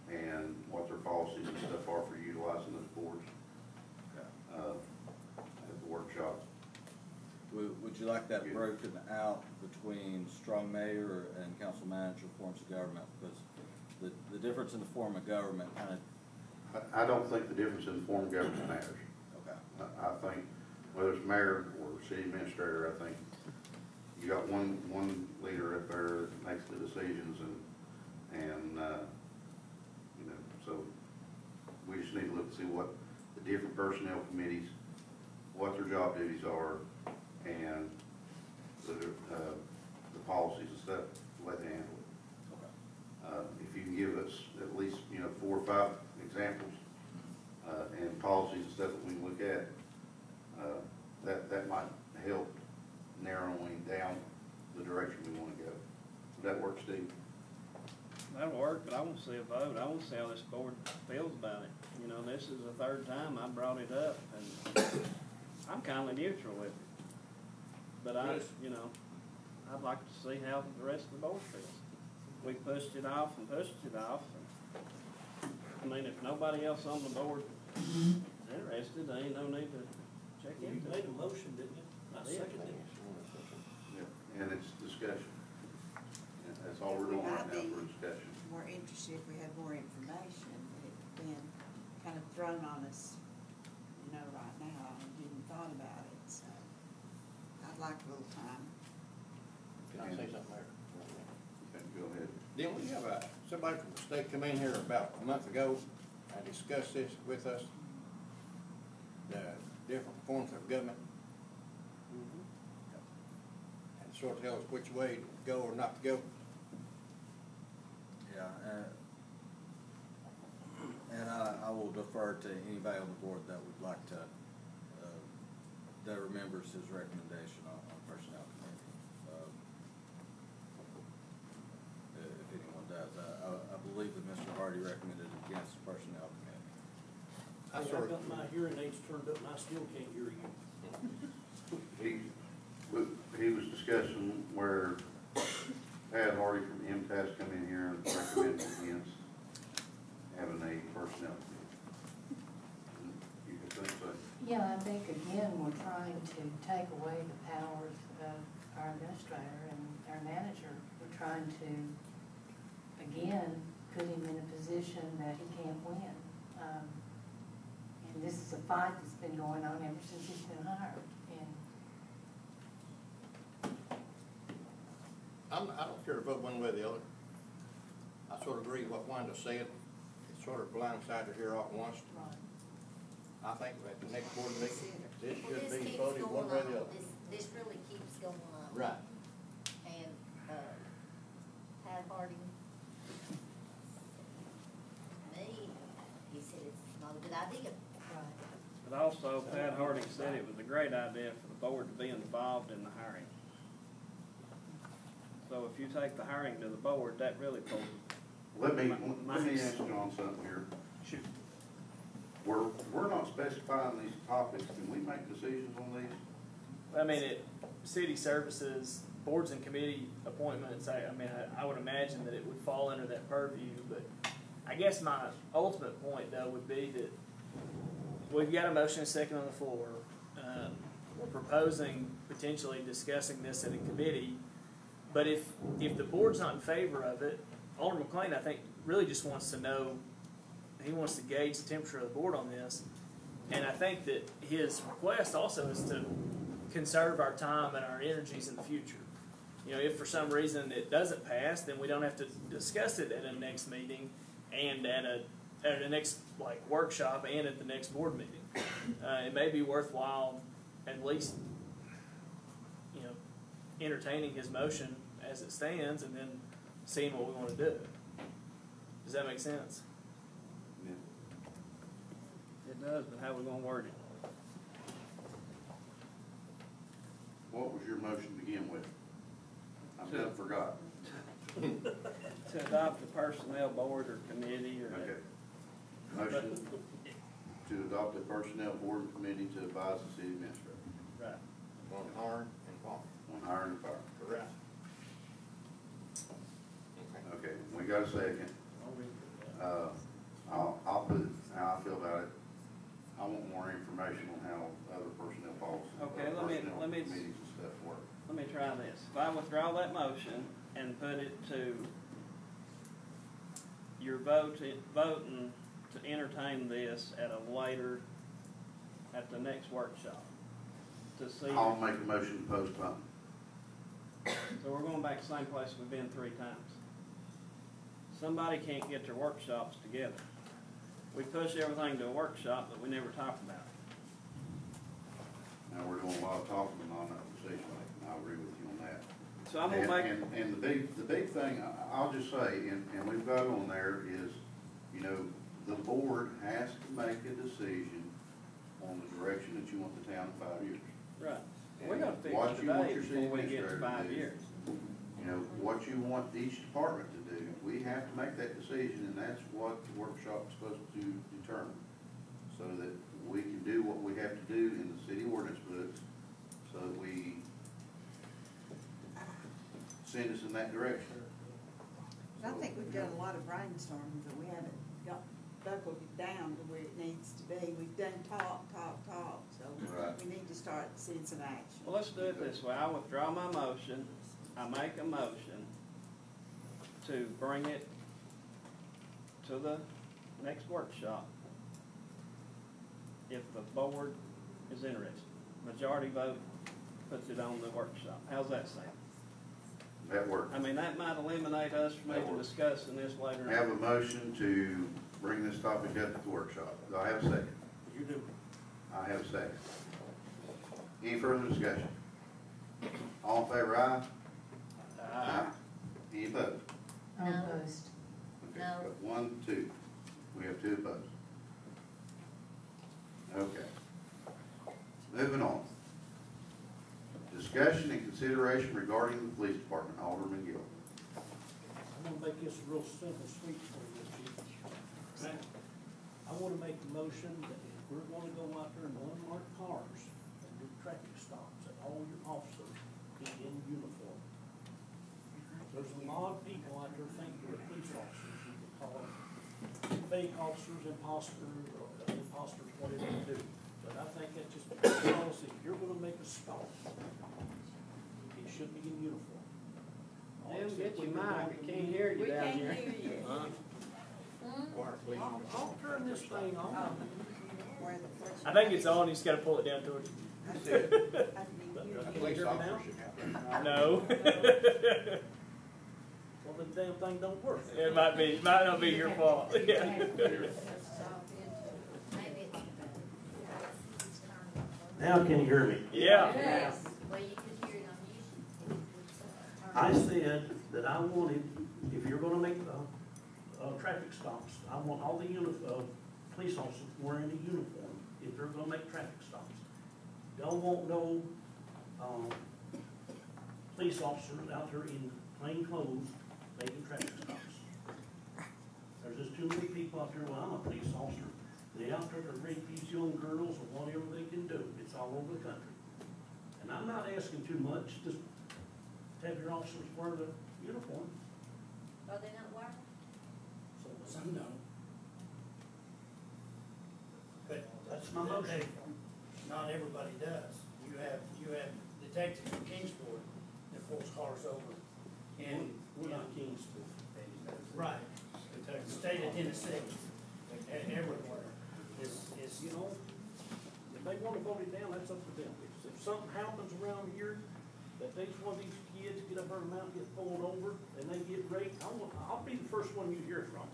S5: and what their policies and stuff are for utilizing those boards. At the workshop.
S18: Would you like that broken out between strong mayor and council manager forms of government? Because the difference in the form of government kind of...
S5: I don't think the difference in the form of government matters.
S18: Okay.
S5: I think whether it's mayor or city administrator, I think you got one leader up there that makes the decisions and you know, so we just need to look to see what the different personnel committees, what their job duties are, and the policies and stuff, the way they handle it.
S18: Okay.
S5: If you can give us at least, you know, 4 or 5 examples and policies and stuff that we can look at, that might help narrowing down the direction we want to go. Would that work, Steve?
S17: That'll work, but I want to see a vote. I want to see how this board feels about it. You know, this is the 3rd time I brought it up, and I'm kind of neutral with it. But you know, I'd like to see how the rest of the board feels. We pushed it off and pushed it off. I mean, if nobody else on the board is interested, there ain't no need to check into it.
S4: You made a motion, didn't you? I seconded it.
S5: Yeah, and it's discussion. And that's all we're doing right now for discussion.
S6: More interested if we had more information. It's been kind of thrown on us, you know, right now, and didn't thought about it, so I'd like a little time.
S12: Can I say something there?
S5: Okay, go ahead.
S12: Didn't we have somebody from the state come in here about a month ago and discuss this with us? The different forms of government? And sort of tell us which way to go or not to go?
S18: Yeah, and I will defer to anybody on the board that would like to, that remembers his recommendation on personnel committee. If anyone does, I believe that Mr. Hardy recommended against personnel committee.
S4: I've got my hearing aids turned up and I still can't hear you.
S5: He was discussing where Pat Hardy from MTAS come in here and recommended against having a personnel committee. You can think so.
S9: Yeah, I think again, we're trying to take away the powers of our administrator and our manager. We're trying to, again, put him in a position that he can't win. And this is a fight that's been going on ever since he's been hired. And
S12: I don't care to vote one way or the other. I sort of agree with what Wanda said. It's sort of blindsided here all at once.
S9: right.
S12: I think at the next board meeting, this
S11: Well,
S12: should be
S11: keeps
S12: voted one
S11: going
S12: way or the
S11: on.
S12: other.
S11: This really keeps going on.
S12: Right.
S11: And, Pat Hardy, me, he said it's not a good idea.
S9: Right.
S17: But also, Pat Harding said it was a great idea for the board to be involved in the hiring. So if you take the hiring to the board, that really poses.
S5: Let me ask John something here.
S17: Shoot.
S5: We're not specifying these topics. Can we make decisions on these?
S16: I mean, city services, boards and committee appointments, I would imagine that it would fall under that purview, but I guess my ultimate point, though, would be that we've got a motion and a second on the floor. We're proposing potentially discussing this in a committee, but if the board's not in favor of it, Alderman McLean, I think, really just wants to know, he wants to gauge the temperature of the board on this, and I think that his request also is to conserve our time and our energies in the future. You know, if for some reason it doesn't pass, then we don't have to discuss it at a next meeting and at a next workshop and at the next board meeting. It may be worthwhile at least, you know, entertaining his motion as it stands and then seeing what we want to do. Does that make sense?
S5: Yeah.
S17: It does, but how are we gonna word it?
S5: What was your motion to begin with? I've kind of forgotten.
S17: To adopt the personnel board or committee or.
S5: Okay. Motion to adopt a personnel board and committee to advise the city administrator
S17: Right.
S12: On hiring and firing.
S5: on hiring and firing.
S17: Correct.
S5: Okay, we got a second. I'll put how I feel about it. I want more information on how other personnel policies,
S17: Okay,
S5: personnel
S17: let me
S5: committees and stuff work.
S17: Let me try this. If I withdraw that motion and put it to your voting to entertain this at the next workshop, to see.
S5: I'll make a motion to postpone.
S17: So we're going back to the same place we've been 3 times. Somebody can't get their workshops together. We push everything to a workshop, but we never talk about it.
S5: Now, we're doing a lot of talking on that decision making. I agree with you on that.
S17: So I'm gonna make.
S5: And the big thing, I'll just say, and we've got on there is, you know, the board has to make a decision on the direction that you want the town in 5 years.
S17: Right.
S5: And
S17: We're gonna fix
S5: what
S17: it
S5: you want
S17: today
S5: your
S17: before we
S5: city
S17: get to
S5: administrator
S17: 5
S5: do.
S17: years.
S5: You know, what you want each department to do, we have to make that decision, and that's what the workshop's supposed to determine. So that we can do what we have to do in the city ordinance books, so that we send us in that direction.
S6: I think we've done a lot of brainstorming, but we haven't buckled it down to where it needs to be. We've done talk, so
S5: Right.
S6: we need to start seeing some action.
S17: Well, let's do it this way. I withdraw my motion. I make a motion to bring it to the next workshop if the board is interested. Majority vote puts it on the workshop. How's that sound?
S5: That works.
S17: I mean, that might eliminate us from even discussing this later
S5: I have a
S17: on.
S5: motion to bring this topic up at the workshop. Do I have a second?
S4: You do.
S5: I have a second. Any further discussion? All in favor, aye? Aye. Any opposed?
S11: No.
S6: Opposed.
S5: Okay,
S11: No.
S5: got 1, 2. We have 2 opposed. Okay. Moving on. Discussion and consideration regarding the police department. Alderman Gill.
S4: I'm gonna make this real simple, sweet for you, Chief. Okay? I wanna make the motion that if we're gonna go out there and unmark cars and do traffic stops, that all your officers be in uniform. There's a lot of people out there think they're police officers, you can call them fake officers, imposters, or imposters, whatever you do. But I think that's just a policy, if you're gonna make a stop, it should be in uniform.
S17: Jim, get your mic. I can't hear you down here.
S6: We can't hear you. I'll turn this thing on.
S16: I think it's on, you just gotta pull it down towards you.
S4: Police officer should have.
S16: No.
S4: Well, the damn thing don't work.
S16: It might not be your fault. Yeah.
S4: Now can you hear me?
S16: Yeah.
S11: Yes. Well, you could hear it on YouTube.
S4: I said that I wanted, if you're gonna make, traffic stops, I want all the police officers wearing a uniform if they're gonna make traffic stops. Don't want no, police officers out there in plain clothes making traffic stops. There's just too many people out there, well, I'm a police officer, they out there to rape these young girls or whatever they can do. It's all over the country. And I'm not asking too much, just have your officers wear the uniform.
S11: Are they not wearing?
S4: So some don't. But that's my motion.
S7: Not everybody does. You have detectives from Kingsport that pulls cars over in.
S4: We're not Kingsport.
S7: Right. The state of Tennessee, everywhere, is,
S4: You know, if they wanna vote it down, that's up to them. If something happens around here, that these one of these kids get up there and mountain, get pulled over, and they get raped, I'll be the first one you hear from.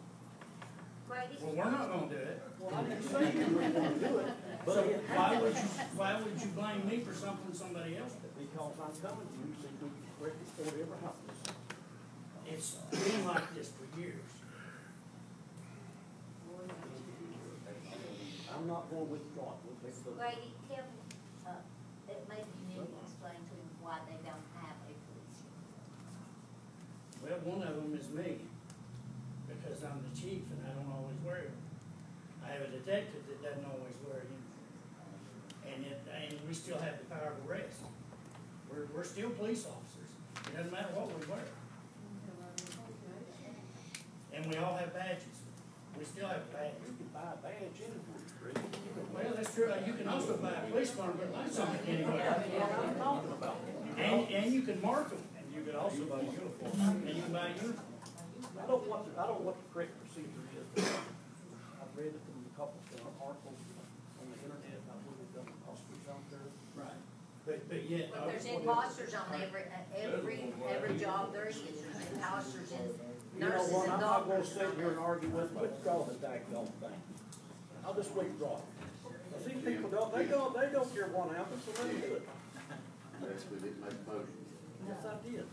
S11: Grady?
S7: well, we're not gonna do it.
S4: Well, I didn't say you were gonna do it, but
S7: So
S4: it
S7: why would you blame me for something somebody else did?
S4: because I'm coming to you, see, we can correct it before it ever happens.
S7: It's been like this for years.
S4: I'm not going to withdraw it. We'll take the vote.
S11: Grady, tell me, maybe you need to explain to them why they don't have a police uniform.
S7: Well, one of them is me, because I'm the chief and I don't always wear it. I have a detective that doesn't always wear a uniform. And we still have the power of arrest. We're still police officers. It doesn't matter what we wear. And we all have badges. We still have a badge.
S4: You can buy a badge anywhere, Greg.
S7: Well, that's true. You can also buy a police car, but that's something anyway.
S4: That's what I'm talking about.
S7: And you can mark them. And you can also buy a uniform. And you can buy a uniform.
S4: I don't know what the correct procedure is, but I've read it from a couple of articles on the internet, I believe the imposters out there.
S7: Right. But yet.
S11: But there's imposters on every job there is, there's imposters in
S4: You know
S11: nurses
S4: what,
S11: and
S4: I'm not gonna
S11: doctors.
S4: sit here and argue with you, withdraw the daggone thing. I'll just withdraw it. Now, see, people don't care what happens, so let them do it.
S5: Yes, we didn't make a motion.
S4: Yes, I did.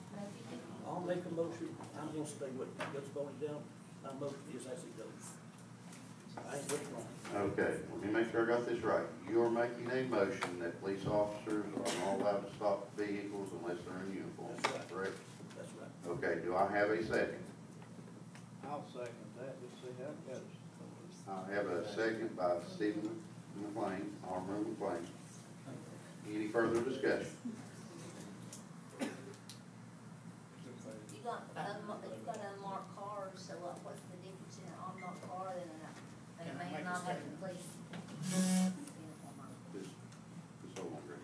S4: I'll make a motion, I'm gonna stay with it, let's vote it down, my motion is as it goes. I ain't withdrawing.
S5: Okay, let me make sure I got this right. You're making a motion that police officers are not allowed to stop vehicles unless they're in uniform,
S4: That's right.
S5: correct?
S4: That's right.
S5: Okay, do I have a second?
S17: I'll second that, just see how it goes.
S5: I have a second by Stephen McLean, Alderman McLean. Any further discussion?
S11: You got unmarked cars, so what's the difference in an unmarked car and a man not having police uniform on?
S5: Just hold on, Rick.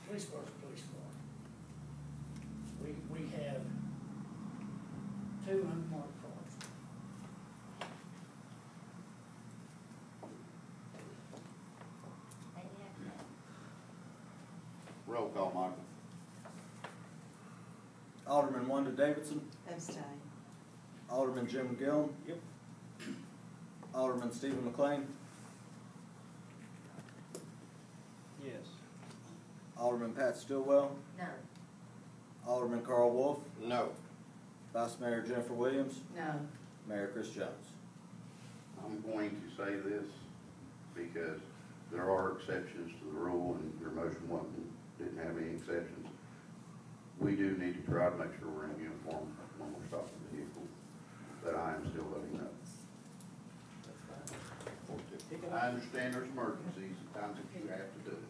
S7: Police car's a police car. We have 2 unmarked cars.
S11: And you have to
S5: Roll call, Michael.
S18: Alderman Wanda Davidson,
S6: Abstain.
S18: Alderman Jim Gillum.
S4: Yep.
S18: Alderman Stephen McLean,
S17: Yes.
S18: Alderman Pat Stillwell,
S11: no.
S18: Alderman Carl Wolf,
S12: No.
S18: Vice Mayor Jennifer Williams,
S6: No.
S18: Mayor Chris Jones.
S5: I'm going to say this because there are exceptions to the rule and your motion didn't have any exceptions. We do need to try to make sure we're in uniform when we're stopping the vehicle, but I am still voting no. I understand there's emergencies and times that you have to do it.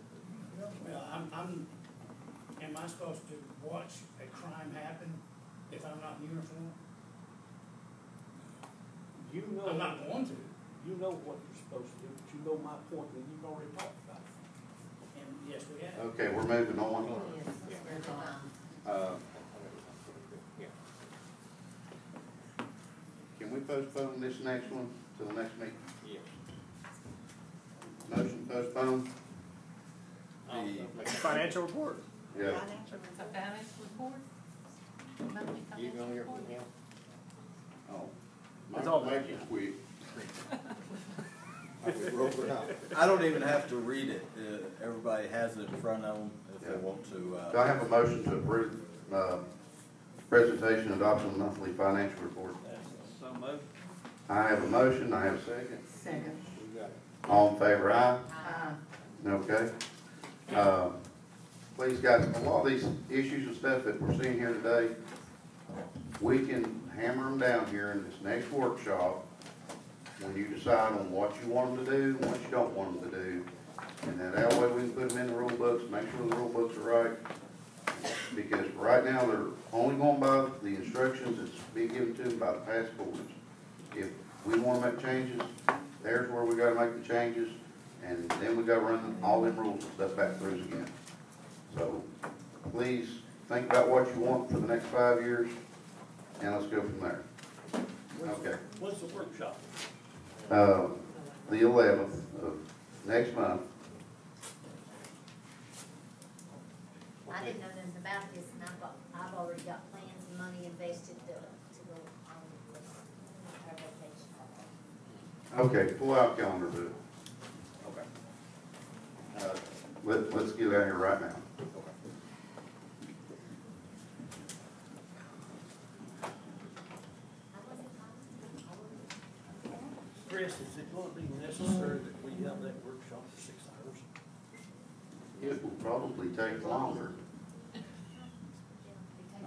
S7: Well, am I supposed to watch a crime happen if I'm not in uniform?
S4: You know.
S7: I'm not going to.
S4: You know what you're supposed to do, but you know my point, and you've already talked about it.
S7: And yes, we have.
S5: Okay, we're moving on. Can we postpone this next one to the next meeting?
S12: Yes.
S5: Motion postponed?
S16: The financial report?
S5: Yeah.
S9: A balance report? Monthly
S12: You
S9: financial
S12: gonna hear
S9: report?
S12: from him?
S5: Oh.
S16: It's all
S5: Make it quick.
S18: I don't even have to read it. Everybody has it in front of them if they want to.
S5: Do I have a motion to approve, presentation and adoption of monthly financial report?
S17: So moved.
S5: I have a motion, I have a second.
S6: Second.
S12: You got it.
S5: All in favor, aye?
S6: Aye.
S5: Okay. Please, guys, a lot of these issues and stuff that we're seeing here today, we can hammer them down here in this next workshop when you decide on what you want them to do and what you don't want them to do. And then that way we can put them in the rule books, make sure the rule books are right. Because right now, they're only going by the instructions that's being given to them by the past boards. If we wanna make changes, there's where we gotta make the changes, and then we gotta run all them rules and stuff back through again. So, please, think about what you want for the next 5 years, and let's go from there. Okay.
S4: When's the workshop?
S5: The 11th of next month.
S11: I didn't know nothing about this, and I've already got plans and money invested to go on with our vacation.
S5: Okay, pull out calendar, do it.
S12: Okay.
S5: Let's get out here right now.
S4: Chris, is it gonna be necessary that we have that workshop for 6 hours?
S5: It will probably take longer.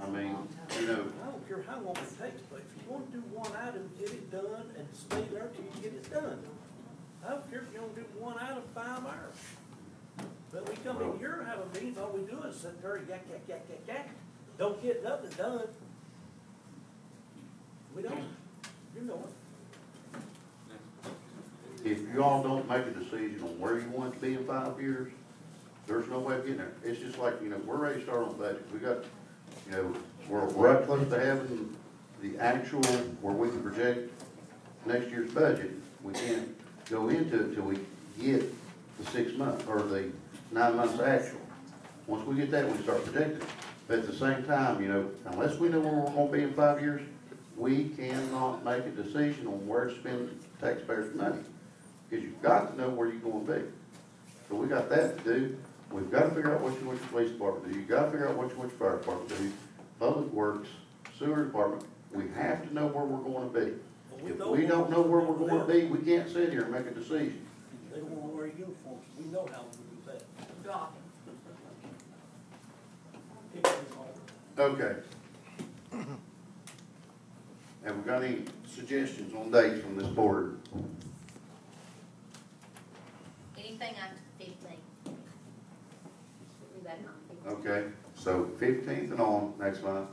S5: I mean, you know,
S4: I don't care how long it takes, but if you wanna do one item, get it done and stay there till you get it done. I don't care if you wanna do one item 5 hours. But we come in here, have a meeting, all we do is sit there, yak, yak, yak, yak, yak. Don't get nothing done. We don't, you know it.
S5: if you all don't make a decision on where you want it to be in 5 years, there's no way of getting there. It's just like, you know, we're ready to start on budget. We got, you know, we're right close to having the actual, where we can project next year's budget. We can't go into it till we get the 6 months, or the 9 months actual. Once we get that, we start projecting. But at the same time, you know, unless we know where we're gonna be in 5 years, we cannot make a decision on where to spend taxpayers' money. Because you've got to know where you're gonna be. So we got that to do. We've got to figure out what you want your police department to do. You've got to figure out what you want your fire department to do. Public Works, sewer department, we have to know where we're gonna be. If we don't know where we're gonna be, we can't sit here and make a decision.
S4: They don't wanna wear uniforms, we know how to do that.
S11: Drop
S5: Okay. Have we got any suggestions on dates from this board?
S11: anything after 15. We back on 15.
S5: Okay, so 15th and on next month.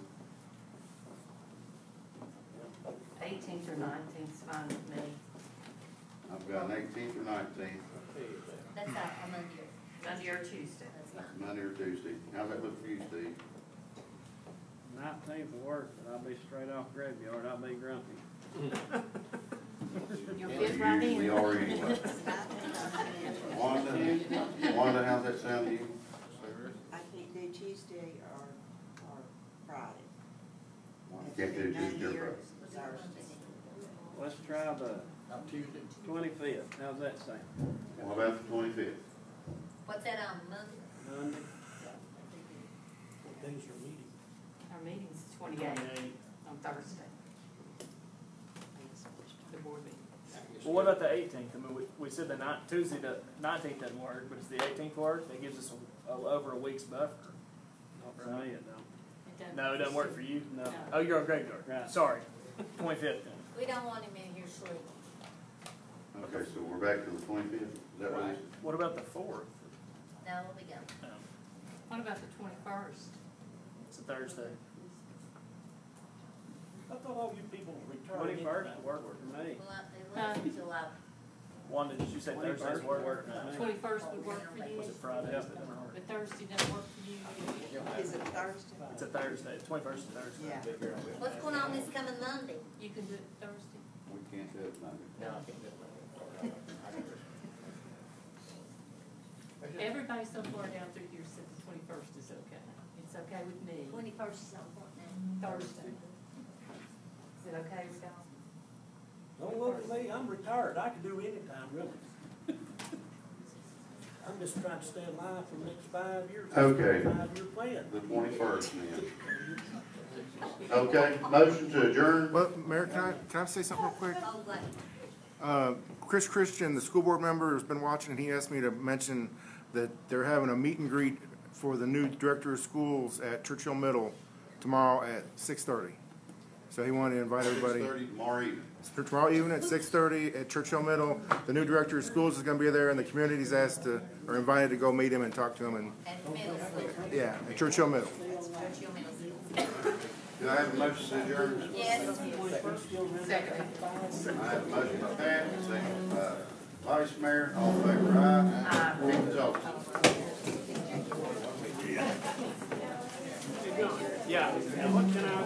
S21: 18th or 19th is fine with me.
S5: I've got an 18th or 19th,
S11: That's a Monday.
S21: Monday or Tuesday.
S11: That's fine.
S5: Monday or Tuesday. How's that look for you, Steve?
S17: 19th will work, but I'll be straight off graveyard, I'll be grumpy.
S21: You'll fit right in.
S5: We already. Wanda, how's that sound to you?
S6: I can't do Tuesday or Friday.
S5: Can't do Tuesday or Friday.
S6: Thursday.
S17: Let's try the 25th, how's that sound?
S5: What about the 25th?
S11: What's that on, Monday?
S17: Monday?
S4: What days are meeting?
S21: Our meeting's 28th on Thursday. The board meeting.
S16: Well, what about the 18th? I mean, we said Tuesday, the 19th doesn't work, but it's the 18th work? That gives us over a week's buffer.
S17: Not for me, it don't.
S16: No, it doesn't work for you?
S17: No.
S16: Oh, you're on graveyard.
S17: Right.
S16: Sorry. 25th then.
S11: We don't want him in here sleeping.
S5: Okay, so we're back to the 25th, is that what it is?
S16: What about the 4th?
S11: No, we'll be gone.
S9: What about the 21st?
S16: It's a Thursday.
S4: I thought all you people retired.
S17: 21st will work for me.
S11: Well, it lasts until
S16: Wanda, did you say Thursday's work?
S9: 21st would work for you,
S16: Was it Friday?
S9: but Thursday doesn't work for you.
S6: Is it Thursday?
S16: It's a Thursday. 21st is Thursday.
S6: Yeah.
S11: What's going on this coming Monday?
S9: You can do it Thursday.
S5: We can't do it Monday.
S16: No, I can't do it.
S9: Everybody so far down through here said the 21st is okay. It's okay with me.
S11: 21st is on what now?
S9: Thursday. Is it okay with y'all?
S4: Don't look at me, I'm retired, I can do any time, really. I'm just trying to stay alive for the next 5 years.
S5: Okay.
S4: 5-year plan.
S5: The 21st then. Okay, motion to adjourn.
S1: Well, Mayor, can I say something real quick?
S11: Oh, what?
S1: Chris Christian, the school board member, has been watching, and he asked me to mention that they're having a meet and greet for the new director of schools at Churchill Middle tomorrow at 6:30. So he wanted to invite everybody.
S5: 6:30 tomorrow evening.
S1: Tomorrow evening at 6:30 at Churchill Middle. The new director of schools is going to be there, and the community's asked to are invited to go meet him and talk to him and,
S11: At middle school.
S1: yeah, at Churchill Middle.
S11: Churchill Middle School.
S5: Do I have a motion to adjourn?
S11: Yes. Second.
S5: I have a motion by Pat, second by Vice Mayor, all in favor, aye. Meeting's over.
S10: Yeah, and what can I